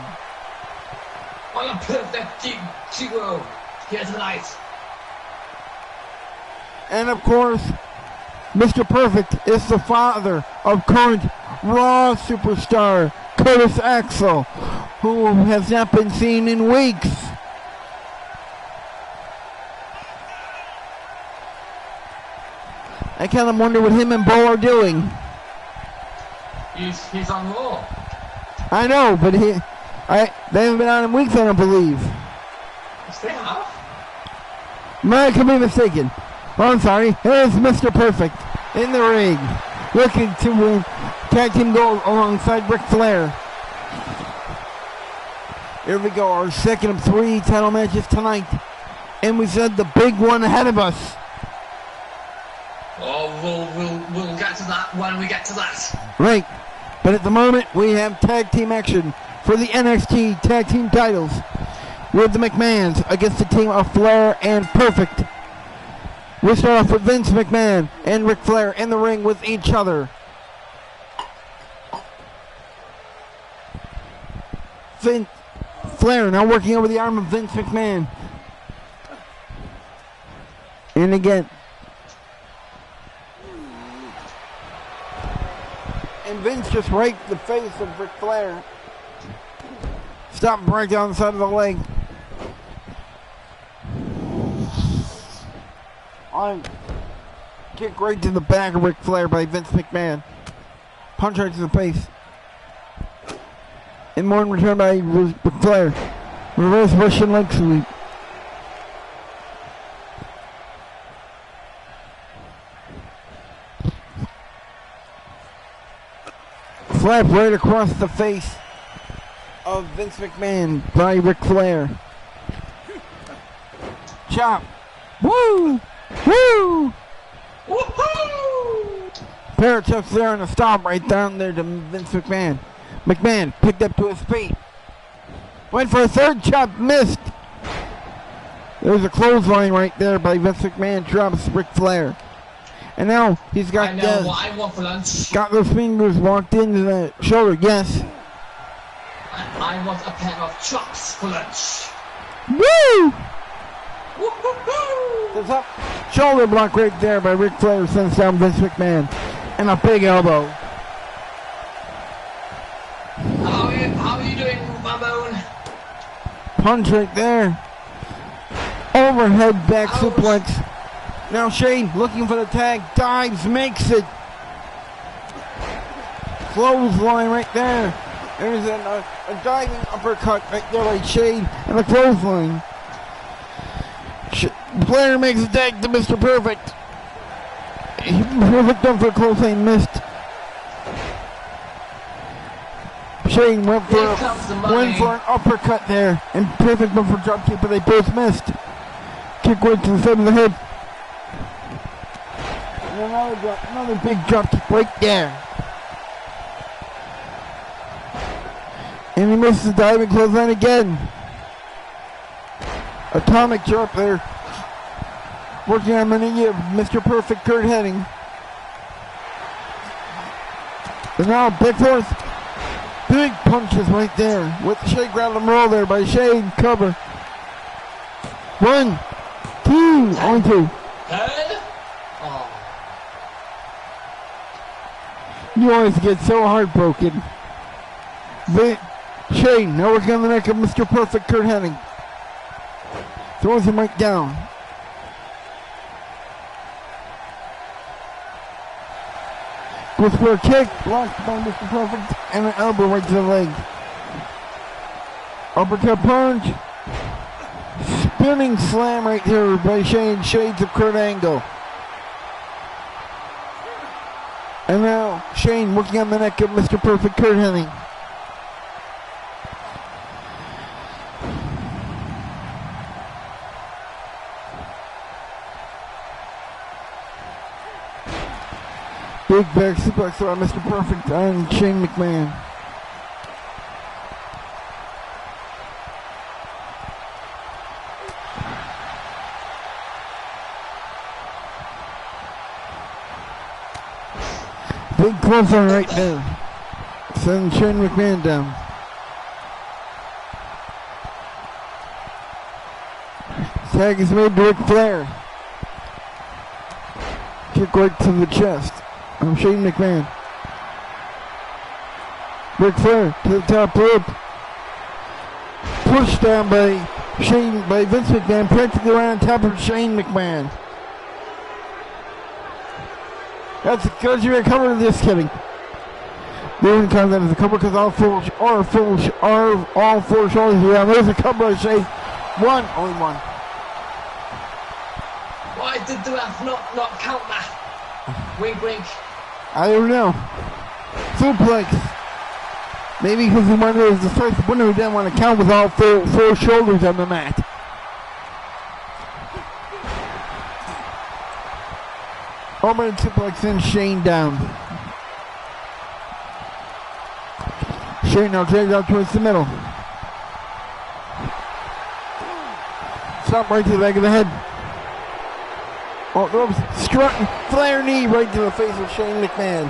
What a perfect duo here tonight. And of course, Mr. Perfect is the father of current Raw superstar Curtis Axel, who has not been seen in weeks. I kind of wonder what him and Bo are doing. He's on Raw. I know, but they haven't been on in weeks, I don't believe. Yes, they have. I could be mistaken. Oh, I'm sorry. Here's Mr. Perfect in the ring, looking to win tag team gold alongside Ric Flair. Here we go, our second of 3 title matches tonight. And we said the big one ahead of us. Oh, we'll get to that when we get to that. Right. But at the moment, we have tag team action for the NXT tag team titles with the McMahons against the team of Flair and Perfect. We'll start off with Vince McMahon and Ric Flair in the ring with each other. Flair now working over the arm of Vince McMahon. And again. And Vince just raked the face of Ric Flair. Stopped right down the side of the leg. Kick right to the back of Ric Flair by Vince McMahon. Punch right to the face. And more in return by Ric Flair. Reverse Russian leg sweep. Slap right across the face of Vince McMahon by Ric Flair. Chop. Woo! Woo! Woohoo! Pair of chops there and a stomp right down there to Vince McMahon. McMahon picked up to his feet. Went for a third chop, missed. There's a clothesline right there by Vince McMahon, drops Ric Flair. And now he's got I know what I want for lunch. got those fingers walked into the shoulder, yes. I want a pair of chops for lunch. Woo! Woohoo! The top shoulder block right there by Ric Flair sends down Vince McMahon. And a big elbow. How are you doing, Ramon? Punch right there. Overhead back suplex. Now Shane looking for the tag. Dives, makes it. Clothesline right there. There's a diving uppercut right there by Shane. And a clothesline. Flair makes a tag to Mr. Perfect. Perfect done for a clothesline, missed. Shane went for an uppercut there, and Perfect went for a drop kick, but they both missed. Kick right to the side of the head. And another big drop kick right there. And he misses the diving clothesline again. Atomic drop there. Working on the knee of Mr. Perfect, Kurt Hennig. And now back forth. Big punches right there with the shake, rattle, and roll there by Shane. Cover. 1, 2, only 2. Oh. You always get so heartbroken. Shane now working on the neck of Mr. Perfect, Kurt Hennig. Throws him right down. Goes for a kick, blocked by Mr. Perfect, and an elbow right to the leg. Uppercut punch. Spinning slam right there by Shane. Shades of Kurt Angle. And now Shane working on the neck of Mr. Perfect, Kurt Hennig. Big back suplex on Mr. Perfect and Shane McMahon. Big clothesline right there. Send Shane McMahon down. Tag is made to Ric Flair. Kick right to the chest. I'm Shane McMahon. Ric Flair to the top rope. Pushed down by Vince McMahon, practically right on top of Shane McMahon. That's because you're a cover. Just kidding. They didn't count that as a cover because all four shoulders are down. There's a cover by Shane. Only one. Why did the ref not count that? Wink, wink. I don't know. Suplex. Maybe because he wanted the first winner, he didn't want to count with all four shoulders on the mat. Overhead suplex sends Shane down. Shane now drags out towards the middle. Stop right to the back of the head. Oh, oops. Strutting, flare knee right to the face of Shane McMahon.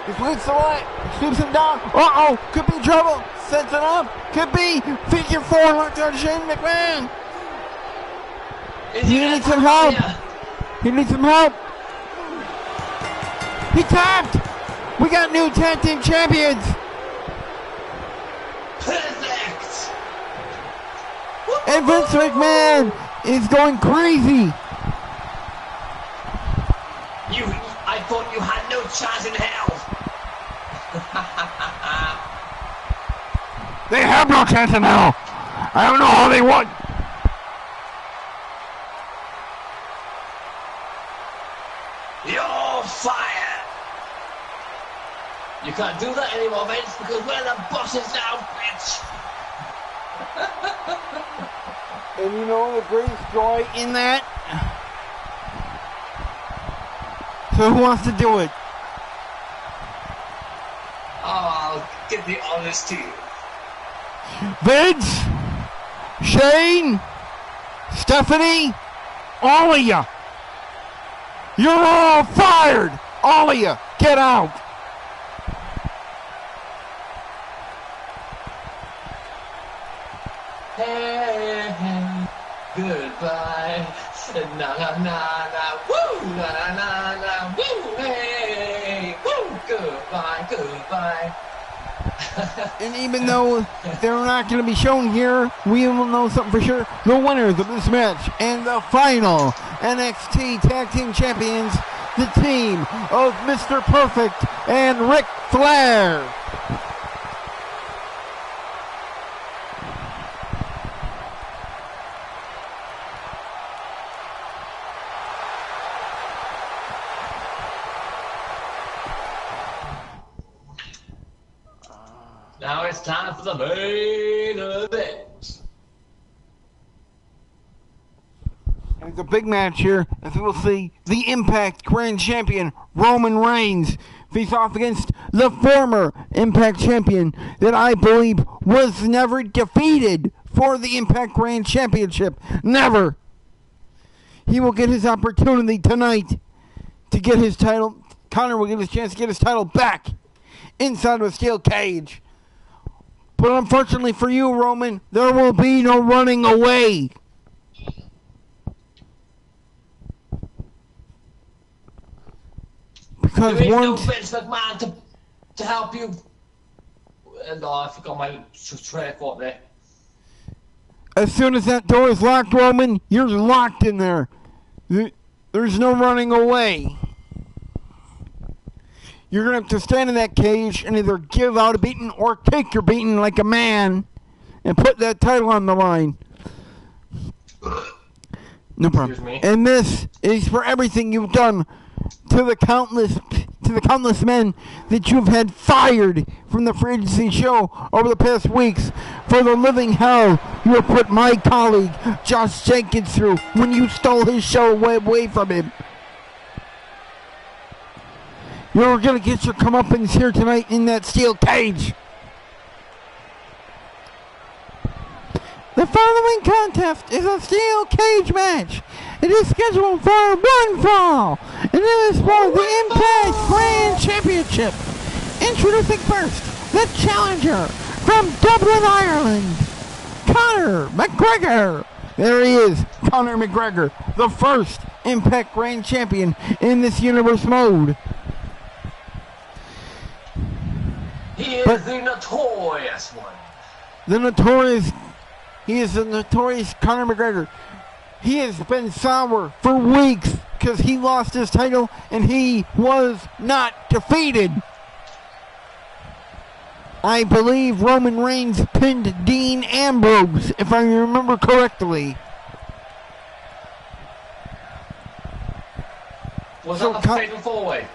He flips the right, scoops him down. Uh-oh, could be trouble. Sets it up. Could be figure four locked on Shane McMahon. He needs some help. He needs some help. He tapped. We got new tag team champions. Perfect. And Vince McMahon is going crazy. I thought you had no chance in hell. They have no chance in hell. I don't know how they won. You're fired. You can't do that anymore, Vince, because we're the bosses now, bitch. And you know the greatest joy in that? So who wants to do it? I'll give the honors to you. Vince, Shane, Stephanie, all of you. You're all fired. All of you. Get out. Hey, goodbye. Na na na na, woo, na na na na, woo, hey, woo, goodbye, goodbye. And even though they're not going to be shown here, we will know something for sure. The winners of this match and the final NXT Tag Team Champions, the team of Mr. Perfect and Ric Flair. Now it's time for the main event. And it's a big match here, as we will see the Impact Grand Champion Roman Reigns face off against the former Impact Champion that I believe was never defeated for the Impact Grand Championship. Never. He will get his opportunity tonight to get his title. Connor will get his chance to get his title back inside of a steel cage. But unfortunately for you, Roman, there will be no running away. Because there is no once Vince McMahon to help you. And I forgot my train of thought there. As soon as that door is locked, Roman, you're locked in there. There's no running away. You're going to have to stand in that cage and either give out a beating or take your beating like a man and put that title on the line. No problem. And this is for everything you've done to the countless men that you've had fired from the Free Agency show over the past weeks for the living hell you have put my colleague Josh Jenkins through when you stole his show away from him. You're going to get your comeuppance here tonight in that steel cage. The following contest is a steel cage match. It is scheduled for one fall, and it is for the Impact Grand Championship. Introducing first, the challenger from Dublin, Ireland, Conor McGregor. There he is, Conor McGregor, the first Impact Grand Champion in this universe mode. He is the notorious one. He is the notorious Conor McGregor. He has been sour for weeks because he lost his title and he was not defeated. I believe Roman Reigns pinned Dean Ambrose, if I remember correctly. Was that the fatal four-way?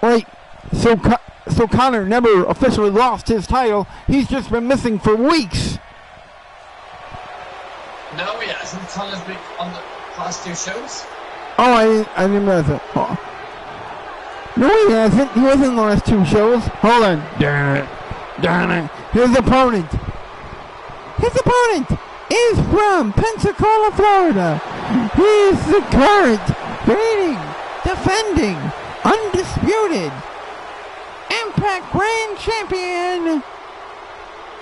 Right. So Conor never officially lost his title. He's just been missing for weeks. Hasn't Connor's been on the past 2 shows? Oh, I didn't realize that. Oh. No, he hasn't. He wasn't in the last 2 shows. Hold on. Darn it. Darn it. His opponent. His opponent is from Pensacola, Florida. He is the current, reigning, defending, undisputed Impact Grand Champion,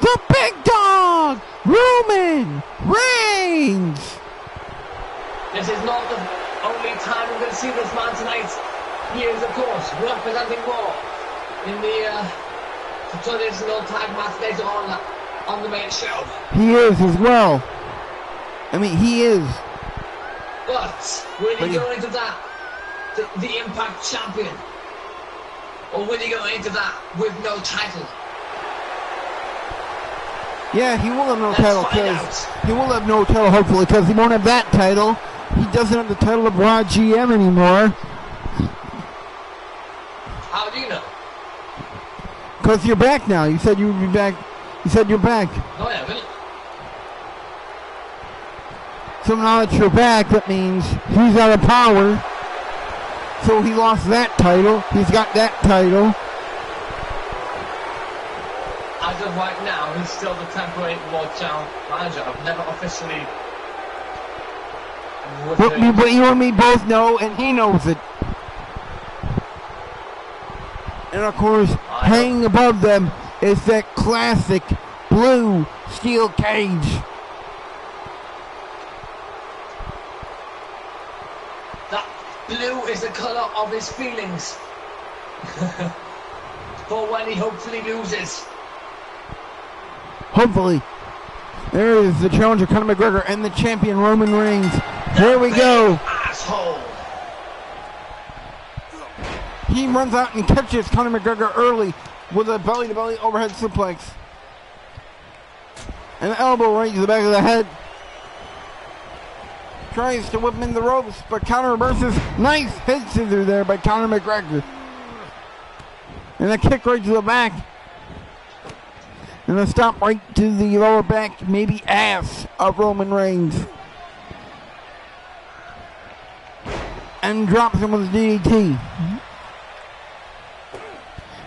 the Big Dog, Roman Reigns. This is not the only time we're going to see this man tonight. He is, of course, representing Raw in the traditional tag match later on the main show. He is as well. I mean, he is. But will he go into that, the Impact Champion? Or will he go into that with no title? Yeah, he will have no title. He will have no title, hopefully, because he won't have that title. He doesn't have the title of Raw GM anymore. How do you know? Because you're back now. You said you would be back. You said you're back. No, I haven't. So now that you're back, that means he's out of power. So he lost that title. He's got that title. As of right now, he's still the temporary World Challenge manager. I've never officially... But you and me both know, and he knows it. And of course, hanging above them is that classic blue steel cage. That blue is the colour of his feelings. For when he hopefully loses. Hopefully. There is the challenger Conor McGregor and the champion Roman Reigns. Here we go. Asshole. He runs out and catches Conor McGregor early with a belly-to-belly overhead suplex. An elbow right to the back of the head. Tries to whip him in the ropes, but Conor reverses. Nice head scissor there by Conor McGregor. And a kick right to the back. And a stomp right to the lower back, maybe ass of Roman Reigns. And drops him with a DDT.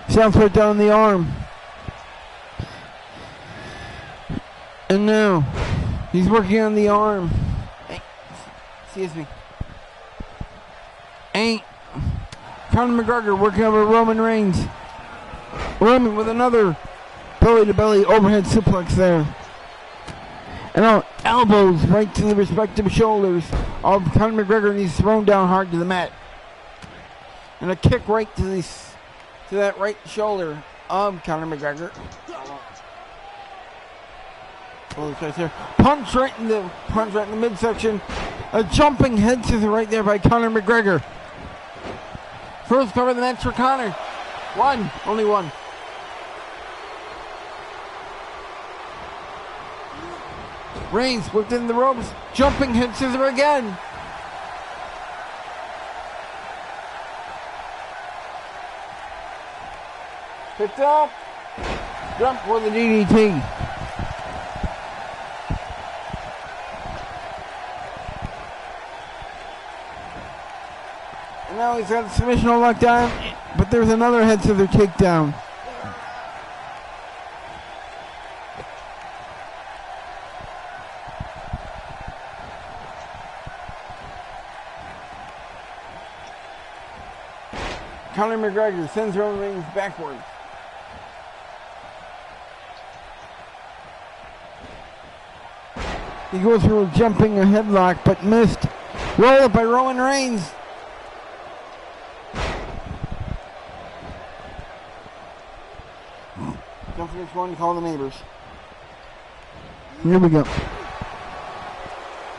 Stomps right down the arm. And now, he's working on the arm. Excuse me. Conor McGregor working over Roman Reigns. Roman with another belly-to-belly overhead suplex there. And now elbows right to the respective shoulders of Conor McGregor, and he's thrown down hard to the mat. And a kick right to that right shoulder of Conor McGregor. Punch right in the midsection. A jumping head scissor right there by Conor McGregor. First cover of the match for Conor. Only one. Reigns within the ropes. Jumping head scissor again. Picked up. Jump with the DDT. And now he's got a submission lockdown, but there's another head scissor takedown. Conor McGregor sends Roman Reigns backwards. He goes through a jumping a headlock, but missed. Roll up by Roman Reigns. Don't forget to call the neighbors. Here we go.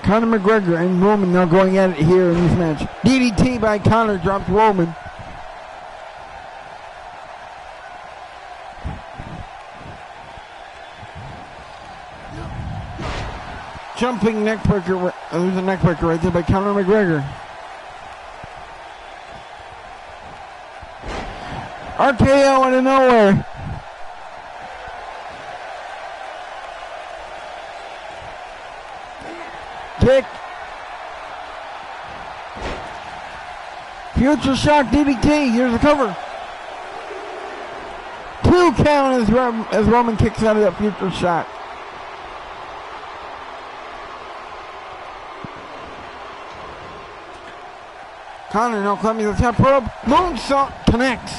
Conor McGregor and Roman now going at it here in this match. DDT by Conor drops Roman. Jumping neckbreaker. There's a neckbreaker right there by Conor McGregor. RKO out of nowhere. Kick. Future Shock DDT. Here's the cover. 2 count as Roman kicks out of that Future Shock. Connor now climbing the top rope. Moonsault connects.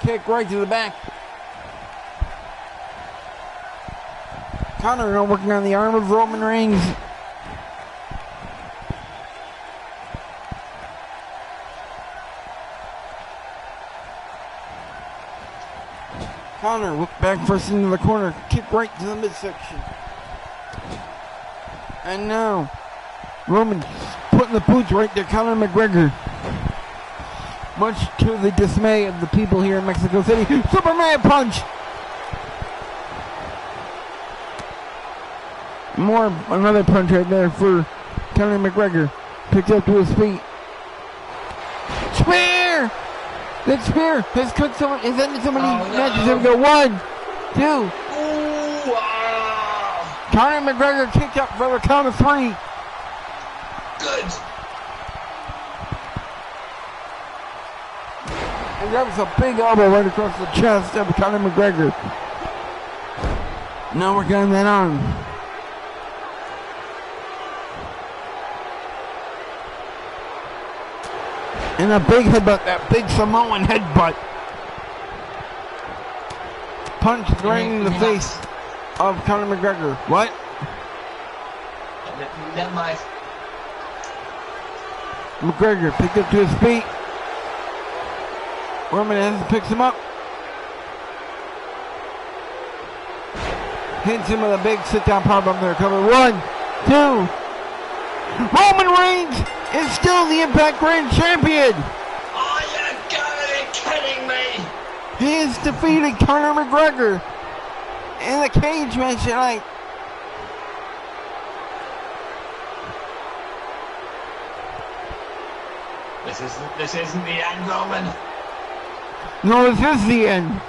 Kick right to the back. Connor now working on the arm of Roman Reigns. Connor look back first into the corner. Kick right to the midsection. And now Roman putting the boots right to Conor McGregor. Much to the dismay of the people here in Mexico City. Superman punch! Another punch right there for Conor McGregor. Picked up to his feet. Spear! That spear has cooked someone, has ended so many matches. Here we go. 1, 2. Ooh, wow. Conor McGregor kicked up for the count of 3. Good. And that was a big elbow right across the chest of Conor McGregor. Now we're getting that on. And a big headbutt, that big Samoan headbutt. Punch right in the face of Conor McGregor. What? Never mind. McGregor picked up to his feet. Roman picks him up. Hits him with a big sit-down powerbomb there. Cover 1, 2. Roman Reigns is still the Impact Grand Champion. Are you gotta be kidding me? He has defeated Conor McGregor in the cage match tonight. This isn't the end, Roman. No, this is the end.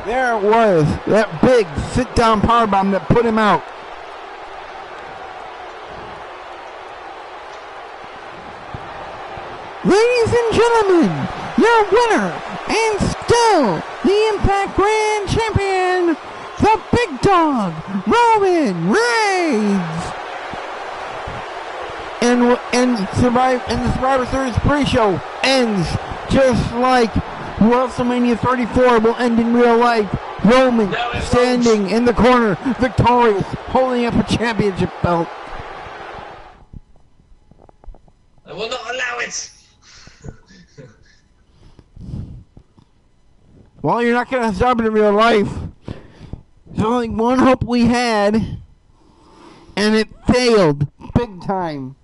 There it was, that big sit-down powerbomb that put him out. Ladies and gentlemen, your winner and still the Impact Grand Champion, the Big Dog, Roman Reigns. And the Survivor Series pre-show ends just like WrestleMania 34 will end in real life. Roman standing in the corner, victorious, holding up a championship belt. I will not allow it. Well, you're not going to stop it in real life. There's only one hope we had, and it failed big time.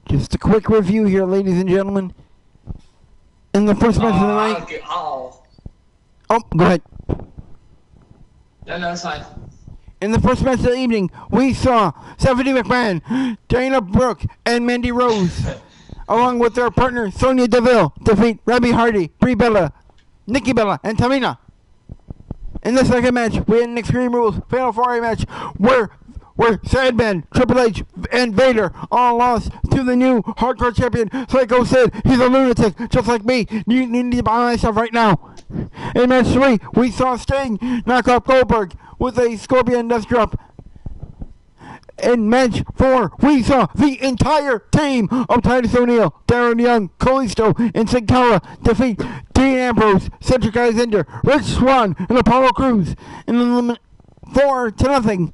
Just a quick review here, ladies and gentlemen. In the first match of the night... Oh, go ahead. No, it's fine. In the first match of the evening, we saw Stephanie McMahon, Dana Brooke, and Mandy Rose, along with their partner Sonya Deville, defeat Rebby Hardy, Brie Bella, Nikki Bella, and Tamina. In the second match, we had an Extreme Rules Fatal 4-Way match where Sandman, Triple H, and Vader all lost to the new hardcore champion, Psycho Sid. He's a lunatic, just like me. You need to buy myself right now. In match 3, we saw Sting knock off Goldberg with a Scorpion Death Drop. In match 4, we saw the entire team of Titus O'Neil, Darren Young, Kalisto, and Sin Cara defeat Dean Ambrose, Cedric Alexander, Rich Swann, and Apollo Crews in 4-0.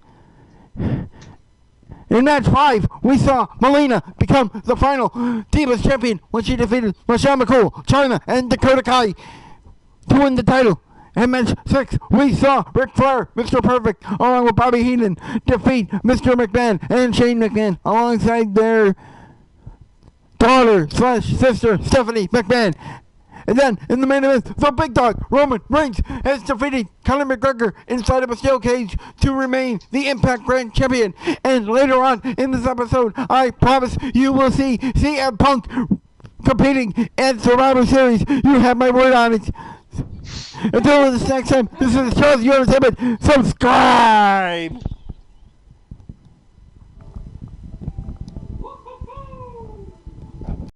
In match 5, we saw Melina become the final Divas champion when she defeated Michelle McCool, Chyna, and Dakota Kai to win the title. In match 6, we saw Ric Flair, Mr. Perfect, along with Bobby Heenan, defeat Mr. McMahon and Shane McMahon alongside their daughter/sister, Stephanie McMahon. And then, in the main event, the Big Dog, Roman Reigns, has defeated Conor McGregor inside of a steel cage to remain the Impact Grand Champion. And later on in this episode, I promise you will see CM Punk competing at Survivor Series. You have my word on it. Until this next time, this is Charles Entertainment. Subscribe!